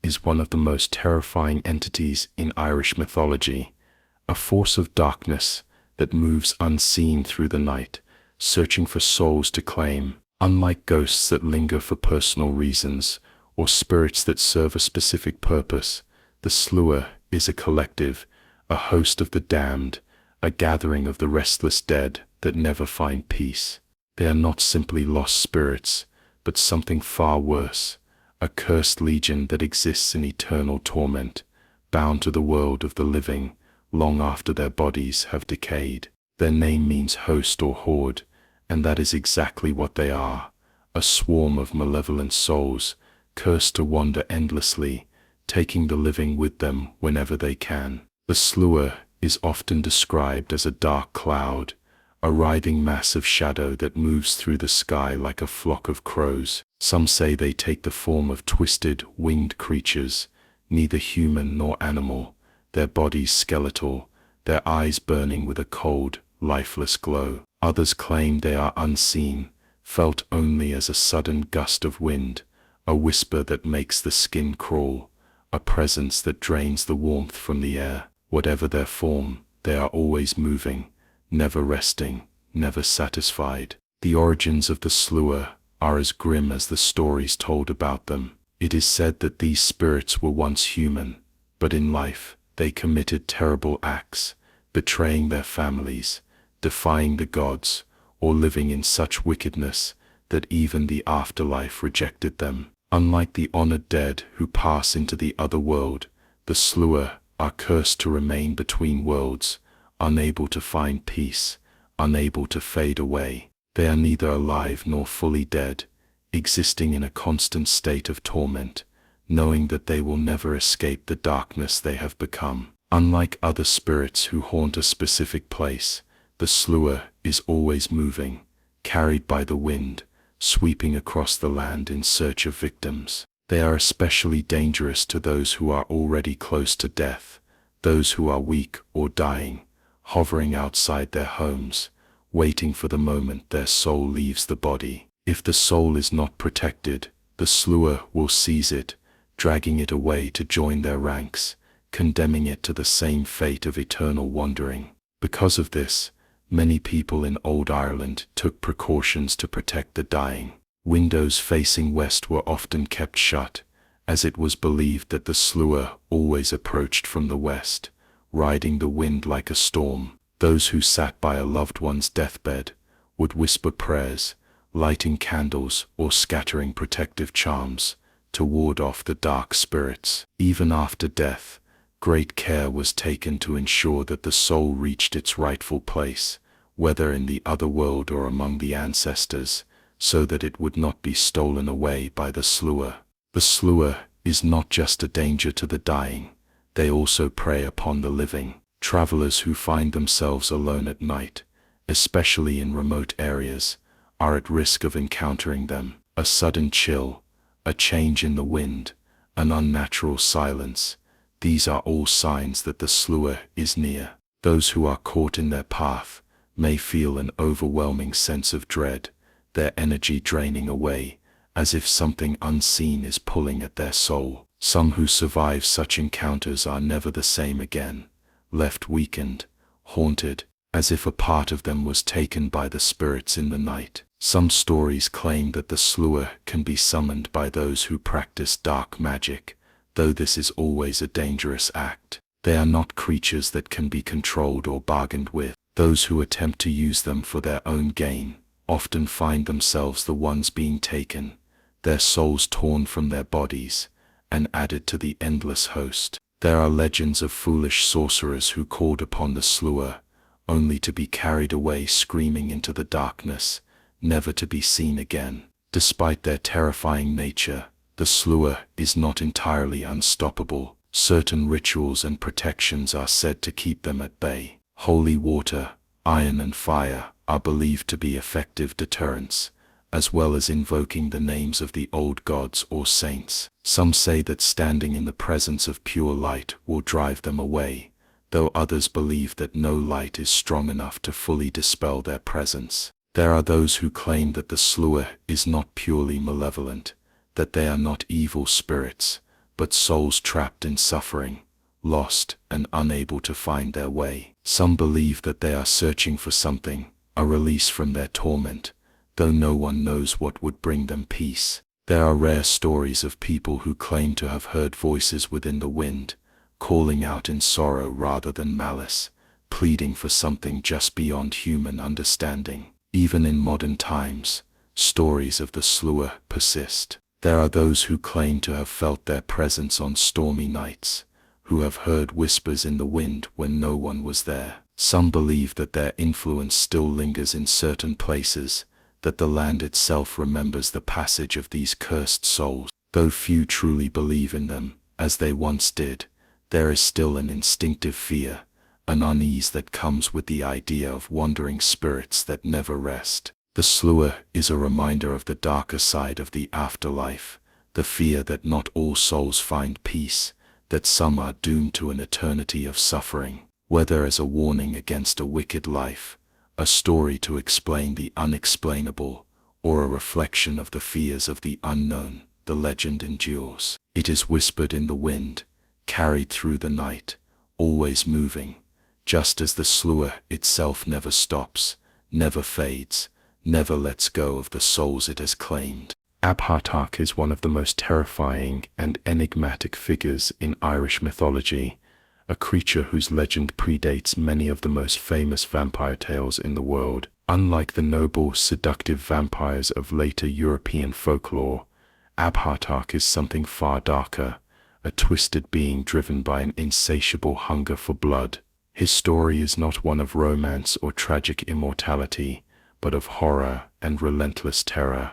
is one of the most terrifying entities in Irish mythology, a force of darkness that moves unseen through the night, searching for souls to claim. Unlike ghosts that linger for personal reasons, or spirits that serve a specific purpose, the Sluagh is a collective, a host of the damned, a gathering of the restless dead that never find peace. They are not simply lost spirits, but something far worse, a cursed legion that exists in eternal torment, bound to the world of the living, long after their bodies have decayed. Their name means host or horde, and that is exactly what they are, a swarm of malevolent souls, cursed to wander endlessly, taking the living with them whenever they can. The Sluagh is often described as a dark cloud, a writhing mass of shadow that moves through the sky like a flock of crows. Some say they take the form of twisted, winged creatures, neither human nor animal, their bodies skeletal, their eyes burning with a cold, lifeless glow. Others claim they are unseen, felt only as a sudden gust of wind, a whisper that makes the skin crawl, a presence that drains the warmth from the air. Whatever their form, they are always moving, never resting, never satisfied. The origins of the Sluagh are as grim as the stories told about them. It is said that these spirits were once human, but in life they committed terrible acts, betraying their families, defying the gods, or living in such wickedness that even the afterlife rejected them. Unlike the honored dead who pass into the other world, the Sluagh are cursed to remain between worlds, unable to find peace, unable to fade away. They are neither alive nor fully dead, existing in a constant state of torment, knowing that they will never escape the darkness they have become. Unlike other spirits who haunt a specific place, the Sluagh is always moving, carried by the wind, sweeping across the land in search of victims. They are especially dangerous to those who are already close to death, those who are weak or dying, hovering outside their homes, waiting for the moment their soul leaves the body. If the soul is not protected, the Sluagh will seize it, dragging it away to join their ranks, condemning it to the same fate of eternal wandering. Because of this, many people in Old Ireland took precautions to protect the dying. Windows facing west were often kept shut, as it was believed that the Sluagh always approached from the west, riding the wind like a storm. Those who sat by a loved one's deathbed would whisper prayers, lighting candles or scattering protective charms to ward off the dark spirits. Even after death, great care was taken to ensure that the soul reached its rightful place, whether in the other world or among the ancestors, so that it would not be stolen away by the Sluagh. The Sluagh is not just a danger to the dying, they also prey upon the living. Travelers who find themselves alone at night, especially in remote areas, are at risk of encountering them. A sudden chill, a change in the wind, an unnatural silence, these are all signs that the Sluagh is near. Those who are caught in their path may feel an overwhelming sense of dread, their energy draining away, as if something unseen is pulling at their soul. Some who survive such encounters are never the same again, left weakened, haunted, as if a part of them was taken by the spirits in the night. Some stories claim that the Sluagh can be summoned by those who practice dark magic, though this is always a dangerous act. They are not creatures that can be controlled or bargained with. Those who attempt to use them for their own gain often find themselves the ones being taken, their souls torn from their bodies, and added to the endless host. There are legends of foolish sorcerers who called upon the Sluagh, only to be carried away screaming into the darkness, never to be seen again. Despite their terrifying nature, the Sluagh is not entirely unstoppable. Certain rituals and protections are said to keep them at bay. Holy water, iron and fire are believed to be effective deterrents, as well as invoking the names of the old gods or saints. Some say that standing in the presence of pure light will drive them away, though others believe that no light is strong enough to fully dispel their presence. There are those who claim that the Sluagh is not purely malevolent, that they are not evil spirits, but souls trapped in suffering, lost and unable to find their way. Some believe that they are searching for something, a release from their torment, though no one knows what would bring them peace. There are rare stories of people who claim to have heard voices within the wind, calling out in sorrow rather than malice, pleading for something just beyond human understanding. Even in modern times, stories of the Sluagh persist. There are those who claim to have felt their presence on stormy nights, who have heard whispers in the wind when no one was there. Some believe that their influence still lingers in certain places, that the land itself remembers the passage of these cursed souls. Though few truly believe in them, as they once did, there is still an instinctive fear, an unease that comes with the idea of wandering spirits that never rest. The Sluagh is a reminder of the darker side of the afterlife, the fear that not all souls find peace, that some are doomed to an eternity of suffering. Whether as a warning against a wicked life, a story to explain the unexplainable, or a reflection of the fears of the unknown, the legend endures. It is whispered in the wind, carried through the night, always moving, just as the Sluagh itself never stops, never fades, never lets go of the souls it has claimed. Abhartach is one of the most terrifying and enigmatic figures in Irish mythology, a creature whose legend predates many of the most famous vampire tales in the world. Unlike the noble, seductive vampires of later European folklore, Abhartach is something far darker, a twisted being driven by an insatiable hunger for blood. His story is not one of romance or tragic immortality, but of horror and relentless terror,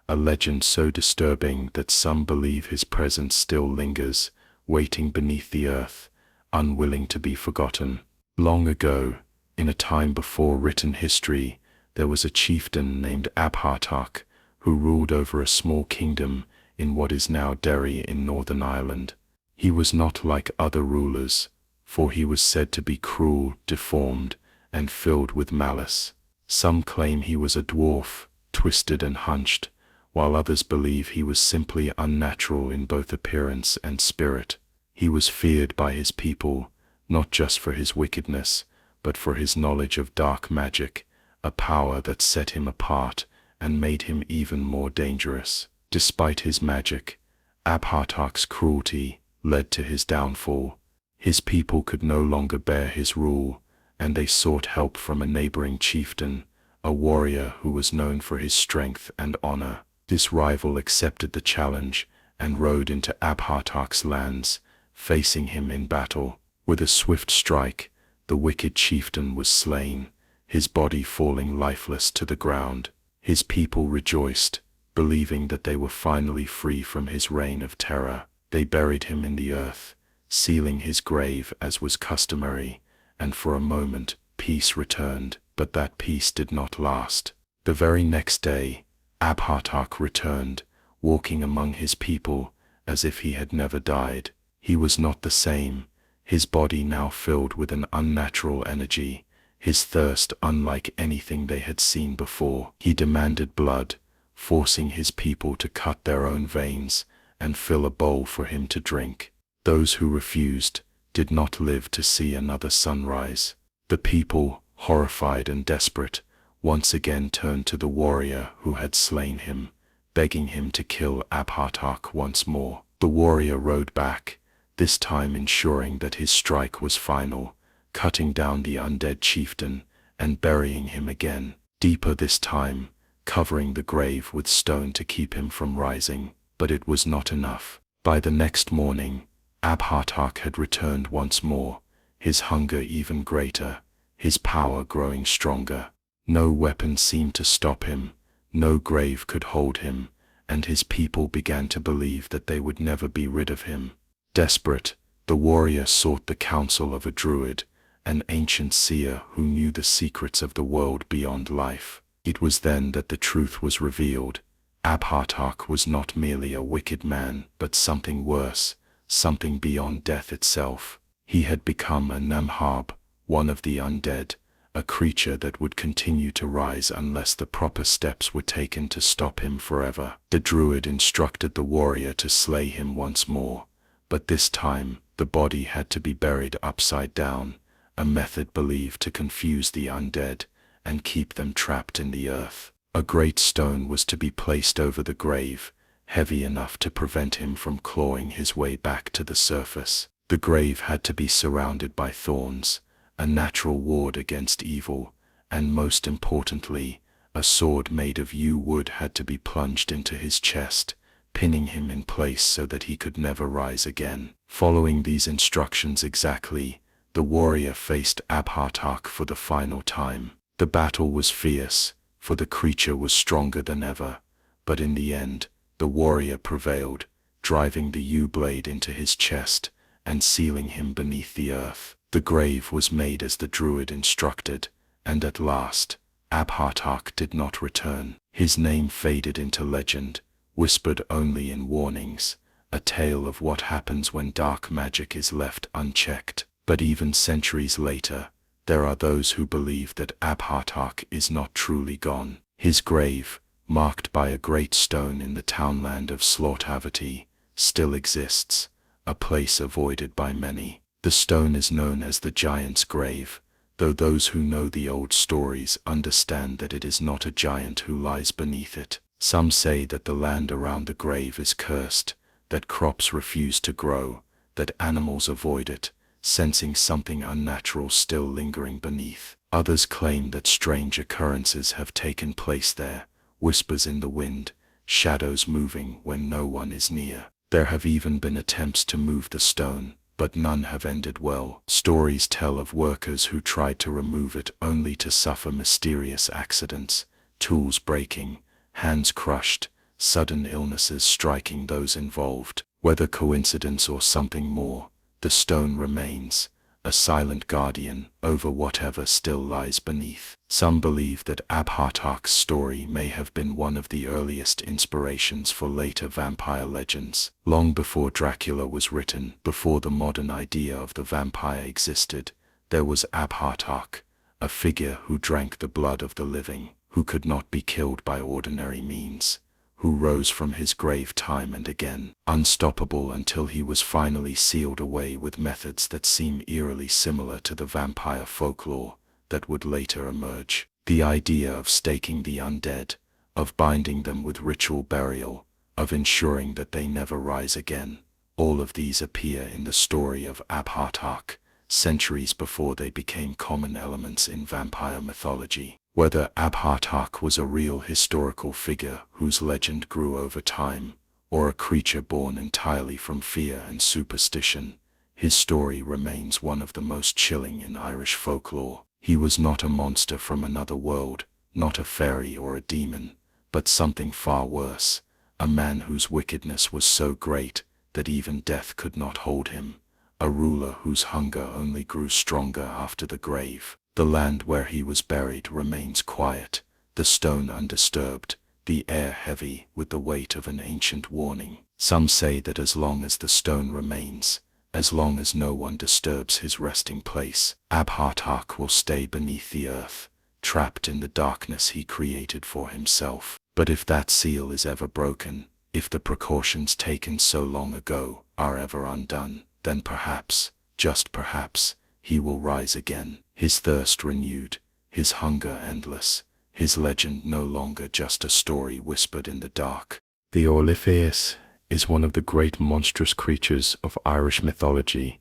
a legend so disturbing that some believe his presence still lingers, waiting beneath the earth, unwilling to be forgotten. Long ago, in a time before written history, there was a chieftain named Abhartach who ruled over a small kingdom in what is now Derry in Northern Ireland. He was not like other rulers, for he was said to be cruel, deformed, and filled with malice. Some claim he was a dwarf, twisted and hunched, while others believe he was simply unnatural in both appearance and spirit. He was feared by his people, not just for his wickedness, but for his knowledge of dark magic, a power that set him apart and made him even more dangerous. Despite his magic, Abhartach's cruelty led to his downfall. His people could no longer bear his rule, and they sought help from a neighboring chieftain, a warrior who was known for his strength and honor. This rival accepted the challenge and rode into Abhartach's lands, facing him in battle. With a swift strike, the wicked chieftain was slain, his body falling lifeless to the ground. His people rejoiced, believing that they were finally free from his reign of terror. They buried him in the earth, sealing his grave as was customary, and for a moment peace returned, but that peace did not last. The very next day, Abhartach returned, walking among his people as if he had never died. He was not the same, his body now filled with an unnatural energy, his thirst unlike anything they had seen before. He demanded blood, forcing his people to cut their own veins and fill a bowl for him to drink. Those who refused did not live to see another sunrise. The people, horrified and desperate, once again turned to the warrior who had slain him, begging him to kill Abhartach once more. The warrior rode back, this time ensuring that his strike was final, cutting down the undead chieftain and burying him again, deeper this time, covering the grave with stone to keep him from rising. But it was not enough. By the next morning, Abhartach had returned once more, his hunger even greater, his power growing stronger. No weapon seemed to stop him, no grave could hold him, and his people began to believe that they would never be rid of him. Desperate, the warrior sought the counsel of a druid, an ancient seer who knew the secrets of the world beyond life. It was then that the truth was revealed. Abhartach was not merely a wicked man, but something worse, something beyond death itself. He had become a Namhab, one of the undead, a creature that would continue to rise unless the proper steps were taken to stop him forever. The druid instructed the warrior to slay him once more, but this time the body had to be buried upside down, a method believed to confuse the undead and keep them trapped in the earth. A great stone was to be placed over the grave, heavy enough to prevent him from clawing his way back to the surface. The grave had to be surrounded by thorns, a natural ward against evil, and most importantly, a sword made of yew wood had to be plunged into his chest, pinning him in place so that he could never rise again. Following these instructions exactly, the warrior faced Abhartach for the final time. The battle was fierce, for the creature was stronger than ever, but in the end, the warrior prevailed, driving the yew blade into his chest and sealing him beneath the earth. The grave was made as the druid instructed, and at last, Abhartach did not return. His name faded into legend, whispered only in warnings, a tale of what happens when dark magic is left unchecked. But even centuries later, there are those who believe that Abhartach is not truly gone. His grave, marked by a great stone in the townland of Sluagh, still exists, a place avoided by many. The stone is known as the Giant's Grave, though those who know the old stories understand that it is not a giant who lies beneath it. Some say that the land around the grave is cursed, that crops refuse to grow, that animals avoid it, sensing something unnatural still lingering beneath. Others claim that strange occurrences have taken place there, whispers in the wind, shadows moving when no one is near. There have even been attempts to move the stone, but none have ended well. Stories tell of workers who tried to remove it only to suffer mysterious accidents, tools breaking, hands crushed, sudden illnesses striking those involved. Whether coincidence or something more, the stone remains, a silent guardian over whatever still lies beneath. Some believe that Abhartach's story may have been one of the earliest inspirations for later vampire legends. Long before Dracula was written, before the modern idea of the vampire existed, there was Abhartach, a figure who drank the blood of the living, who could not be killed by ordinary means, who rose from his grave time and again, unstoppable until he was finally sealed away with methods that seem eerily similar to the vampire folklore that would later emerge. The idea of staking the undead, of binding them with ritual burial, of ensuring that they never rise again. All of these appear in the story of Abhartach, centuries before they became common elements in vampire mythology. Whether Abhartach was a real historical figure whose legend grew over time, or a creature born entirely from fear and superstition, his story remains one of the most chilling in Irish folklore. He was not a monster from another world, not a fairy or a demon, but something far worse, a man whose wickedness was so great that even death could not hold him, a ruler whose hunger only grew stronger after the grave. The land where he was buried remains quiet, the stone undisturbed, the air heavy with the weight of an ancient warning. Some say that as long as the stone remains, as long as no one disturbs his resting place, Abhartach will stay beneath the earth, trapped in the darkness he created for himself. But if that seal is ever broken, if the precautions taken so long ago are ever undone, then perhaps, just perhaps, he will rise again, his thirst renewed, his hunger endless, his legend no longer just a story whispered in the dark. The Oilliphéist is one of the great monstrous creatures of Irish mythology,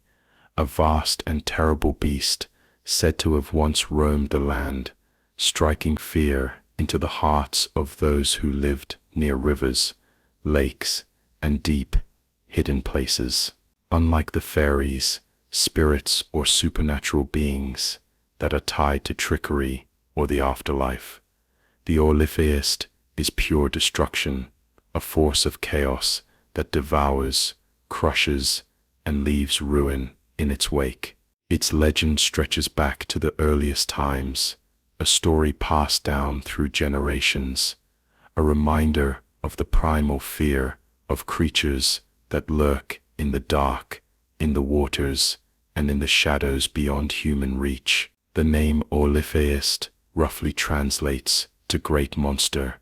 a vast and terrible beast said to have once roamed the land, striking fear into the hearts of those who lived near rivers, lakes, and deep, hidden places. Unlike the fairies, spirits or supernatural beings that are tied to trickery or the afterlife, the Oilliphéist is pure destruction, a force of chaos that devours, crushes, and leaves ruin in its wake. Its legend stretches back to the earliest times, a story passed down through generations, a reminder of the primal fear of creatures that lurk in the dark, in the waters, and in the shadows beyond human reach. The name Oilliphéist roughly translates to great monster,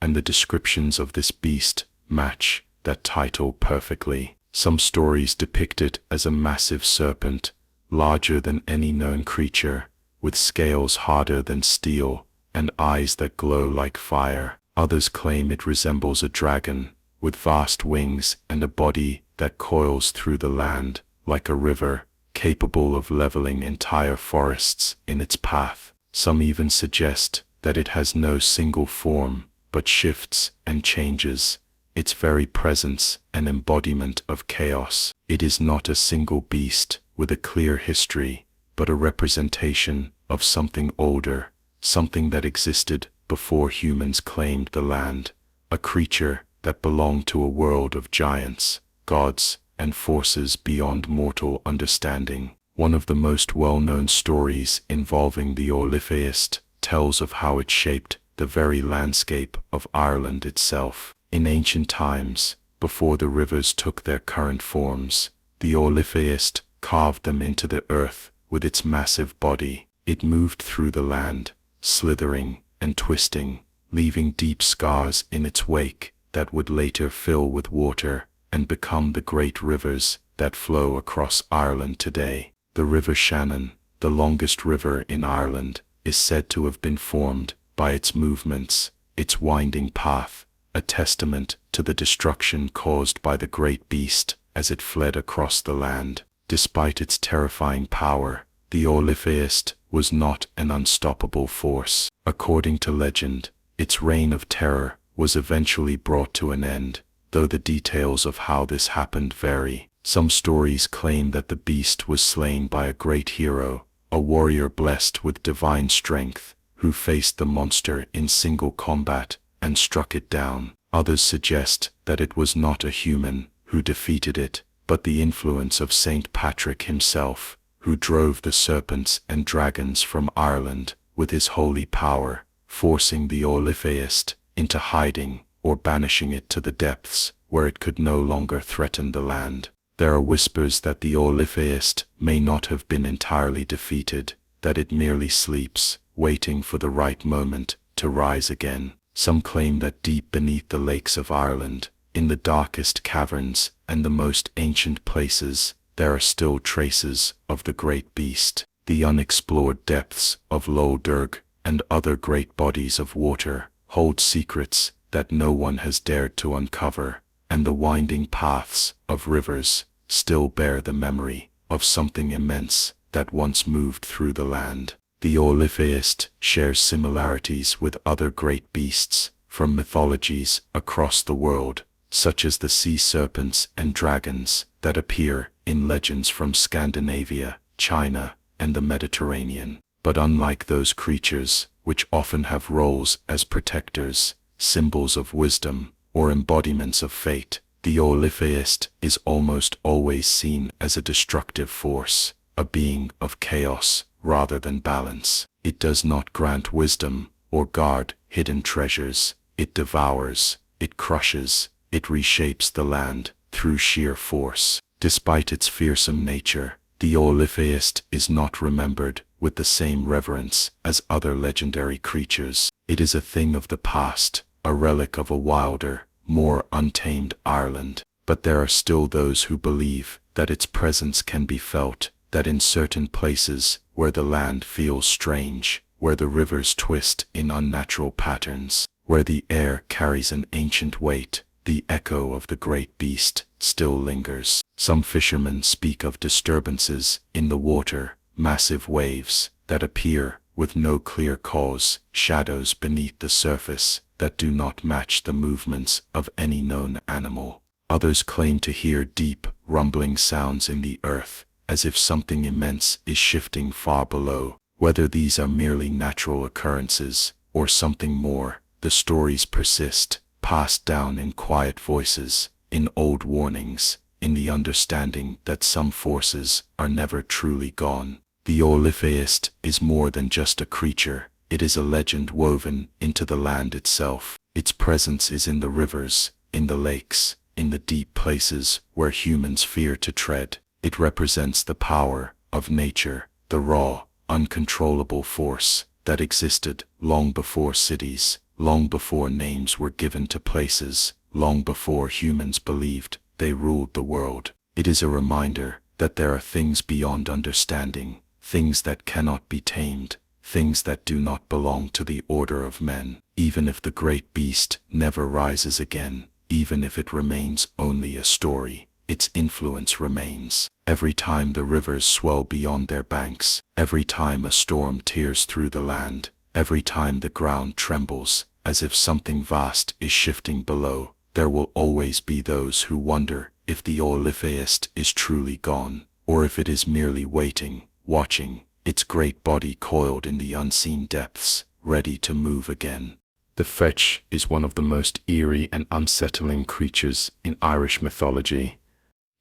and the descriptions of this beast match that title perfectly. Some stories depict it as a massive serpent, larger than any known creature, with scales harder than steel and eyes that glow like fire. Others claim it resembles a dragon, with vast wings and a body that coils through the land like a river, capable of leveling entire forests in its path. Some even suggest that it has no single form, but shifts and changes, its very presence an embodiment of chaos. It is not a single beast with a clear history, but a representation of something older, something that existed before humans claimed the land, a creature that belonged to a world of giants, gods, and forces beyond mortal understanding. One of the most well-known stories involving the Oilliphéist tells of how it shaped the very landscape of Ireland itself. In ancient times, before the rivers took their current forms, the Oilliphéist carved them into the earth with its massive body. It moved through the land, slithering and twisting, leaving deep scars in its wake that would later fill with water and become the great rivers that flow across Ireland today. The River Shannon, the longest river in Ireland, is said to have been formed by its movements, its winding path, a testament to the destruction caused by the great beast as it fled across the land. Despite its terrifying power, the Oilliphéist was not an unstoppable force. According to legend, its reign of terror was eventually brought to an end, though the details of how this happened vary. Some stories claim that the beast was slain by a great hero, a warrior blessed with divine strength, who faced the monster in single combat and struck it down. Others suggest that it was not a human who defeated it, but the influence of Saint Patrick himself, who drove the serpents and dragons from Ireland with his holy power, forcing the Oilliphéist into hiding or banishing it to the depths where it could no longer threaten the land. There are whispers that the Oilliphéist may not have been entirely defeated, that it merely sleeps, waiting for the right moment to rise again. Some claim that deep beneath the lakes of Ireland, in the darkest caverns and the most ancient places, there are still traces of the great beast. The unexplored depths of Lough Derg and other great bodies of water hold secrets that no one has dared to uncover, and the winding paths of rivers still bear the memory of something immense that once moved through the land. The Oilliphéist shares similarities with other great beasts from mythologies across the world, such as the sea serpents and dragons that appear in legends from Scandinavia, China, and the Mediterranean. But unlike those creatures, which often have roles as protectors, symbols of wisdom, or embodiments of fate, the Oilliphéist is almost always seen as a destructive force, a being of chaos rather than balance. It does not grant wisdom or guard hidden treasures. It devours, it crushes, it reshapes the land through sheer force. Despite its fearsome nature, the Oilliphéist is not remembered with the same reverence as other legendary creatures. It is a thing of the past, a relic of a wilder, more untamed Ireland. But there are still those who believe that its presence can be felt, that in certain places where the land feels strange, where the rivers twist in unnatural patterns, where the air carries an ancient weight, the echo of the great beast still lingers. Some fishermen speak of disturbances in the water, massive waves that appear with no clear cause, shadows beneath the surface that do not match the movements of any known animal. Others claim to hear deep, rumbling sounds in the earth, as if something immense is shifting far below. Whether these are merely natural occurrences or something more, the stories persist, passed down in quiet voices, in old warnings, in the understanding that some forces are never truly gone. The Oilliphéist is more than just a creature, it is a legend woven into the land itself. Its presence is in the rivers, in the lakes, in the deep places where humans fear to tread. It represents the power of nature, the raw, uncontrollable force that existed long before cities, long before names were given to places, long before humans believed they ruled the world. It is a reminder that there are things beyond understanding, things that cannot be tamed, things that do not belong to the order of men. Even if the great beast never rises again, even if it remains only a story, its influence remains. Every time the rivers swell beyond their banks, every time a storm tears through the land, every time the ground trembles, as if something vast is shifting below, there will always be those who wonder if the Oilliphéist is truly gone, or if it is merely waiting, watching, its great body coiled in the unseen depths, ready to move again. The fetch is one of the most eerie and unsettling creatures in Irish mythology,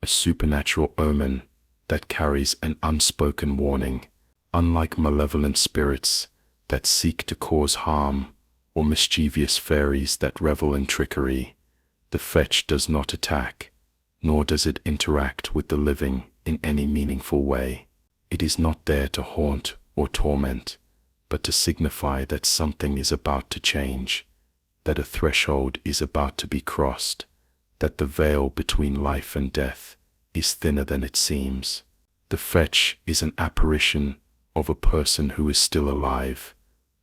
a supernatural omen that carries an unspoken warning. Unlike malevolent spirits that seek to cause harm, or mischievous fairies that revel in trickery, the fetch does not attack, nor does it interact with the living in any meaningful way. It is not there to haunt or torment, but to signify that something is about to change, that a threshold is about to be crossed, that the veil between life and death is thinner than it seems. The fetch is an apparition of a person who is still alive,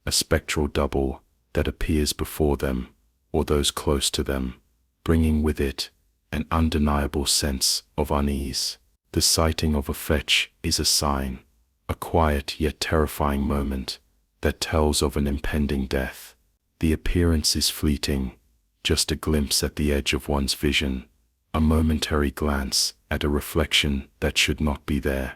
a spectral double that appears before them or those close to them, bringing with it an undeniable sense of unease. The sighting of a fetch is a sign, a quiet yet terrifying moment that tells of an impending death. The appearance is fleeting, just a glimpse at the edge of one's vision, a momentary glance at a reflection that should not be there,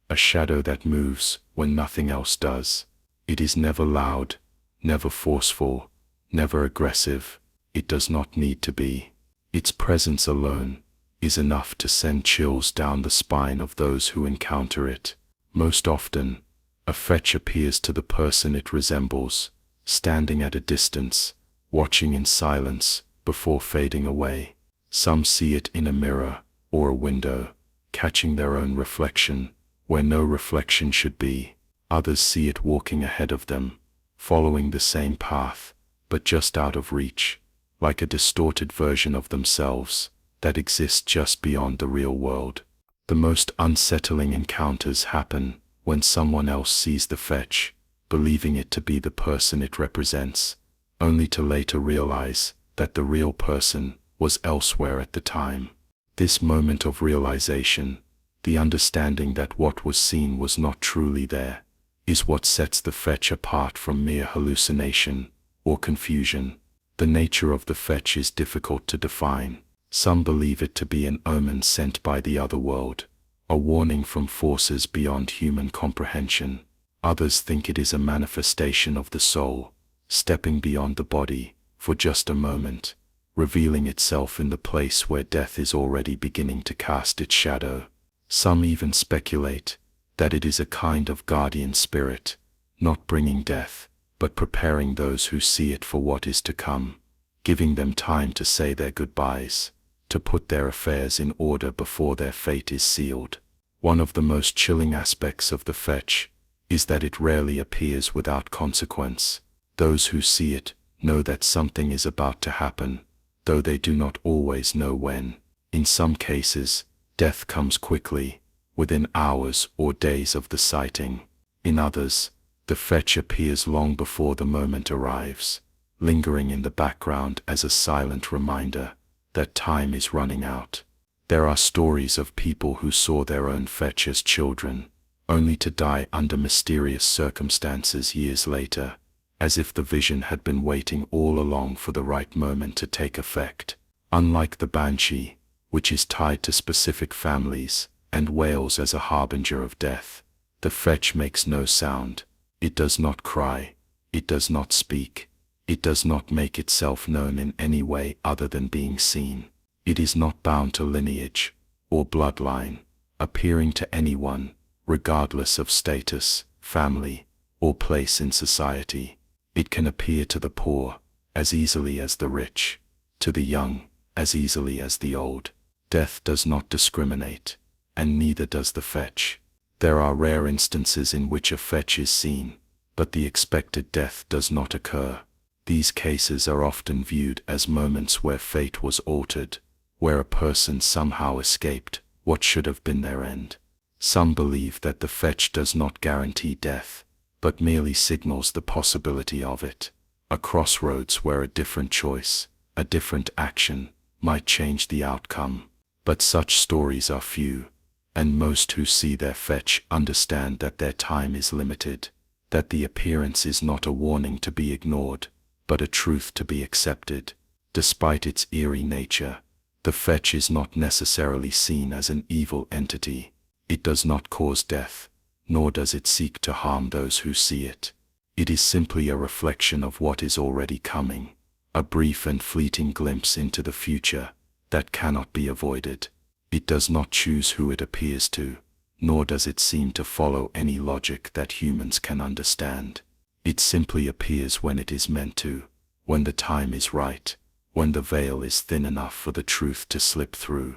a shadow that moves when nothing else does. It is never loud, never forceful, never aggressive. It does not need to be. Its presence alone is enough to send chills down the spine of those who encounter it. Most often, a fetch appears to the person it resembles, standing at a distance, watching in silence before fading away. Some see it in a mirror or a window, catching their own reflection where no reflection should be. Others see it walking ahead of them, following the same path, but just out of reach, like a distorted version of themselves that exists just beyond the real world. The most unsettling encounters happen when someone else sees the fetch, believing it to be the person it represents, only to later realize that the real person was elsewhere at the time. This moment of realization, the understanding that what was seen was not truly there, is what sets the fetch apart from mere hallucination or confusion. The nature of the fetch is difficult to define. Some believe it to be an omen sent by the other world, a warning from forces beyond human comprehension. Others think it is a manifestation of the soul, stepping beyond the body for just a moment, revealing itself in the place where death is already beginning to cast its shadow. Some even speculate that it is a kind of guardian spirit, not bringing death, but preparing those who see it for what is to come, giving them time to say their goodbyes, to put their affairs in order before their fate is sealed. One of the most chilling aspects of the fetch is that it rarely appears without consequence. Those who see it know that something is about to happen, though they do not always know when. In some cases, death comes quickly, within hours or days of the sighting. In others, the fetch appears long before the moment arrives, lingering in the background as a silent reminder that time is running out. There are stories of people who saw their own fetch as children, only to die under mysterious circumstances years later, as if the vision had been waiting all along for the right moment to take effect. Unlike the banshee, which is tied to specific families and wails as a harbinger of death, the fetch makes no sound. It does not cry, it does not speak, it does not make itself known in any way other than being seen. It is not bound to lineage or bloodline, appearing to anyone, regardless of status, family, or place in society. It can appear to the poor as easily as the rich, to the young as easily as the old. Death does not discriminate, and neither does the fetch. There are rare instances in which a fetch is seen, but the expected death does not occur. These cases are often viewed as moments where fate was altered, where a person somehow escaped what should have been their end. Some believe that the fetch does not guarantee death, but merely signals the possibility of it, a crossroads where a different choice, a different action, might change the outcome. But such stories are few, and most who see their fetch understand that their time is limited, that the appearance is not a warning to be ignored, but a truth to be accepted. Despite its eerie nature, the fetch is not necessarily seen as an evil entity. It does not cause death, nor does it seek to harm those who see it. It is simply a reflection of what is already coming, a brief and fleeting glimpse into the future that cannot be avoided. It does not choose who it appears to, nor does it seem to follow any logic that humans can understand. It simply appears when it is meant to, when the time is right, when the veil is thin enough for the truth to slip through.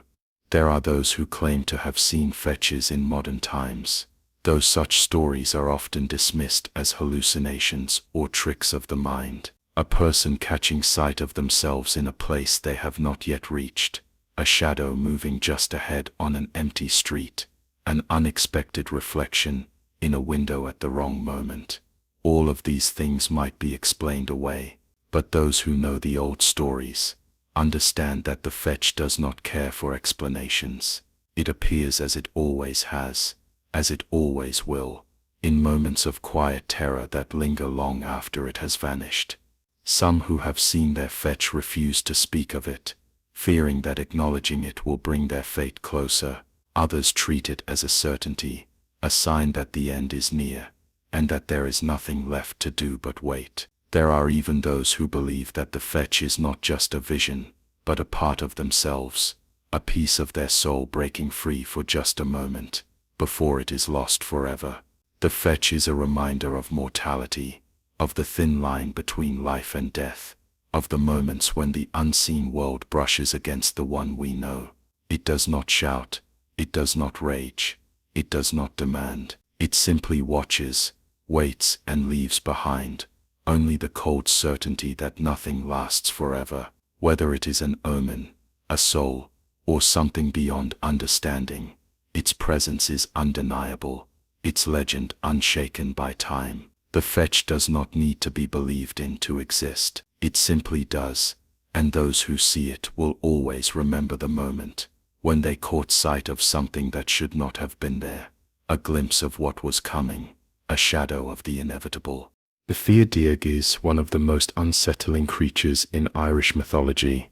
There are those who claim to have seen fetches in modern times, though such stories are often dismissed as hallucinations or tricks of the mind. A person catching sight of themselves in a place they have not yet reached, a shadow moving just ahead on an empty street, an unexpected reflection in a window at the wrong moment. All of these things might be explained away, but those who know the old stories understand that the fetch does not care for explanations. It appears as it always has, as it always will, in moments of quiet terror that linger long after it has vanished. Some who have seen their fetch refuse to speak of it, fearing that acknowledging it will bring their fate closer. Others treat it as a certainty, a sign that the end is near, and that there is nothing left to do but wait. There are even those who believe that the fetch is not just a vision, but a part of themselves, a piece of their soul breaking free for just a moment, before it is lost forever. The fetch is a reminder of mortality, of the thin line between life and death, of the moments when the unseen world brushes against the one we know. It does not shout, it does not rage, it does not demand. It simply watches, waits, and leaves behind only the cold certainty that nothing lasts forever. Whether it is an omen, a soul, or something beyond understanding, its presence is undeniable, its legend unshaken by time. The fetch does not need to be believed in to exist. It simply does, and those who see it will always remember the moment when they caught sight of something that should not have been there, a glimpse of what was coming, a shadow of the inevitable. The Dearg is one of the most unsettling creatures in Irish mythology,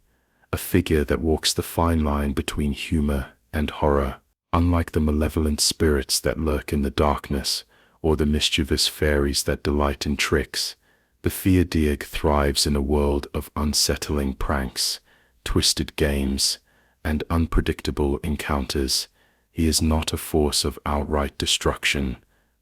a figure that walks the fine line between humor and horror. Unlike the malevolent spirits that lurk in the darkness, or the mischievous fairies that delight in tricks, the Dearg thrives in a world of unsettling pranks, twisted games, and unpredictable encounters. He is not a force of outright destruction,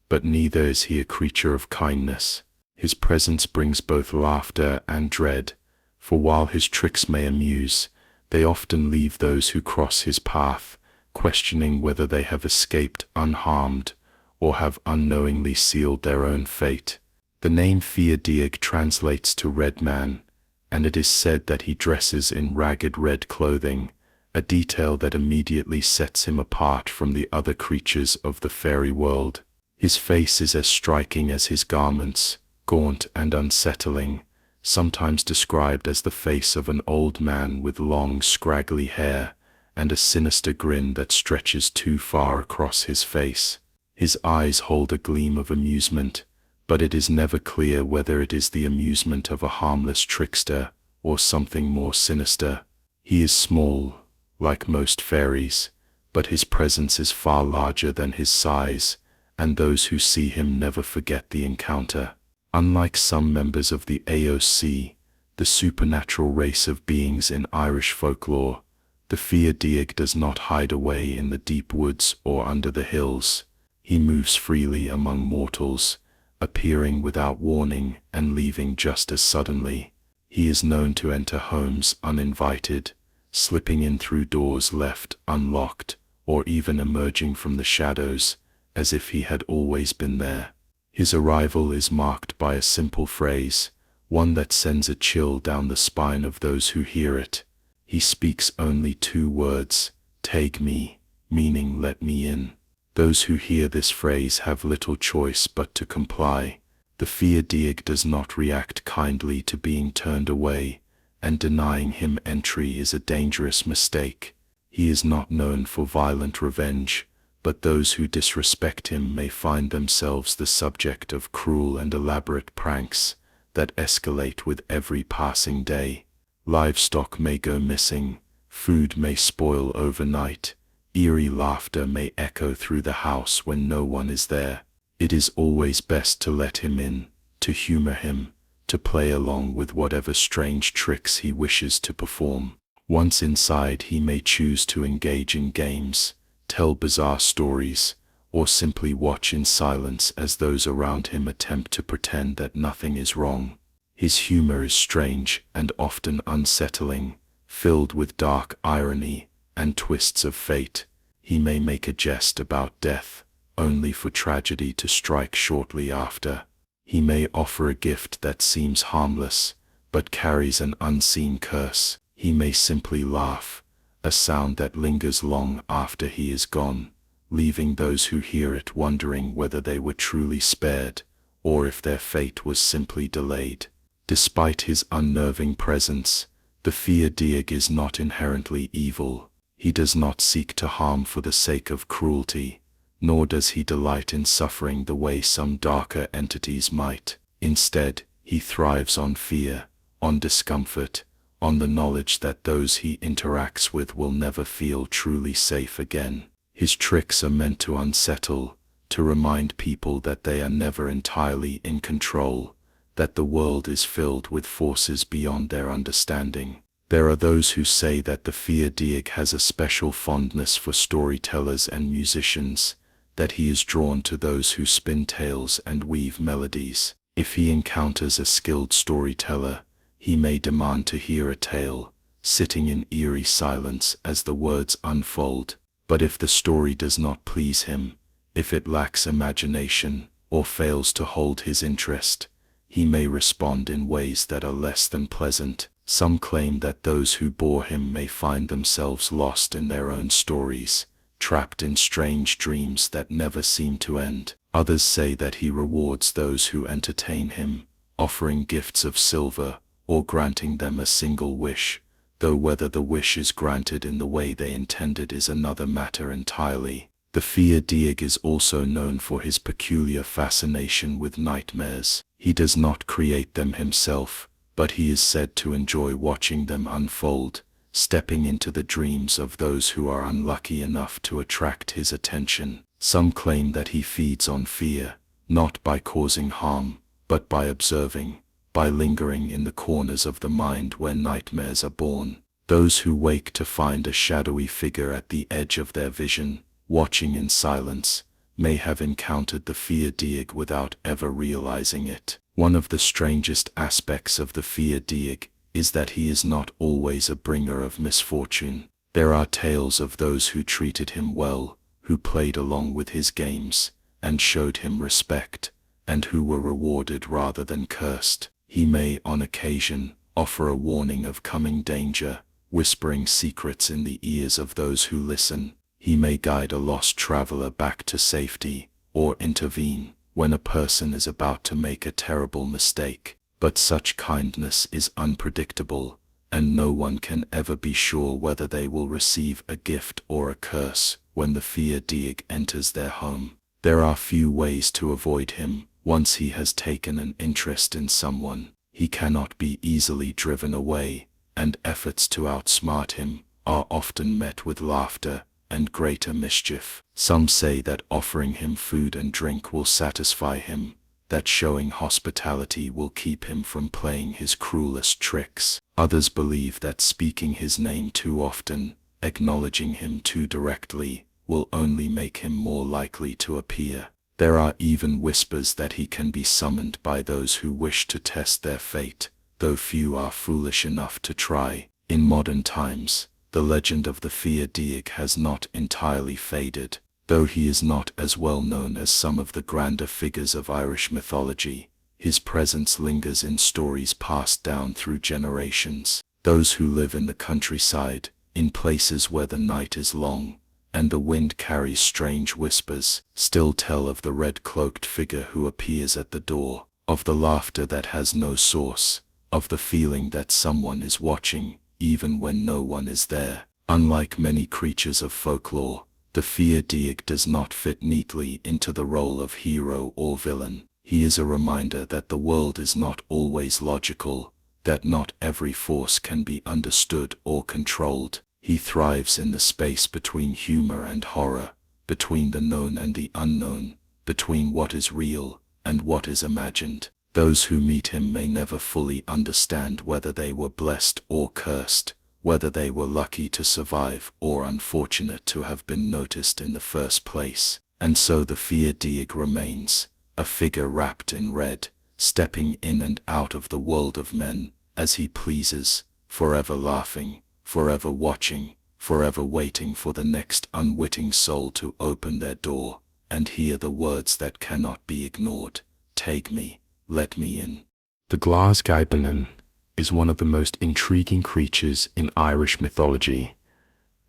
but neither is he a creature of kindness. His presence brings both laughter and dread, for while his tricks may amuse, they often leave those who cross his path questioning whether they have escaped unharmed or have unknowingly sealed their own fate. The name Dearg translates to red man, and it is said that he dresses in ragged red clothing, a detail that immediately sets him apart from the other creatures of the fairy world. His face is as striking as his garments, gaunt and unsettling, sometimes described as the face of an old man with long, scraggly hair and a sinister grin that stretches too far across his face. His eyes hold a gleam of amusement, but it is never clear whether it is the amusement of a harmless trickster or something more sinister. He is small, like most fairies, but his presence is far larger than his size, and those who see him never forget the encounter. Unlike some members of the AOC, the supernatural race of beings in Irish folklore, the Dearg does not hide away in the deep woods or under the hills. He moves freely among mortals, appearing without warning and leaving just as suddenly. He is known to enter homes uninvited, slipping in through doors left unlocked, or even emerging from the shadows as if he had always been there. His arrival is marked by a simple phrase, one that sends a chill down the spine of those who hear it. He speaks only 2 words, "Take me," meaning let me in. Those who hear this phrase have little choice but to comply. The Dearg does not react kindly to being turned away, and denying him entry is a dangerous mistake. He is not known for violent revenge, but those who disrespect him may find themselves the subject of cruel and elaborate pranks that escalate with every passing day. Livestock may go missing, food may spoil overnight, eerie laughter may echo through the house when no one is there. It is always best to let him in, to humor him, to play along with whatever strange tricks he wishes to perform. Once inside, he may choose to engage in games, tell bizarre stories, or simply watch in silence as those around him attempt to pretend that nothing is wrong. His humor is strange and often unsettling, filled with dark irony and twists of fate. He may make a jest about death, only for tragedy to strike shortly after. He may offer a gift that seems harmless, but carries an unseen curse. He may simply laugh, a sound that lingers long after he is gone, leaving those who hear it wondering whether they were truly spared, or if their fate was simply delayed. Despite his unnerving presence, the Dearg is not inherently evil. He does not seek to harm for the sake of cruelty, nor does he delight in suffering the way some darker entities might. Instead, he thrives on fear, on discomfort, on the knowledge that those he interacts with will never feel truly safe again. His tricks are meant to unsettle, to remind people that they are never entirely in control, that the world is filled with forces beyond their understanding. There are those who say that the Dearg has a special fondness for storytellers and musicians, that he is drawn to those who spin tales and weave melodies. If he encounters a skilled storyteller, he may demand to hear a tale, sitting in eerie silence as the words unfold. But if the story does not please him, if it lacks imagination, or fails to hold his interest, he may respond in ways that are less than pleasant. Some claim that those who bore him may find themselves lost in their own stories, trapped in strange dreams that never seem to end. Others say that he rewards those who entertain him, offering gifts of silver or granting them a single wish, though whether the wish is granted in the way they intended is another matter entirely. The Dearg is also known for his peculiar fascination with nightmares. He does not create them himself, but he is said to enjoy watching them unfold, stepping into the dreams of those who are unlucky enough to attract his attention. Some claim that he feeds on fear, not by causing harm, but by observing, by lingering in the corners of the mind where nightmares are born. Those who wake to find a shadowy figure at the edge of their vision, watching in silence, may have encountered the Dearg without ever realizing it. One of the strangest aspects of the Dearg is that he is not always a bringer of misfortune. There are tales of those who treated him well, who played along with his games, and showed him respect, and who were rewarded rather than cursed. He may, on occasion, offer a warning of coming danger, whispering secrets in the ears of those who listen. He may guide a lost traveler back to safety, or intervene when a person is about to make a terrible mistake. But such kindness is unpredictable, and no one can ever be sure whether they will receive a gift or a curse when the Dearg enters their home. There are few ways to avoid him. Once he has taken an interest in someone, he cannot be easily driven away, and efforts to outsmart him are often met with laughter and greater mischief. Some say that offering him food and drink will satisfy him, that showing hospitality will keep him from playing his cruelest tricks. Others believe that speaking his name too often, acknowledging him too directly, will only make him more likely to appear. There are even whispers that he can be summoned by those who wish to test their fate, though few are foolish enough to try. In modern times, the legend of the Dearg has not entirely faded. Though he is not as well known as some of the grander figures of Irish mythology, his presence lingers in stories passed down through generations. Those who live in the countryside, in places where the night is long, and the wind carries strange whispers, still tell of the red-cloaked figure who appears at the door, of the laughter that has no source, of the feeling that someone is watching, even when no one is there. Unlike many creatures of folklore, the Dearg does not fit neatly into the role of hero or villain. He is a reminder that the world is not always logical, that not every force can be understood or controlled. He thrives in the space between humor and horror, between the known and the unknown, between what is real and what is imagined. Those who meet him may never fully understand whether they were blessed or cursed, whether they were lucky to survive or unfortunate to have been noticed in the first place. And so the Dearg remains, a figure wrapped in red, stepping in and out of the world of men as he pleases, forever laughing, forever watching, forever waiting for the next unwitting soul to open their door and hear the words that cannot be ignored. Take me, let me in. The Glas Gaibhnenn is one of the most intriguing creatures in Irish mythology,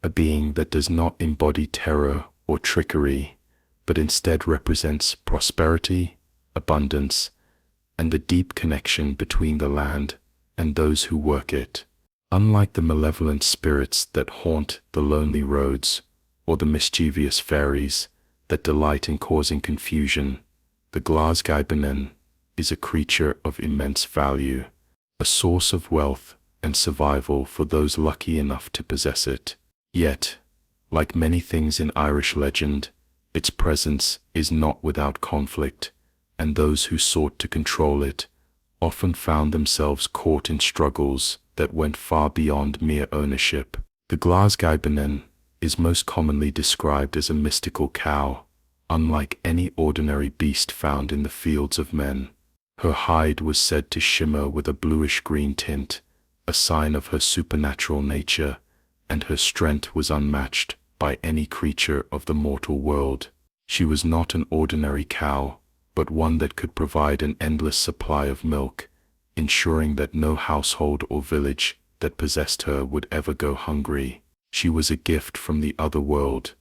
a being that does not embody terror or trickery, but instead represents prosperity, abundance, and the deep connection between the land and those who work it. Unlike the malevolent spirits that haunt the lonely roads, or the mischievous fairies that delight in causing confusion, the Glas Gaibhnenn is a creature of immense value, a source of wealth and survival for those lucky enough to possess it. Yet, like many things in Irish legend, its presence is not without conflict, and those who sought to control it often found themselves caught in struggles that went far beyond mere ownership. The Glas Gaibhnenn is most commonly described as a mystical cow, unlike any ordinary beast found in the fields of men. Her hide was said to shimmer with a bluish-green tint, a sign of her supernatural nature, and her strength was unmatched by any creature of the mortal world. She was not an ordinary cow, but one that could provide an endless supply of milk, ensuring that no household or village that possessed her would ever go hungry. She was a gift from the other world,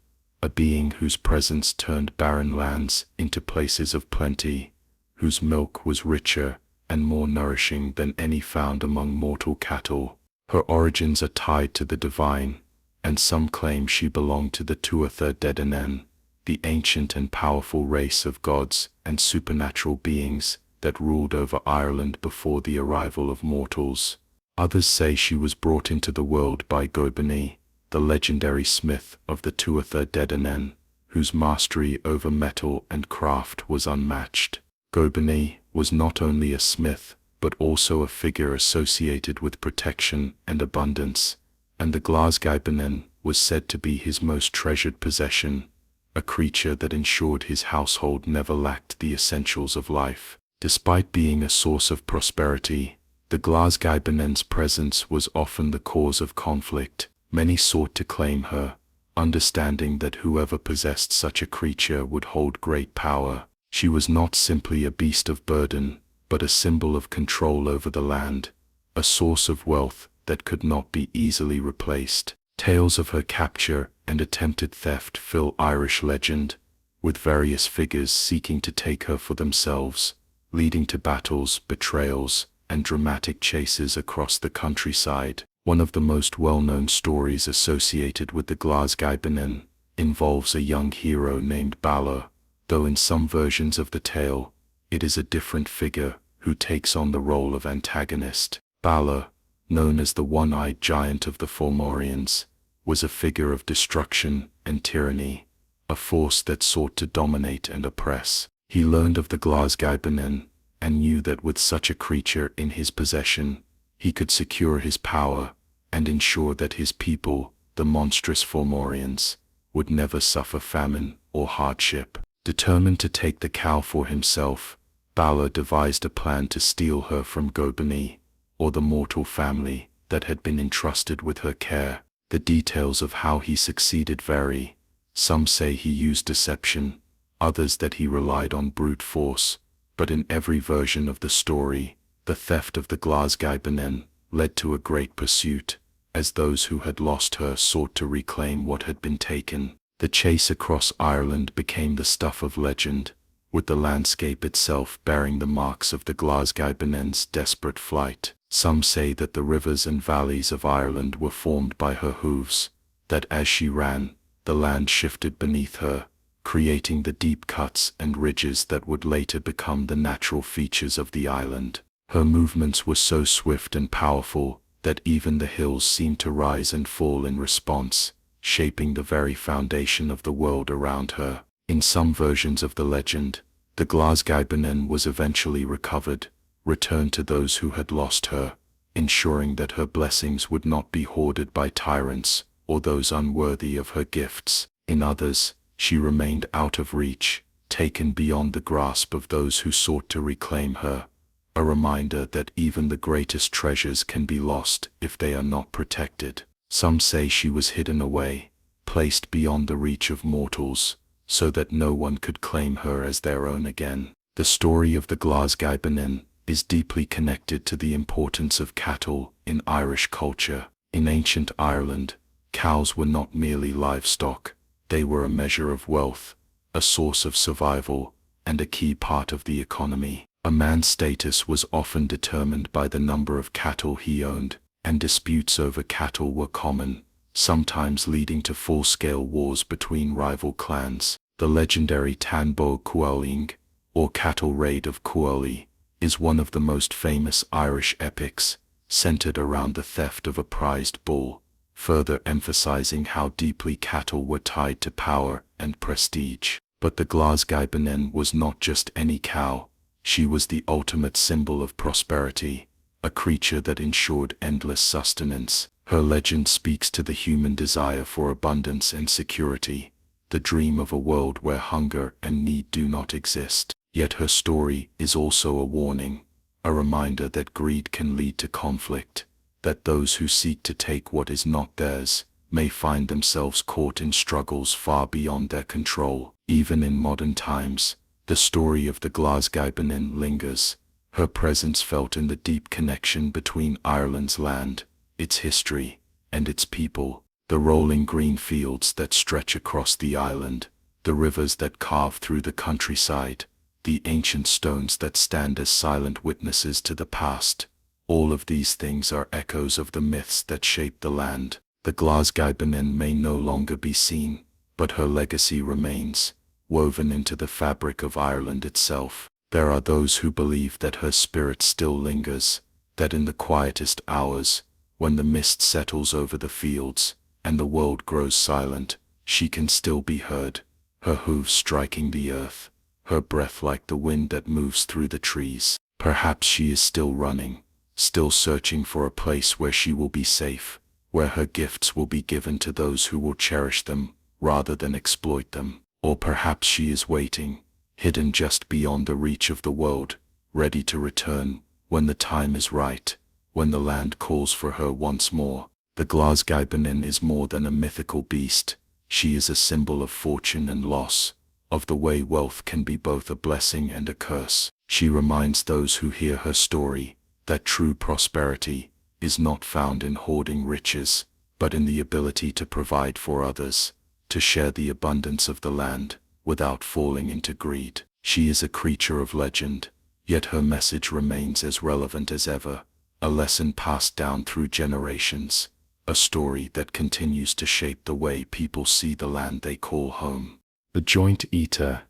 a being whose presence turned barren lands into places of plenty, whose milk was richer and more nourishing than any found among mortal cattle. Her origins are tied to the divine, and some claim she belonged to the Tuatha De Danann, the ancient and powerful race of gods and supernatural beings that ruled over Ireland before the arrival of mortals. Others say she was brought into the world by Gaibhnenn, the legendary smith of the Tuatha De Danann, whose mastery over metal and craft was unmatched. Gaibhnenn was not only a smith, but also a figure associated with protection and abundance, and the Glas Gaibhnenn was said to be his most treasured possession, a creature that ensured his household never lacked the essentials of life. Despite being a source of prosperity, the Glas Gaibhnenn's presence was often the cause of conflict. Many sought to claim her, understanding that whoever possessed such a creature would hold great power. She was not simply a beast of burden, but a symbol of control over the land, a source of wealth that could not be easily replaced. Tales of her capture and attempted theft fill Irish legend, with various figures seeking to take her for themselves, leading to battles, betrayals, and dramatic chases across the countryside. One of the most well-known stories associated with the Glas Gaibhnenn involves a young hero named Balor, though in some versions of the tale, it is a different figure who takes on the role of antagonist. Balor, known as the one-eyed giant of the Fomorians, was a figure of destruction and tyranny, a force that sought to dominate and oppress. He learned of the Glas Gaibhnenn and knew that with such a creature in his possession, he could secure his power and ensure that his people, the monstrous Fomorians, would never suffer famine or hardship. Determined to take the cow for himself, Balor devised a plan to steal her from Gaibhnenn, or the mortal family that had been entrusted with her care. The details of how he succeeded vary. Some say he used deception, others that he relied on brute force, but in every version of the story, the theft of the Glas Gaibhnenn led to a great pursuit, as those who had lost her sought to reclaim what had been taken. The chase across Ireland became the stuff of legend, with the landscape itself bearing the marks of the Glas Gaibhnenn's desperate flight. Some say that the rivers and valleys of Ireland were formed by her hooves, that as she ran, the land shifted beneath her, creating the deep cuts and ridges that would later become the natural features of the island. Her movements were so swift and powerful that even the hills seemed to rise and fall in response, shaping the very foundation of the world around her. In some versions of the legend, the Glas Gaibhnenn was eventually recovered, returned to those who had lost her, ensuring that her blessings would not be hoarded by tyrants or those unworthy of her gifts. In others, she remained out of reach, taken beyond the grasp of those who sought to reclaim her, a reminder that even the greatest treasures can be lost if they are not protected. Some say she was hidden away, placed beyond the reach of mortals, so that no one could claim her as their own again. The story of the Glas Gaibhnenn is deeply connected to the importance of cattle in Irish culture. In ancient Ireland, cows were not merely livestock, they were a measure of wealth, a source of survival, and a key part of the economy. A man's status was often determined by the number of cattle he owned, and disputes over cattle were common, sometimes leading to full-scale wars between rival clans. The legendary Tanbo Cuailnge, or Cattle Raid of Cuailnge, is one of the most famous Irish epics, centered around the theft of a prized bull, further emphasizing how deeply cattle were tied to power and prestige. But the Glas Gaibhnenn was not just any cow, she was the ultimate symbol of prosperity, a creature that ensured endless sustenance. Her legend speaks to the human desire for abundance and security, the dream of a world where hunger and need do not exist. Yet her story is also a warning, a reminder that greed can lead to conflict, that those who seek to take what is not theirs may find themselves caught in struggles far beyond their control. Even in modern times, the story of the Glas Gaibhnenn lingers, her presence felt in the deep connection between Ireland's land, its history, and its people. The rolling green fields that stretch across the island, the rivers that carve through the countryside, the ancient stones that stand as silent witnesses to the past. All of these things are echoes of the myths that shaped the land. The Glas Gaibhnenn may no longer be seen, but her legacy remains, woven into the fabric of Ireland itself. There are those who believe that her spirit still lingers, that in the quietest hours, when the mist settles over the fields, and the world grows silent, she can still be heard, her hooves striking the earth, her breath like the wind that moves through the trees. Perhaps she is still running, still searching for a place where she will be safe, where her gifts will be given to those who will cherish them, rather than exploit them. Or perhaps she is waiting, hidden just beyond the reach of the world, ready to return, when the time is right, when the land calls for her once more. The Glas Gaibhnenn is more than a mythical beast. She is a symbol of fortune and loss, of the way wealth can be both a blessing and a curse. She reminds those who hear her story that true prosperity is not found in hoarding riches, but in the ability to provide for others, to share the abundance of the land, without falling into greed. She is a creature of legend, yet her message remains as relevant as ever, a lesson passed down through generations, a story that continues to shape the way people see the land they call home. The joint eater,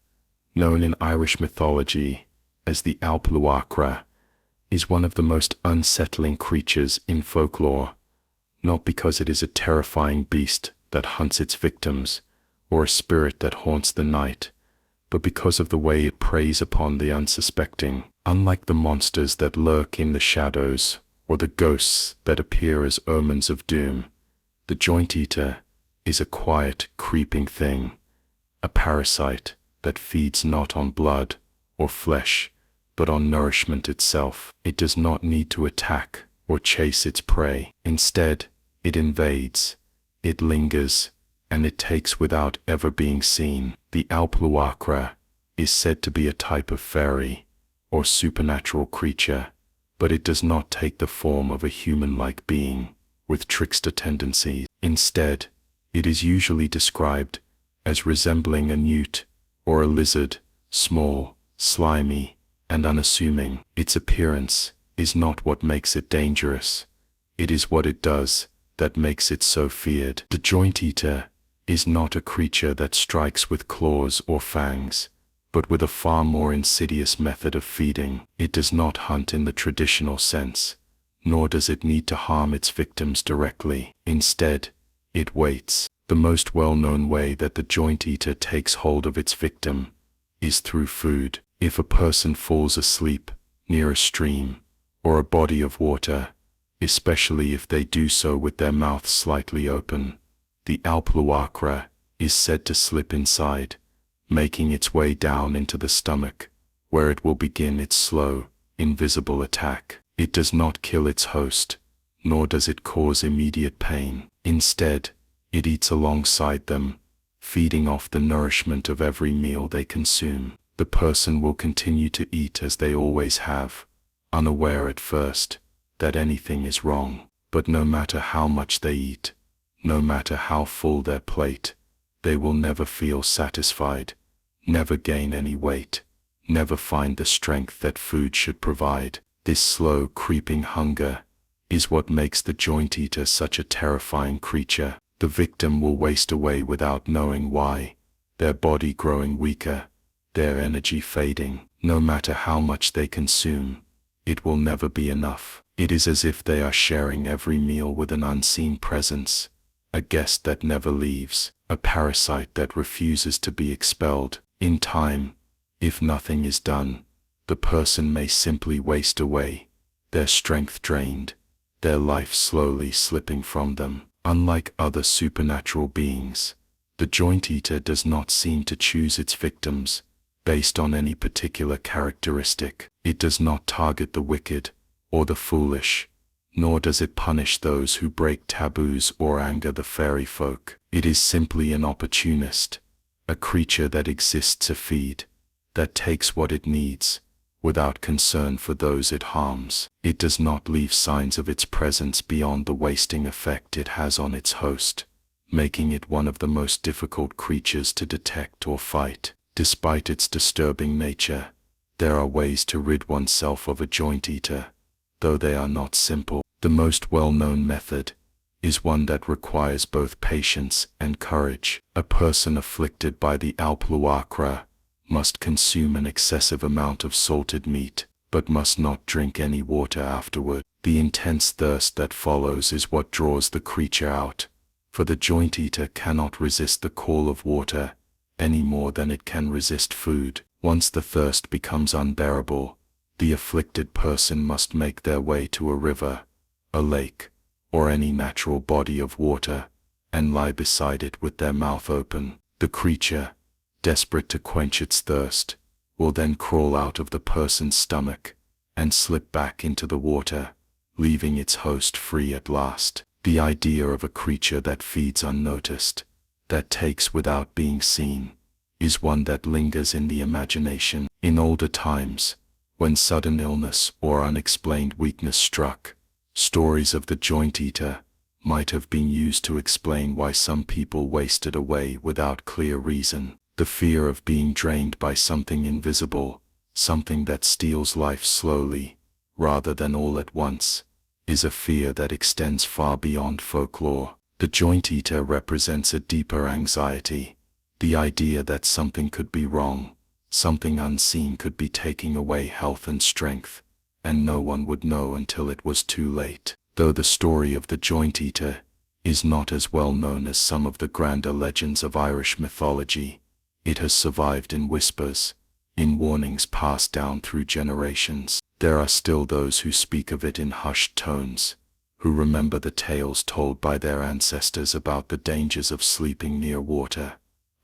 known in Irish mythology as the Sluagh, is one of the most unsettling creatures in folklore, not because it is a terrifying beast that hunts its victims, or a spirit that haunts the night, but because of the way it preys upon the unsuspecting. Unlike the monsters that lurk in the shadows, or the ghosts that appear as omens of doom, the joint eater is a quiet, creeping thing, a parasite that feeds not on blood or flesh, but on nourishment itself. It does not need to attack or chase its prey. Instead, it invades, it lingers, and it takes without ever being seen. The Sluagh is said to be a type of fairy, or supernatural creature, but it does not take the form of a human-like being, with trickster tendencies. Instead, it is usually described as resembling a newt, or a lizard, small, slimy, and unassuming. Its appearance is not what makes it dangerous, it is what it does that makes it so feared. The joint eater is not a creature that strikes with claws or fangs, but with a far more insidious method of feeding. It does not hunt in the traditional sense, nor does it need to harm its victims directly. Instead, it waits. The most well-known way that the joint eater takes hold of its victim is through food. If a person falls asleep near a stream or a body of water, especially if they do so with their mouth slightly open, the Sluagh is said to slip inside, making its way down into the stomach, where it will begin its slow, invisible attack. It does not kill its host, nor does it cause immediate pain. Instead, it eats alongside them, feeding off the nourishment of every meal they consume. The person will continue to eat as they always have, unaware at first that anything is wrong. But no matter how much they eat, no matter how full their plate, they will never feel satisfied, never gain any weight, never find the strength that food should provide. This slow, creeping hunger is what makes the joint eater such a terrifying creature. The victim will waste away without knowing why, their body growing weaker, their energy fading. No matter how much they consume, it will never be enough. It is as if they are sharing every meal with an unseen presence, a guest that never leaves, a parasite that refuses to be expelled. In time, if nothing is done, the person may simply waste away, their strength drained, their life slowly slipping from them. Unlike other supernatural beings, the joint eater does not seem to choose its victims based on any particular characteristic. It does not target the wicked or the foolish, nor does it punish those who break taboos or anger the fairy folk. It is simply an opportunist, a creature that exists to feed, that takes what it needs, without concern for those it harms. It does not leave signs of its presence beyond the wasting effect it has on its host, making it one of the most difficult creatures to detect or fight. Despite its disturbing nature, There are ways to rid oneself of a joint eater, though they are not simple. The most well-known method is one that requires both patience and courage. A person afflicted by the Alpluacra must consume an excessive amount of salted meat, but must not drink any water afterward. The intense thirst that follows is what draws the creature out, for the joint eater cannot resist the call of water any more than it can resist food. Once the thirst becomes unbearable, the afflicted person must make their way to a river, a lake, or any natural body of water, and lie beside it with their mouth open. The creature, desperate to quench its thirst, will then crawl out of the person's stomach and slip back into the water, leaving its host free at last. The idea of a creature that feeds unnoticed, that takes without being seen, is one that lingers in the imagination. In older times, when sudden illness or unexplained weakness struck, stories of the joint eater might have been used to explain why some people wasted away without clear reason. The fear of being drained by something invisible, something that steals life slowly, rather than all at once, is a fear that extends far beyond folklore. The joint eater represents a deeper anxiety, the idea that something could be wrong, something unseen could be taking away health and strength, and no one would know until it was too late. Though the story of the joint eater is not as well known as some of the grander legends of Irish mythology, it has survived in whispers, in warnings passed down through generations. There are still those who speak of it in hushed tones, who remember the tales told by their ancestors about the dangers of sleeping near water,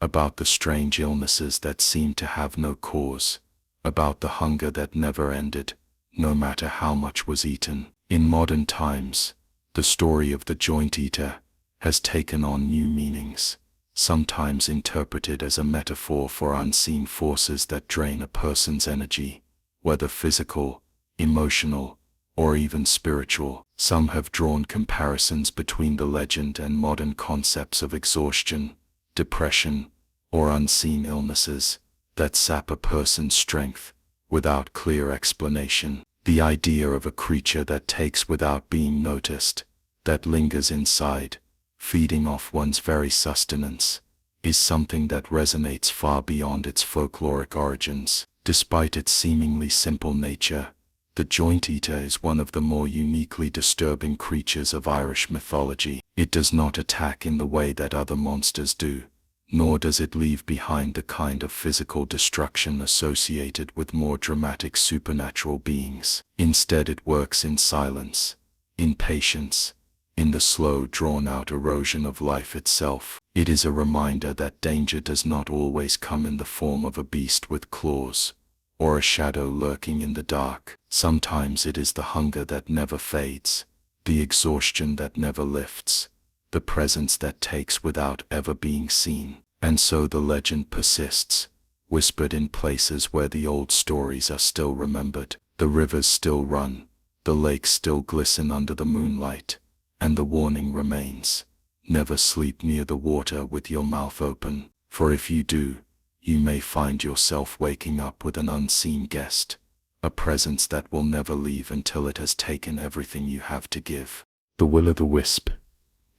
about the strange illnesses that seemed to have no cause, about the hunger that never ended, no matter how much was eaten. In modern times, the story of the joint eater has taken on new meanings, sometimes interpreted as a metaphor for unseen forces that drain a person's energy, whether physical, emotional, or even spiritual. Some have drawn comparisons between the legend and modern concepts of exhaustion, depression, or unseen illnesses that sap a person's strength without clear explanation. The idea of a creature that takes without being noticed, that lingers inside, feeding off one's very sustenance, is something that resonates far beyond its folkloric origins. Despite its seemingly simple nature, the joint eater is one of the more uniquely disturbing creatures of Irish mythology. It does not attack in the way that other monsters do, nor does it leave behind the kind of physical destruction associated with more dramatic supernatural beings. Instead, it works in silence, in patience, in the slow, drawn-out erosion of life itself. It is a reminder that danger does not always come in the form of a beast with claws, or a shadow lurking in the dark. Sometimes it is the hunger that never fades, the exhaustion that never lifts, the presence that takes without ever being seen. And so the legend persists, whispered in places where the old stories are still remembered. The rivers still run, the lakes still glisten under the moonlight, and the warning remains: never sleep near the water with your mouth open, for if you do, you may find yourself waking up with an unseen guest, a presence that will never leave until it has taken everything you have to give. The will-o'-the-wisp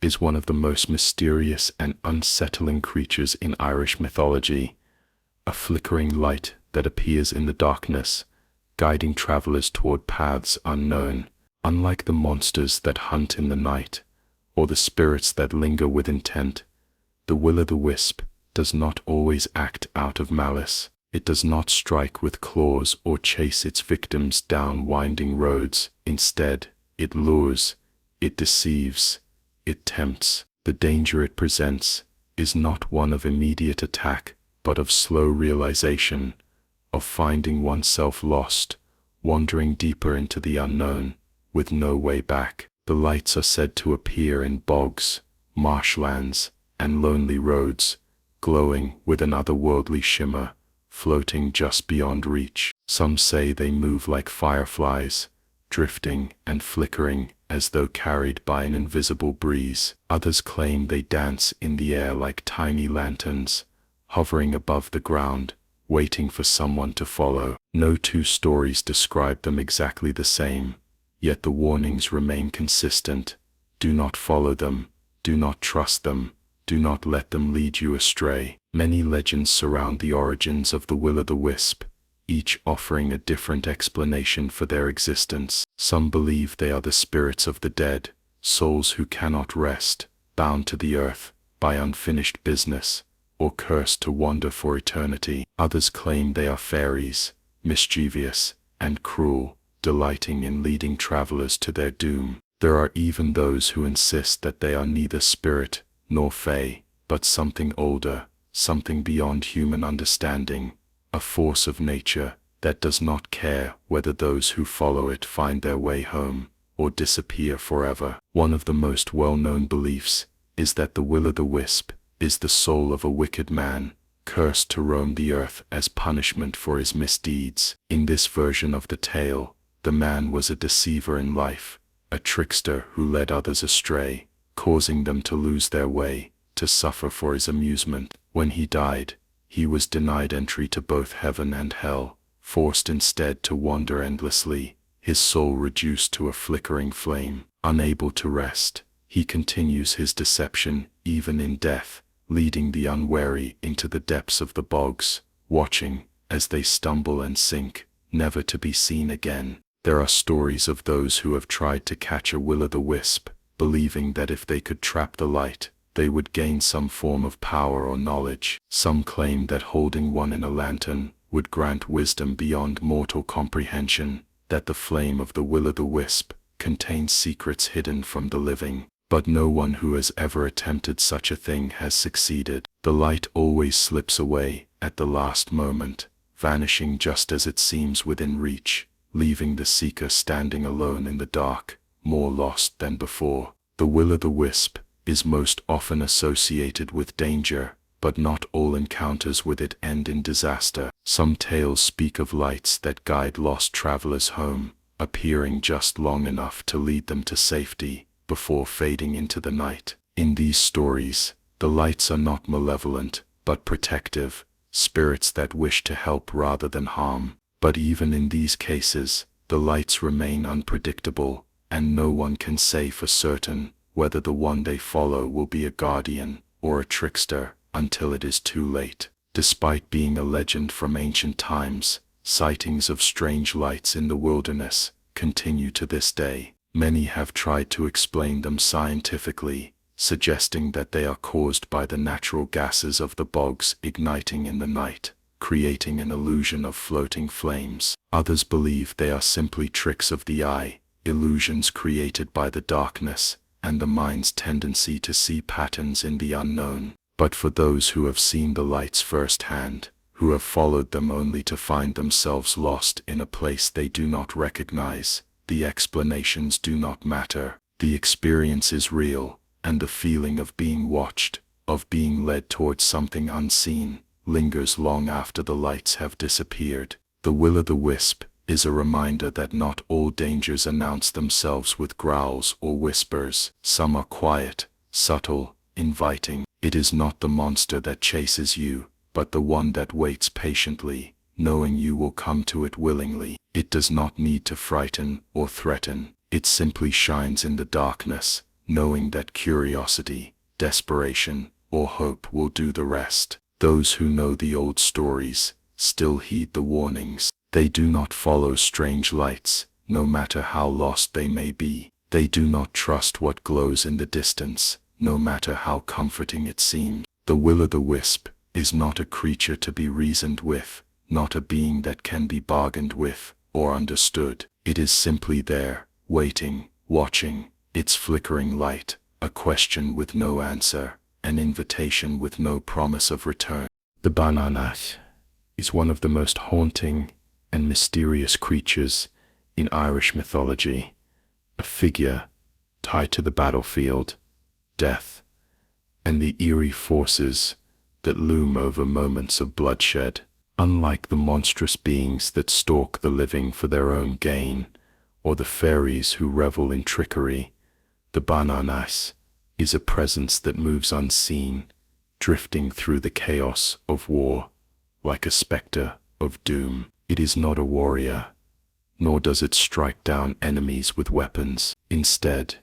is one of the most mysterious and unsettling creatures in Irish mythology, a flickering light that appears in the darkness, guiding travelers toward paths unknown. Unlike the monsters that hunt in the night, or the spirits that linger with intent, the will-o'-the-wisp does not always act out of malice. It does not strike with claws or chase its victims down winding roads. Instead, it lures, it deceives, it tempts. The danger it presents is not one of immediate attack, but of slow realization, of finding oneself lost, wandering deeper into the unknown, with no way back. The lights are said to appear in bogs, marshlands, and lonely roads, glowing with an otherworldly shimmer, floating just beyond reach. Some say they move like fireflies, drifting and flickering as though carried by an invisible breeze. Others claim they dance in the air like tiny lanterns, hovering above the ground, waiting for someone to follow. No two stories describe them exactly the same, yet the warnings remain consistent. Do not follow them, do not trust them, do not let them lead you astray. Many legends surround the origins of the Will-o'-the-Wisp, each offering a different explanation for their existence. Some believe they are the spirits of the dead, souls who cannot rest, bound to the earth by unfinished business, or cursed to wander for eternity. Others claim they are fairies, mischievous and cruel, delighting in leading travelers to their doom. There are even those who insist that they are neither spirit nor fae, but something older, something beyond human understanding, a force of nature that does not care whether those who follow it find their way home or disappear forever. One of the most well-known beliefs is that the Will-o'-the-Wisp is the soul of a wicked man, cursed to roam the earth as punishment for his misdeeds. In this version of the tale, the man was a deceiver in life, a trickster who led others astray, causing them to lose their way, to suffer for his amusement. When he died, he was denied entry to both heaven and hell, forced instead to wander endlessly, his soul reduced to a flickering flame. Unable to rest, he continues his deception even in death, leading the unwary into the depths of the bogs, watching as they stumble and sink, never to be seen again. There are stories of those who have tried to catch a will-o'-the-wisp, believing that if they could trap the light, they would gain some form of power or knowledge. Some claim that holding one in a lantern would grant wisdom beyond mortal comprehension, that the flame of the will-o'-the-wisp contains secrets hidden from the living. But no one who has ever attempted such a thing has succeeded. The light always slips away at the last moment, vanishing just as it seems within reach, leaving the seeker standing alone in the dark, more lost than before. The will-o'-the-wisp is most often associated with danger, but not all encounters with it end in disaster. Some tales speak of lights that guide lost travelers home, appearing just long enough to lead them to safety, before fading into the night. In these stories, the lights are not malevolent, but protective, spirits that wish to help rather than harm. But even in these cases, the lights remain unpredictable, and no one can say for certain whether the one they follow will be a guardian or a trickster until it is too late. Despite being a legend from ancient times, sightings of strange lights in the wilderness continue to this day. Many have tried to explain them scientifically, suggesting that they are caused by the natural gases of the bogs igniting in the night, creating an illusion of floating flames. Others believe they are simply tricks of the eye, illusions created by the darkness and the mind's tendency to see patterns in the unknown. But for those who have seen the lights firsthand, who have followed them only to find themselves lost in a place they do not recognize, the explanations do not matter. The experience is real, and the feeling of being watched, of being led towards something unseen, lingers long after the lights have disappeared. The will-o'-the-wisp is a reminder that not all dangers announce themselves with growls or whispers. Some are quiet, subtle, inviting. It is not the monster that chases you, but the one that waits patiently, knowing you will come to it willingly. It does not need to frighten or threaten. It simply shines in the darkness, knowing that curiosity, desperation, or hope will do the rest. Those who know the old stories still heed the warnings. They do not follow strange lights, no matter how lost they may be. They do not trust what glows in the distance, no matter how comforting it seems. The will-o'-the-wisp is not a creature to be reasoned with, not a being that can be bargained with or understood. It is simply there, waiting, watching, its flickering light, a question with no answer, an invitation with no promise of return. The Bánánach is one of the most haunting and mysterious creatures in Irish mythology, a figure tied to the battlefield, death, and the eerie forces that loom over moments of bloodshed. Unlike the monstrous beings that stalk the living for their own gain, or the fairies who revel in trickery, the Bánánach is a presence that moves unseen, drifting through the chaos of war, like a spectre of doom. It is not a warrior, nor does it strike down enemies with weapons. Instead,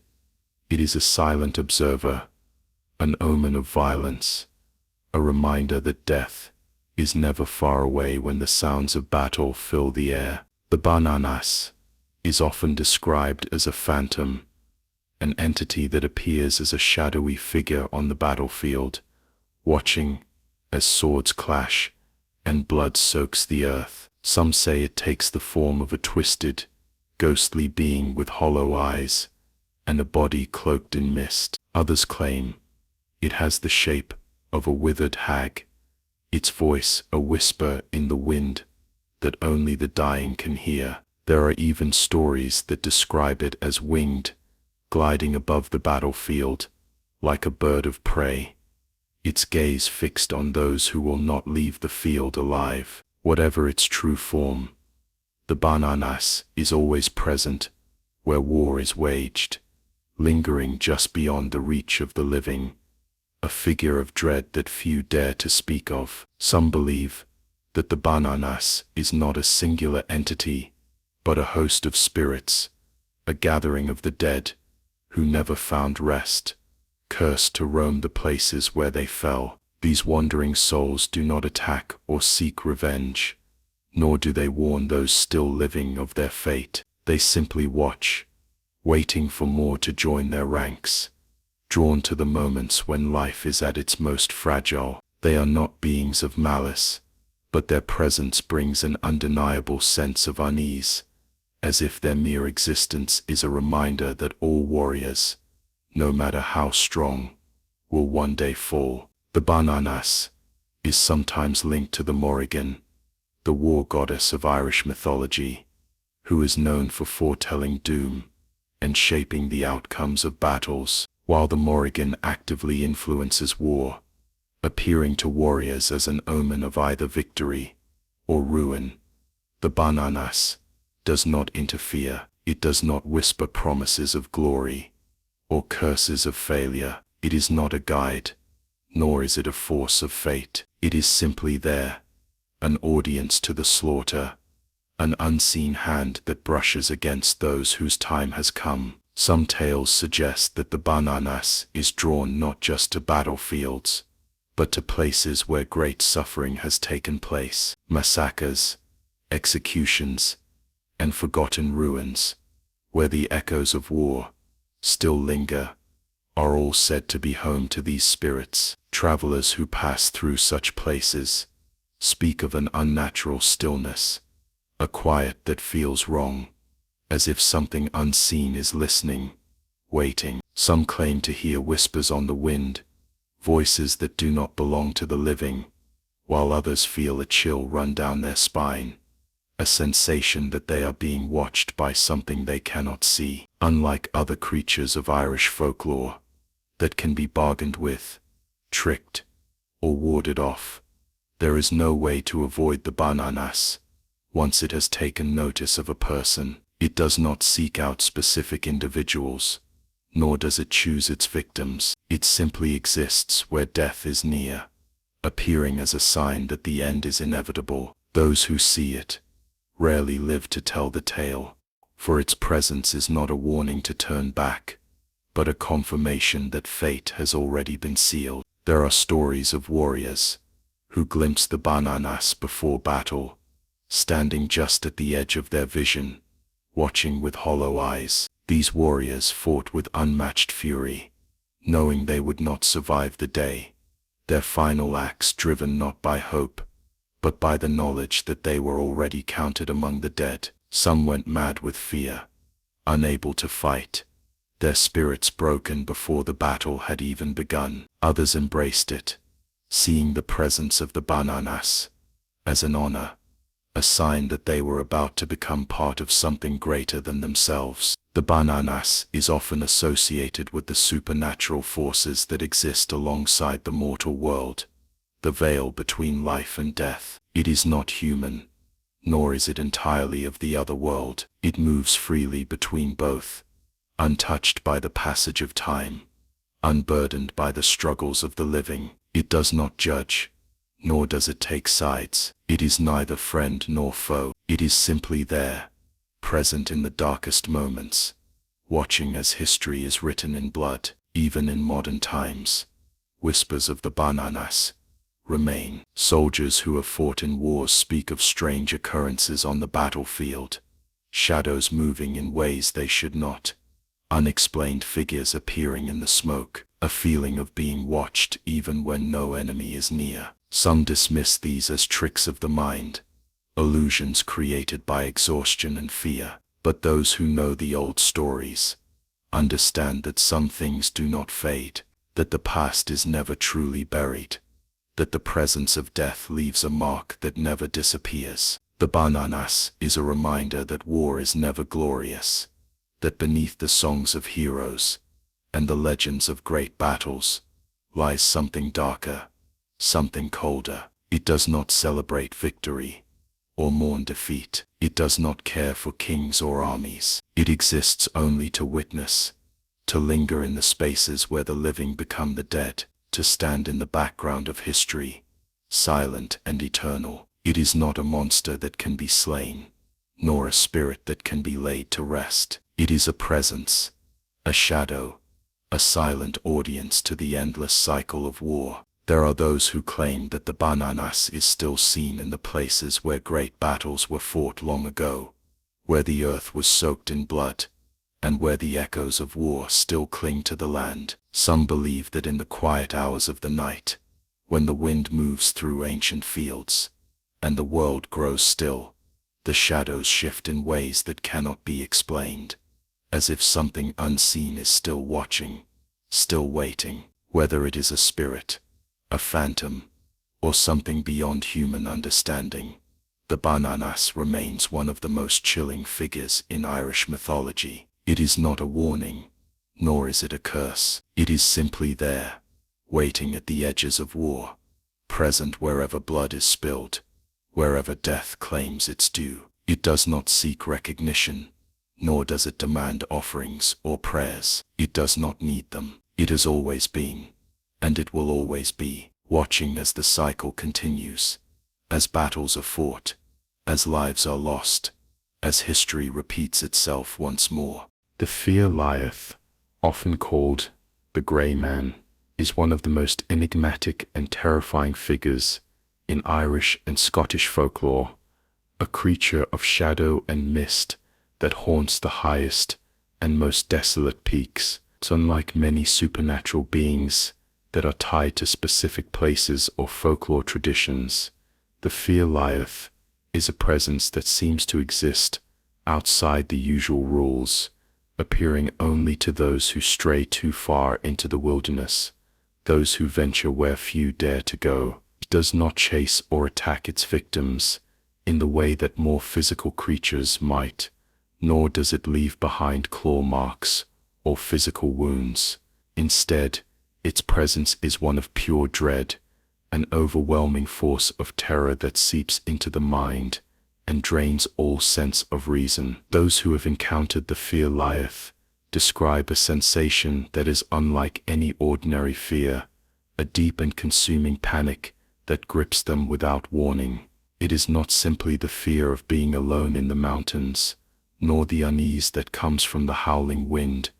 it is a silent observer, an omen of violence, a reminder that death is never far away when the sounds of battle fill the air. The Bánánach is often described as a phantom, an entity that appears as a shadowy figure on the battlefield, watching as swords clash and blood soaks the earth. Some say it takes the form of a twisted, ghostly being with hollow eyes and a body cloaked in mist. Others claim it has the shape of a withered hag, its voice a whisper in the wind that only the dying can hear. There are even stories that describe it as winged, gliding above the battlefield, like a bird of prey, its gaze fixed on those who will not leave the field alive. Whatever its true form, the Bánánach is always present where war is waged, lingering just beyond the reach of the living, a figure of dread that few dare to speak of. Some believe that the Bánánach is not a singular entity, but a host of spirits, a gathering of the dead who never found rest, cursed to roam the places where they fell. These wandering souls do not attack or seek revenge, nor do they warn those still living of their fate. They simply watch, waiting for more to join their ranks, drawn to the moments when life is at its most fragile. They are not beings of malice, but their presence brings an undeniable sense of unease, as if their mere existence is a reminder that all warriors, no matter how strong, will one day fall. The Bánánach is sometimes linked to the Morrigan, the war goddess of Irish mythology, who is known for foretelling doom and shaping the outcomes of battles. While the Morrigan actively influences war, appearing to warriors as an omen of either victory or ruin, the Bánánach does not interfere. It does not whisper promises of glory or curses of failure. It is not a guide, nor is it a force of fate. It is simply there, an audience to the slaughter, an unseen hand that brushes against those whose time has come. Some tales suggest that the Bánánach is drawn not just to battlefields, but to places where great suffering has taken place. Massacres, executions, and forgotten ruins, where the echoes of war still linger, are all said to be home to these spirits. Travelers who pass through such places speak of an unnatural stillness, a quiet that feels wrong, as if something unseen is listening, waiting. Some claim to hear whispers on the wind, voices that do not belong to the living, while others feel a chill run down their spine, a sensation that they are being watched by something they cannot see. Unlike other creatures of Irish folklore that can be bargained with, tricked, or warded off, there is no way to avoid the Bánánach. Once it has taken notice of a person, it does not seek out specific individuals, nor does it choose its victims. It simply exists where death is near, appearing as a sign that the end is inevitable. Those who see it rarely live to tell the tale, for its presence is not a warning to turn back, but a confirmation that fate has already been sealed. There are stories of warriors who glimpse the Bánánach before battle, standing just at the edge of their vision, watching with hollow eyes. These warriors fought with unmatched fury, knowing they would not survive the day, their final acts driven not by hope, but by the knowledge that they were already counted among the dead. Some went mad with fear, unable to fight, their spirits broken before the battle had even begun. Others embraced it, seeing the presence of the Bánánach as an honor, a sign that they were about to become part of something greater than themselves. The Bánánach is often associated with the supernatural forces that exist alongside the mortal world, the veil between life and death. It is not human, nor is it entirely of the other world. It moves freely between both, untouched by the passage of time, unburdened by the struggles of the living. It does not judge, nor does it take sides. It is neither friend nor foe. It is simply there, present in the darkest moments, watching as history is written in blood. Even in modern times, whispers of the Bánánach remain. Soldiers who have fought in wars speak of strange occurrences on the battlefield, shadows moving in ways they should not, unexplained figures appearing in the smoke, a feeling of being watched even when no enemy is near. Some dismiss these as tricks of the mind, illusions created by exhaustion and fear. But those who know the old stories understand that some things do not fade, that the past is never truly buried, that the presence of death leaves a mark that never disappears. The Bánánach is a reminder that war is never glorious, that beneath the songs of heroes and the legends of great battles lies something darker, something colder. It does not celebrate victory or mourn defeat. It does not care for kings or armies. It exists only to witness, to linger in the spaces where the living become the dead, to stand in the background of history, silent and eternal. It is not a monster that can be slain, nor a spirit that can be laid to rest. It is a presence, a shadow, a silent audience to the endless cycle of war. There are those who claim that the Bánánach is still seen in the places where great battles were fought long ago, where the earth was soaked in blood, and where the echoes of war still cling to the land. Some believe that in the quiet hours of the night, when the wind moves through ancient fields, and the world grows still, the shadows shift in ways that cannot be explained, as if something unseen is still watching, still waiting. Whether it is a spirit, a phantom, or something beyond human understanding, the Bánánach remains one of the most chilling figures in Irish mythology. It is not a warning, nor is it a curse. It is simply there, waiting at the edges of war, present wherever blood is spilled, wherever death claims its due. It does not seek recognition, nor does it demand offerings or prayers. It does not need them. It has always been, and it will always be, watching as the cycle continues, as battles are fought, as lives are lost, as history repeats itself once more. The Fia Liath, often called the Grey Man, is one of the most enigmatic and terrifying figures in Irish and Scottish folklore, a creature of shadow and mist that haunts the highest and most desolate peaks. It's unlike many supernatural beings that are tied to specific places or folklore traditions. The Fia Liath is a presence that seems to exist outside the usual rules, appearing only to those who stray too far into the wilderness, those who venture where few dare to go. It does not chase or attack its victims in the way that more physical creatures might, nor does it leave behind claw marks or physical wounds. Instead, its presence is one of pure dread, an overwhelming force of terror that seeps into the mind and drains all sense of reason. Those who have encountered the Fia Liath describe a sensation that is unlike any ordinary fear, a deep and consuming panic that grips them without warning. It is not simply the fear of being alone in the mountains, nor the unease that comes from the howling wind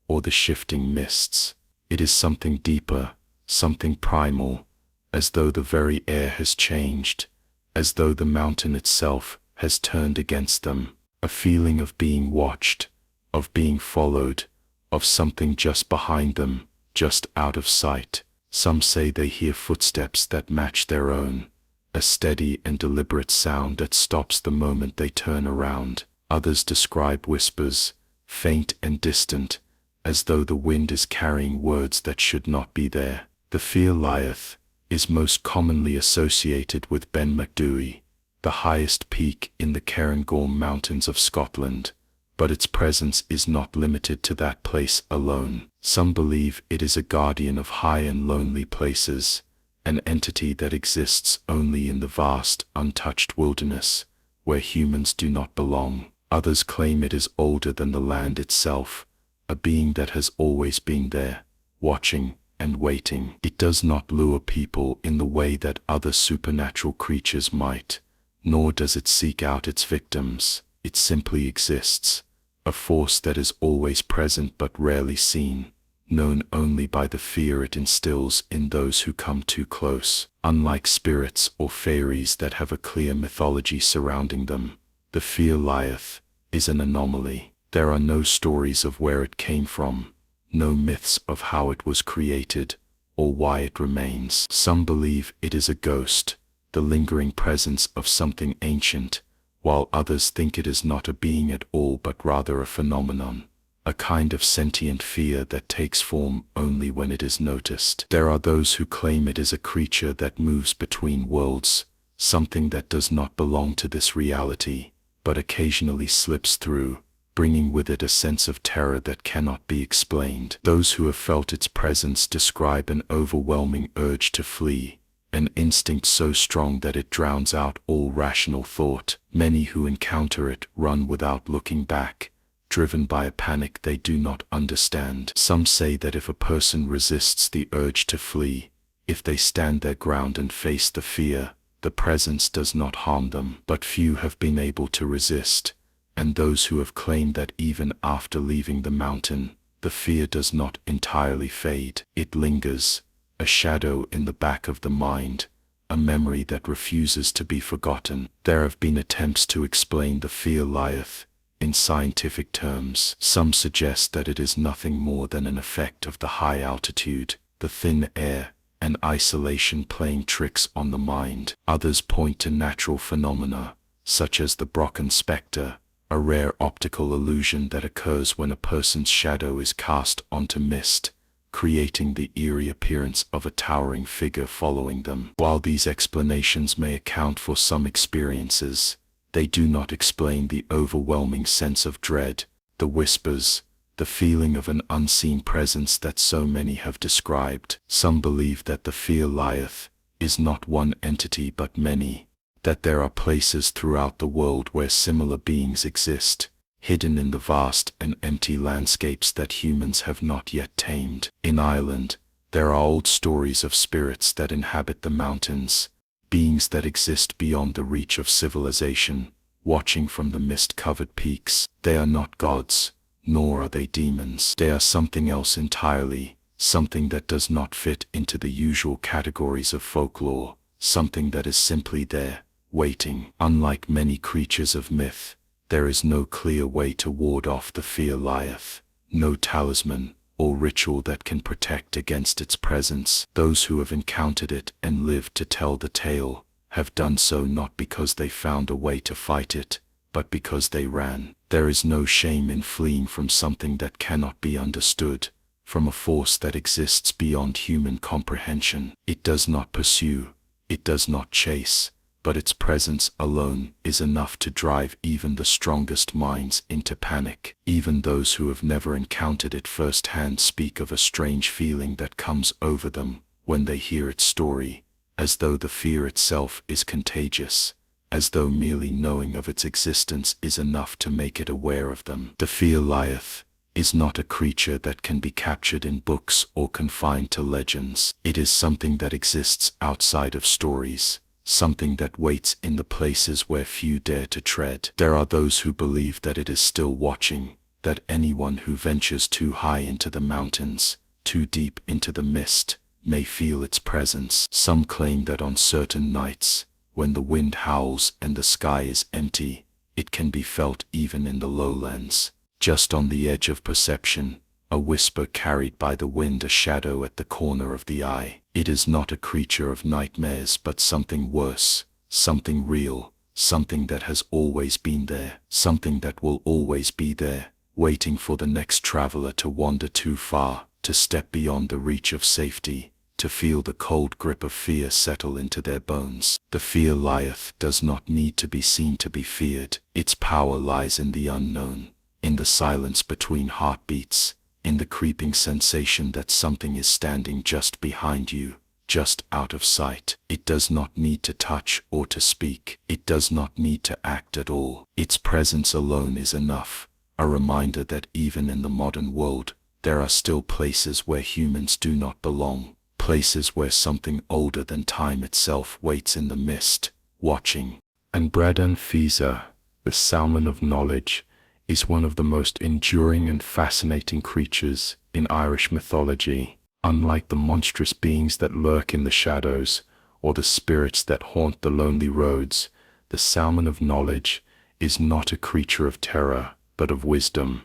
or the shifting mists. It is something deeper, something primal, as though the very air has changed, as though the mountain itself has turned against them. A feeling of being watched, of being followed, of something just behind them, just out of sight. Some say they hear footsteps that match their own, a steady and deliberate sound that stops the moment they turn around. Others describe whispers, faint and distant, as though the wind is carrying words that should not be there. The Fia Liath is most commonly associated with Benmach Due, the highest peak in the Cairngorm Mountains of Scotland, but its presence is not limited to that place alone. Some believe it is a guardian of high and lonely places, an entity that exists only in the vast, untouched wilderness, where humans do not belong. Others claim it is older than the land itself, a being that has always been there, watching and waiting. It does not lure people in the way that other supernatural creatures might, nor does it seek out its victims. It simply exists, a force that is always present but rarely seen, known only by the fear it instills in those who come too close. Unlike spirits or fairies that have a clear mythology surrounding them, the fear Liath is an anomaly. There are no stories of where it came from, no myths of how it was created, or why it remains. Some believe it is a ghost, the lingering presence of something ancient, while others think it is not a being at all but rather a phenomenon, a kind of sentient fear that takes form only when it is noticed. There are those who claim it is a creature that moves between worlds, something that does not belong to this reality, but occasionally slips through, bringing with it a sense of terror that cannot be explained. Those who have felt its presence describe an overwhelming urge to flee, an instinct so strong that it drowns out all rational thought. Many who encounter it run without looking back, driven by a panic they do not understand. Some say that if a person resists the urge to flee, if they stand their ground and face the fear, the presence does not harm them. But few have been able to resist, and those who have claimed that even after leaving the mountain, the fear does not entirely fade. It lingers, a shadow in the back of the mind, a memory that refuses to be forgotten. There have been attempts to explain the fear Liath in scientific terms. Some suggest that it is nothing more than an effect of the high altitude, the thin air, and isolation playing tricks on the mind. Others point to natural phenomena, such as the Brocken spectre, a rare optical illusion that occurs when a person's shadow is cast onto mist, creating the eerie appearance of a towering figure following them. While these explanations may account for some experiences, they do not explain the overwhelming sense of dread, the whispers, the feeling of an unseen presence that so many have described. Some believe that the fear Liath is not one entity but many, that there are places throughout the world where similar beings exist, hidden in the vast and empty landscapes that humans have not yet tamed. In Ireland, there are old stories of spirits that inhabit the mountains, beings that exist beyond the reach of civilization, watching from the mist-covered peaks. They are not gods, nor are they demons. They are something else entirely, something that does not fit into the usual categories of folklore, something that is simply there, waiting. Unlike many creatures of myth, there is no clear way to ward off the fear Liath, no talisman or ritual that can protect against its presence. Those who have encountered it and lived to tell the tale have done so not because they found a way to fight it, but because they ran. There is no shame in fleeing from something that cannot be understood, from a force that exists beyond human comprehension. It does not pursue, it does not chase, but its presence alone is enough to drive even the strongest minds into panic. Even those who have never encountered it firsthand speak of a strange feeling that comes over them when they hear its story, as though the fear itself is contagious, as though merely knowing of its existence is enough to make it aware of them. The fear Liath is not a creature that can be captured in books or confined to legends. It is something that exists outside of stories, something that waits in the places where few dare to tread. There are those who believe that it is still watching, that anyone who ventures too high into the mountains, too deep into the mist, may feel its presence. Some claim that on certain nights, when the wind howls and the sky is empty, it can be felt even in the lowlands, just on the edge of perception, a whisper carried by the wind, a shadow at the corner of the eye. It is not a creature of nightmares but something worse, something real, something that has always been there, something that will always be there, waiting for the next traveler to wander too far, to step beyond the reach of safety, to feel the cold grip of fear settle into their bones. The fear Liath does not need to be seen to be feared. Its power lies in the unknown, in the silence between heartbeats, in the creeping sensation that something is standing just behind you, just out of sight. It does not need to touch or to speak. It does not need to act at all. Its presence alone is enough, a reminder that even in the modern world, there are still places where humans do not belong, places where something older than time itself waits in the mist, watching. And Bradán Feasa, the Salmon of knowledge, is one of the most enduring and fascinating creatures in Irish mythology. Unlike the monstrous beings that lurk in the shadows, or the spirits that haunt the lonely roads, the Salmon of knowledge is not a creature of terror, but of wisdom,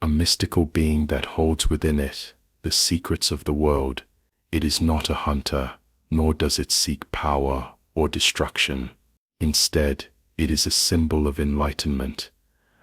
a mystical being that holds within it the secrets of the world. It is not a hunter, nor does it seek power or destruction. Instead, it is a symbol of enlightenment,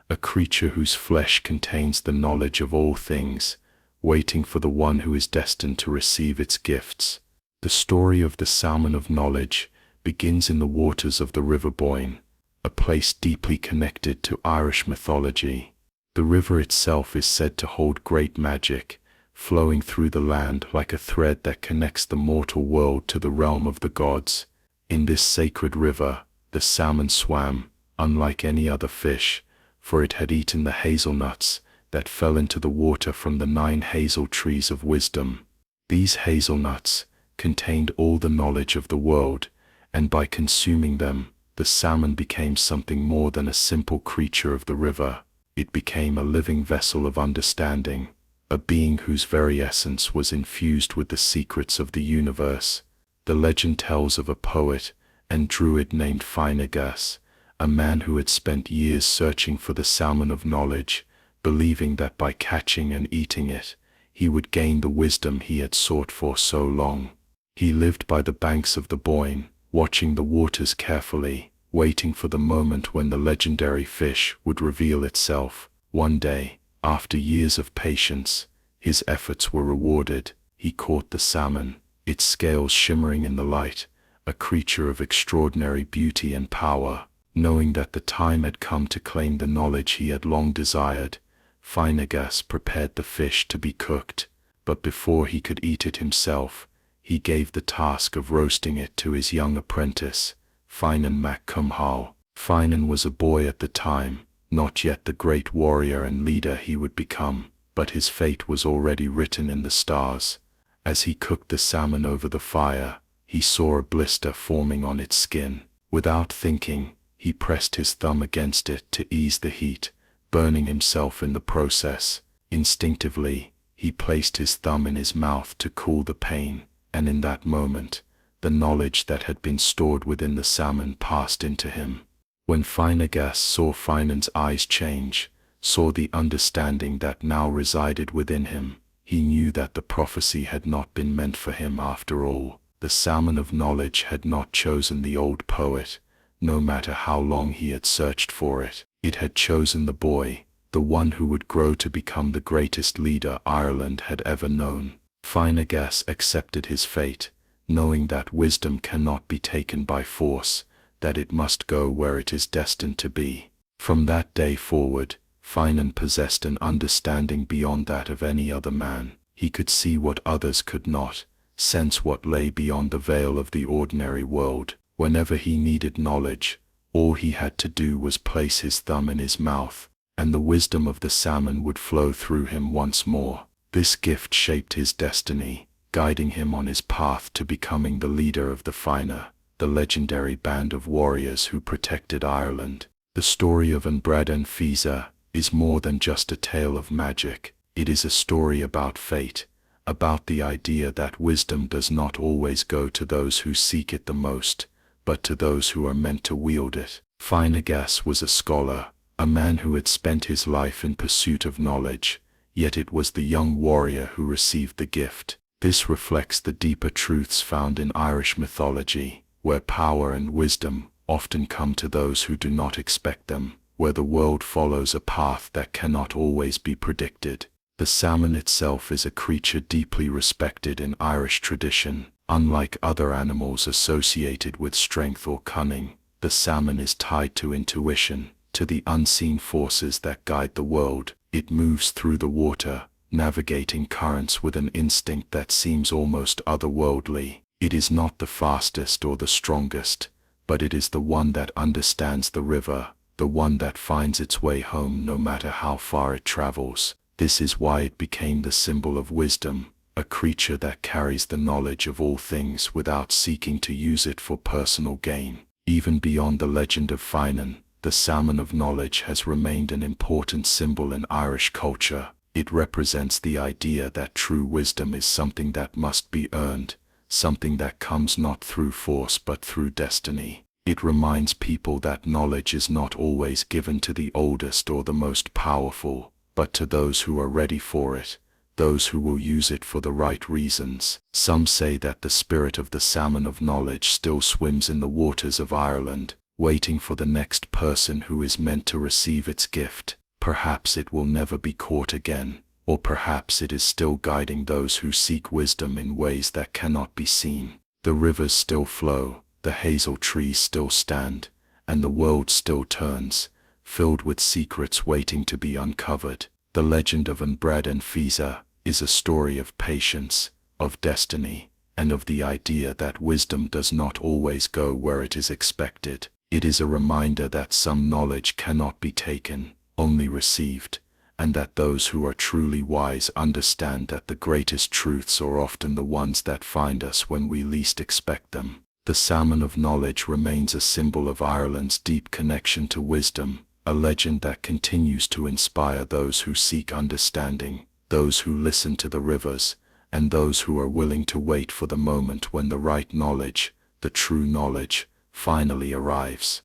a creature whose flesh contains the knowledge of all things, waiting for the one who is destined to receive its gifts. The story of the Salmon of knowledge begins in the waters of the River Boyne, a place deeply connected to Irish mythology. The river itself is said to hold great magic, flowing through the land like a thread that connects the mortal world to the realm of the gods. In this sacred river, the salmon swam, unlike any other fish, for it had eaten the hazelnuts that fell into the water from the 9 hazel trees of wisdom. These hazelnuts contained all the knowledge of the world, and by consuming them, the salmon became something more than a simple creature of the river. It became a living vessel of understanding, a being whose very essence was infused with the secrets of the universe. The legend tells of a poet and druid named Fairies, a man who had spent years searching for the salmon of knowledge, believing that by catching and eating it, he would gain the wisdom he had sought for so long. He lived by the banks of the Boyne, watching the waters carefully, waiting for the moment when the legendary fish would reveal itself. One day, after years of patience, his efforts were rewarded. He caught the salmon, its scales shimmering in the light, a creature of extraordinary beauty and power. Knowing that the time had come to claim the knowledge he had long desired, Fairies prepared the fish to be cooked, but before he could eat it himself, he gave the task of roasting it to his young apprentice, Fiannan mac Cumhall. Fiannan was a boy at the time, not yet the great warrior and leader he would become, but his fate was already written in the stars. As he cooked the salmon over the fire, he saw a blister forming on its skin. Without thinking, he pressed his thumb against it to ease the heat, burning himself in the process. Instinctively, he placed his thumb in his mouth to cool the pain, and in that moment, the knowledge that had been stored within the salmon passed into him. When Fairies saw Fiannan's eyes change, saw the understanding that now resided within him, he knew that the prophecy had not been meant for him after all. The salmon of knowledge had not chosen the old poet, no matter how long he had searched for it. It had chosen the boy, the one who would grow to become the greatest leader Ireland had ever known. Fairies accepted his fate, knowing that wisdom cannot be taken by force, that it must go where it is destined to be. From that day forward, Fiannan possessed an understanding beyond that of any other man. He could see what others could not, sense what lay beyond the veil of the ordinary world. Whenever he needed knowledge, all he had to do was place his thumb in his mouth, and the wisdom of the salmon would flow through him once more. This gift shaped his destiny, guiding him on his path to becoming the leader of the Fianna, the legendary band of warriors who protected Ireland. The story of An Bradán Feasa is more than just a tale of magic. It is a story about fate, about the idea that wisdom does not always go to those who seek it the most, but to those who are meant to wield it. Fairies was a scholar, a man who had spent his life in pursuit of knowledge, yet it was the young warrior who received the gift. This reflects the deeper truths found in Irish mythology, where power and wisdom often come to those who do not expect them, where the world follows a path that cannot always be predicted. The salmon itself is a creature deeply respected in Irish tradition. Unlike other animals associated with strength or cunning, the salmon is tied to intuition, to the unseen forces that guide the world. It moves through the water, navigating currents with an instinct that seems almost otherworldly. It is not the fastest or the strongest, but it is the one that understands the river, the one that finds its way home no matter how far it travels. This is why it became the symbol of wisdom, a creature that carries the knowledge of all things without seeking to use it for personal gain. Even beyond the legend of Finan, the salmon of knowledge has remained an important symbol in Irish culture. It represents the idea that true wisdom is something that must be earned, something that comes not through force but through destiny. It reminds people that knowledge is not always given to the oldest or the most powerful, but to those who are ready for it, those who will use it for the right reasons. Some say that the spirit of the salmon of knowledge still swims in the waters of Ireland, waiting for the next person who is meant to receive its gift. Perhaps it will never be caught again, or perhaps it is still guiding those who seek wisdom in ways that cannot be seen. The rivers still flow, the hazel trees still stand, and the world still turns, filled with secrets waiting to be uncovered. The legend of Bradán and Feasa is a story of patience, of destiny, and of the idea that wisdom does not always go where it is expected. It is a reminder that some knowledge cannot be taken, only received, and that those who are truly wise understand that the greatest truths are often the ones that find us when we least expect them. The salmon of knowledge remains a symbol of Ireland's deep connection to wisdom, a legend that continues to inspire those who seek understanding, those who listen to the rivers, and those who are willing to wait for the moment when the right knowledge, the true knowledge, finally arrives.